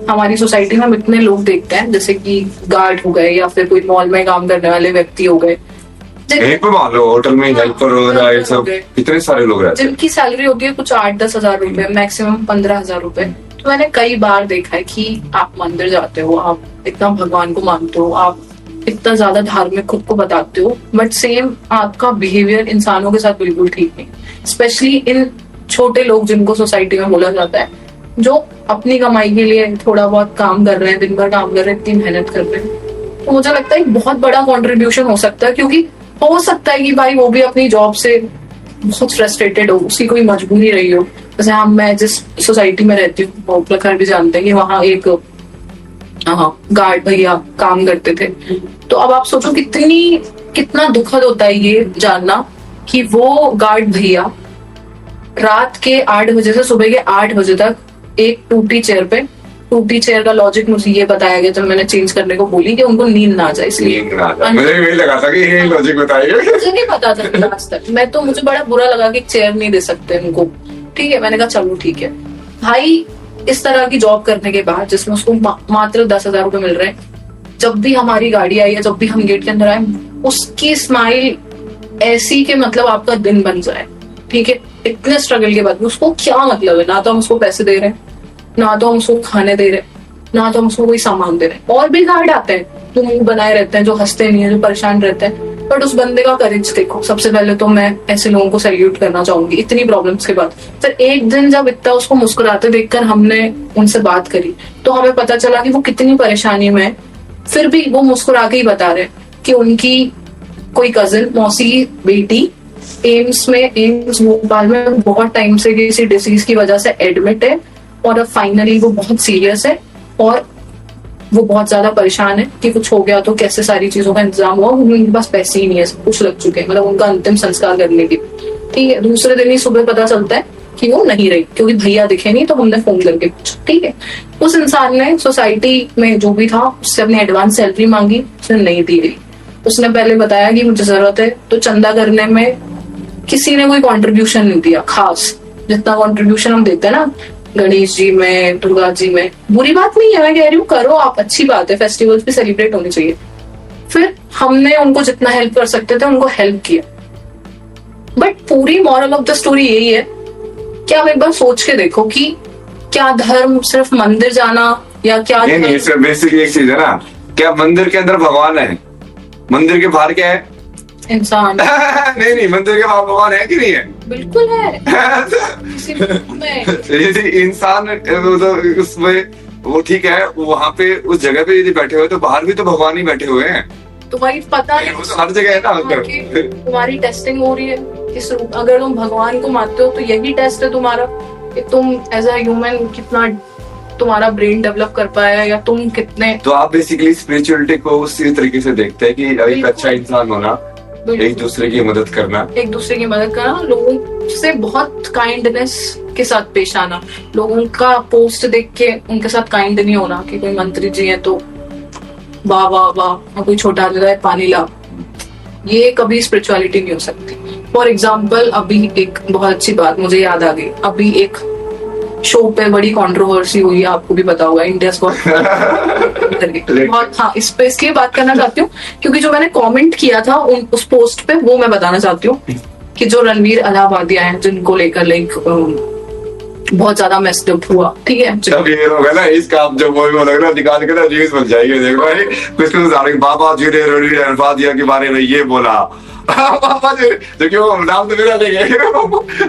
हमारी सोसाइटी में हम इतने लोग देखते हैं, जैसे कि गार्ड हो गए या फिर कोई मॉल में काम करने वाले व्यक्ति हो गए, मान लो होटल में हेल्पर हो रहा है, सब इतने सारे लोग रहते हैं जिनकी सैलरी होती है कुछ 8-10 हजार रुपए, मैक्सिमम 15,000 रुपए। तो मैंने कई बार देखा है कि आप मंदिर जाते हो, आप इतना भगवान को मानते हो, आप इतना ज्यादा धार्मिक खुद को बताते हो, बट सेम आपका बिहेवियर इंसानों के साथ बिल्कुल ठीक नहीं। स्पेशली इन छोटे लोग जिनको सोसाइटी में बोला जाता है, जो अपनी कमाई के लिए थोड़ा बहुत काम कर रहे हैं, दिन भर काम कर रहे हैं, इतनी मेहनत कर रहे हैं। तो मुझे लगता है एक बहुत बड़ा कॉन्ट्रीब्यूशन हो सकता है, क्योंकि हो सकता है कि भाई वो भी अपनी जॉब से बहुत फ्रस्ट्रेटेड हो, उसकी कोई मजबूरी रही हो, जैसे मैं जिस सोसाइटी में रहती हूँ वो प्रखर भी जानते हैं कि वहाँ एक गार्ड भैया काम करते थे। तो अब आप सोचो कितना दुखद होता है ये जानना कि वो गार्ड भैया रात के 8 बजे से सुबह के 8 बजे तक एक टूटी चेयर का लॉजिक मुझे ये बताया गया जब मैंने चेंज करने को बोली कि उनको नींद ना आ जाए, इसलिए मुझे भी लगा था कि ये लॉजिक बताइए। मुझे नहीं पता था आज तक। मुझे बड़ा बुरा लगा कि चेयर नहीं दे सकते उनको। ठीक है, मैंने कहा चलो ठीक है भाई। इस तरह की जॉब करने के बाद जिसमें उसको मात्र 10,000 रुपए मिल रहे हैं, जब भी हमारी गाड़ी आई है, जब भी हम गेट के अंदर आए, उसकी स्माइल ऐसी कि मतलब आपका दिन बन जाए। ठीक है, इतने स्ट्रगल के बाद भी उसको क्या मतलब है, ना तो हम उसको पैसे दे रहे हैं, ना तो हम उसको खाने दे रहे, ना तो हम उसको कोई सामान दे रहे। और भी गार्ड आते हैं जो मुंह बनाए रहते हैं, जो हंसते नहीं है, जो परेशान रहते हैं, बट उस बंदे का करेज देखो। सबसे पहले तो मैं ऐसे लोगों को सैल्यूट करना चाहूंगी इतनी प्रॉब्लम्स के बाद। फिर एक दिन जब इतना उसको मुस्कुराते देखकर हमने उनसे बात करी तो हमें पता चला कि वो कितनी परेशानी में है। फिर भी वो मुस्कुरा के ही बता रहे कि उनकी कोई कजिन मौसी की बेटी एम्स भोपाल में बहुत टाइम से किसी डिसीज की वजह से एडमिट है और अब फाइनली वो बहुत सीरियस है और वो बहुत ज्यादा परेशान है कि कुछ हो गया तो कैसे सारी चीजों का इंतजाम हुआ। उनके पास पैसे ही नहीं है, सब कुछ लग चुके हैं, मतलब उनका अंतिम संस्कार करने की। ठीक है, दूसरे दिन ही सुबह पता चलता है कि वो नहीं रही क्योंकि भैया दिखे नहीं, तो हमने फोन करके पूछा। ठीक है, उस इंसान ने सोसाइटी में जो भी था उससे अपनी एडवांस सैलरी मांगी, उसने नहीं दी गई। उसने पहले बताया कि मुझे जरूरत है, तो चंदा करने में किसी ने कोई कॉन्ट्रीब्यूशन नहीं दिया खास। जितना कॉन्ट्रीब्यूशन हम देते हैं ना गणेश जी में, दुर्गा जी में, बुरी बात नहीं है, मैं कह रही हूँ करो आप, अच्छी बात है, फेस्टिवल्स भी सेलिब्रेट होने चाहिए। फिर हमने उनको जितना हेल्प कर सकते थे उनको हेल्प किया। बट पूरी मॉरल ऑफ द स्टोरी यही है कि आप एक बार सोच के देखो कि क्या धर्म सिर्फ मंदिर जाना या क्या नहीं, इसमें बेसिकली एक चीज है ना, क्या मंदिर के अंदर भगवान है, मंदिर के बाहर क्या है इंसान? नहीं, मंदिर के बाहर भगवान है कि नहीं है? बिल्कुल है। इंसान उसमें वो ठीक है, वहाँ पे उस जगह पे यदि बैठे हुए तो बाहर भी तो भगवान ही बैठे हुए हैं। तो वही पता नहीं, वो तो हर जगह है ना। तुम्हारी टेस्टिंग हो रही है किस रूप, अगर तुम भगवान को मानते हो तो यही टेस्ट है तुम्हारा कि तुम एज अ ह्यूमन कितना तुम्हारा ब्रेन डेवलप कर पाया या तुम कितने। तो आप बेसिकली स्पिरिचुअलिटी को उसी तरीके से देखते हैं कि एक अच्छा इंसान होना, एक दूसरे की मदद करना, लोगों से बहुत काइंडनेस के साथ पेश आना, लोगों का पोस्ट देख के उनके साथ काइंड नहीं होना कि कोई मंत्री जी है तो वाह वाह वाह, और कोई छोटा आदमी है पानी ला, ये कभी स्पिरिचुअलिटी नहीं हो सकती। फॉर एग्जाम्पल अभी एक बहुत अच्छी बात मुझे याद आ गई, अभी एक शो पे बड़ी कंट्रोवर्सी हुई, आपको भी पता होगा, इंडिया बहुत। हाँ, इस पे इसलिए बात करना चाहती हूँ क्योंकि जो मैंने कमेंट किया था उस पोस्ट पे वो मैं बताना चाहती हूँ कि जो रणवीर अलाहाबादिया हैं जिनको लेकर बहुत ज्यादा मेस्ड अप हुआ। ठीक है, जब ये होगा ना इसका आप जब वो लग रहा निकाल के ना न्यूज बन जाएगी, देखो भाई कुछ बाबा जी ने रणवीर अलाहाबादिया के बारे में ये बोला, बाबा जी देखिए वो नाम तो मेरा नहीं है,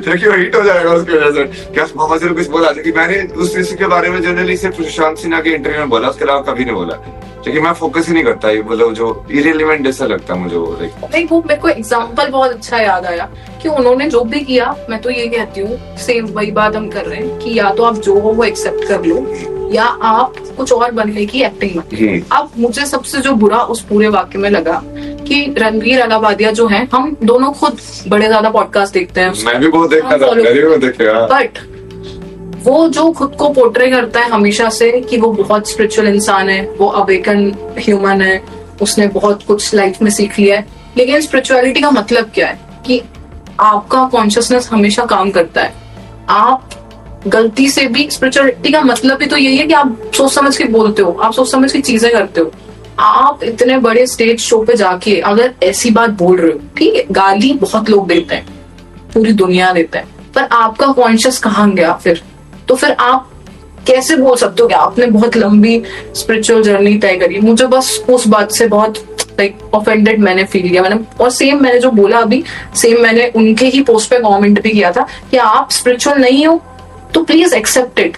देखिए वो हिट हो जाएगा उसकी वजह से। क्या बाबा जी ने कुछ बोला? क्योंकि मैंने उस चीज के बारे में जनरली सिर्फ सुशांत सिन्हा के इंटरव्यू में बोला, उसके अलावा कभी नहीं बोला, क्योंकि मैं फोकस ही नहीं करता, मतलब जो इरेलीवेंट जैसा लगता मुझे वो। नहीं, वो मेरे को एग्जांपल बहुत अच्छा याद आया कि उन्होंने जो भी किया, मैं तो ये कहती हूँ सेम वही बात हम कर रहे हैं कि या तो आप जो हो वो एक्सेप्ट कर लो या आप कुछ और बनने की एक्टिंग मत। अब मुझे सबसे जो बुरा उस पूरे वाक्य में लगा कि रणवीर अलाहाबादिया जो है, हम दोनों खुद बड़े ज्यादा पॉडकास्ट देखते हैं, मैं भी बहुत देखता था, बट वो जो खुद को पोर्ट्रे करता है हमेशा से कि वो बहुत स्पिरिचुअल इंसान है, वो अवेकन ह्यूमन है, उसने बहुत कुछ लाइफ में सीख लिया है, लेकिन स्पिरिचुअलिटी का मतलब क्या है कि आपका कॉन्शियसनेस हमेशा काम करता है। आप गलती से भी, स्पिरिचुअलिटी का मतलब भी तो यही है कि आप सोच समझ के बोलते हो, आप सोच समझ के चीजें करते हो। आप इतने बड़े स्टेज शो पे जाके अगर ऐसी बात बोल रहे हो, ठीक है, गाली बहुत लोग देते हैं, पूरी दुनिया देता है, पर आपका कॉन्शियस कहाँ गया फिर? तो फिर आप कैसे बोल सकते हो कि आपने बहुत लंबी स्पिरिचुअल जर्नी तय करी? मुझे बस उस बात से बहुत ऑफेंडेड मैंने फील किया। और सेम मैंने जो बोला अभी, सेम मैंने उनके ही पोस्ट पे कमेंट भी किया था कि आप स्पिरिचुअल नहीं हो तो प्लीज एक्सेप्ट इट।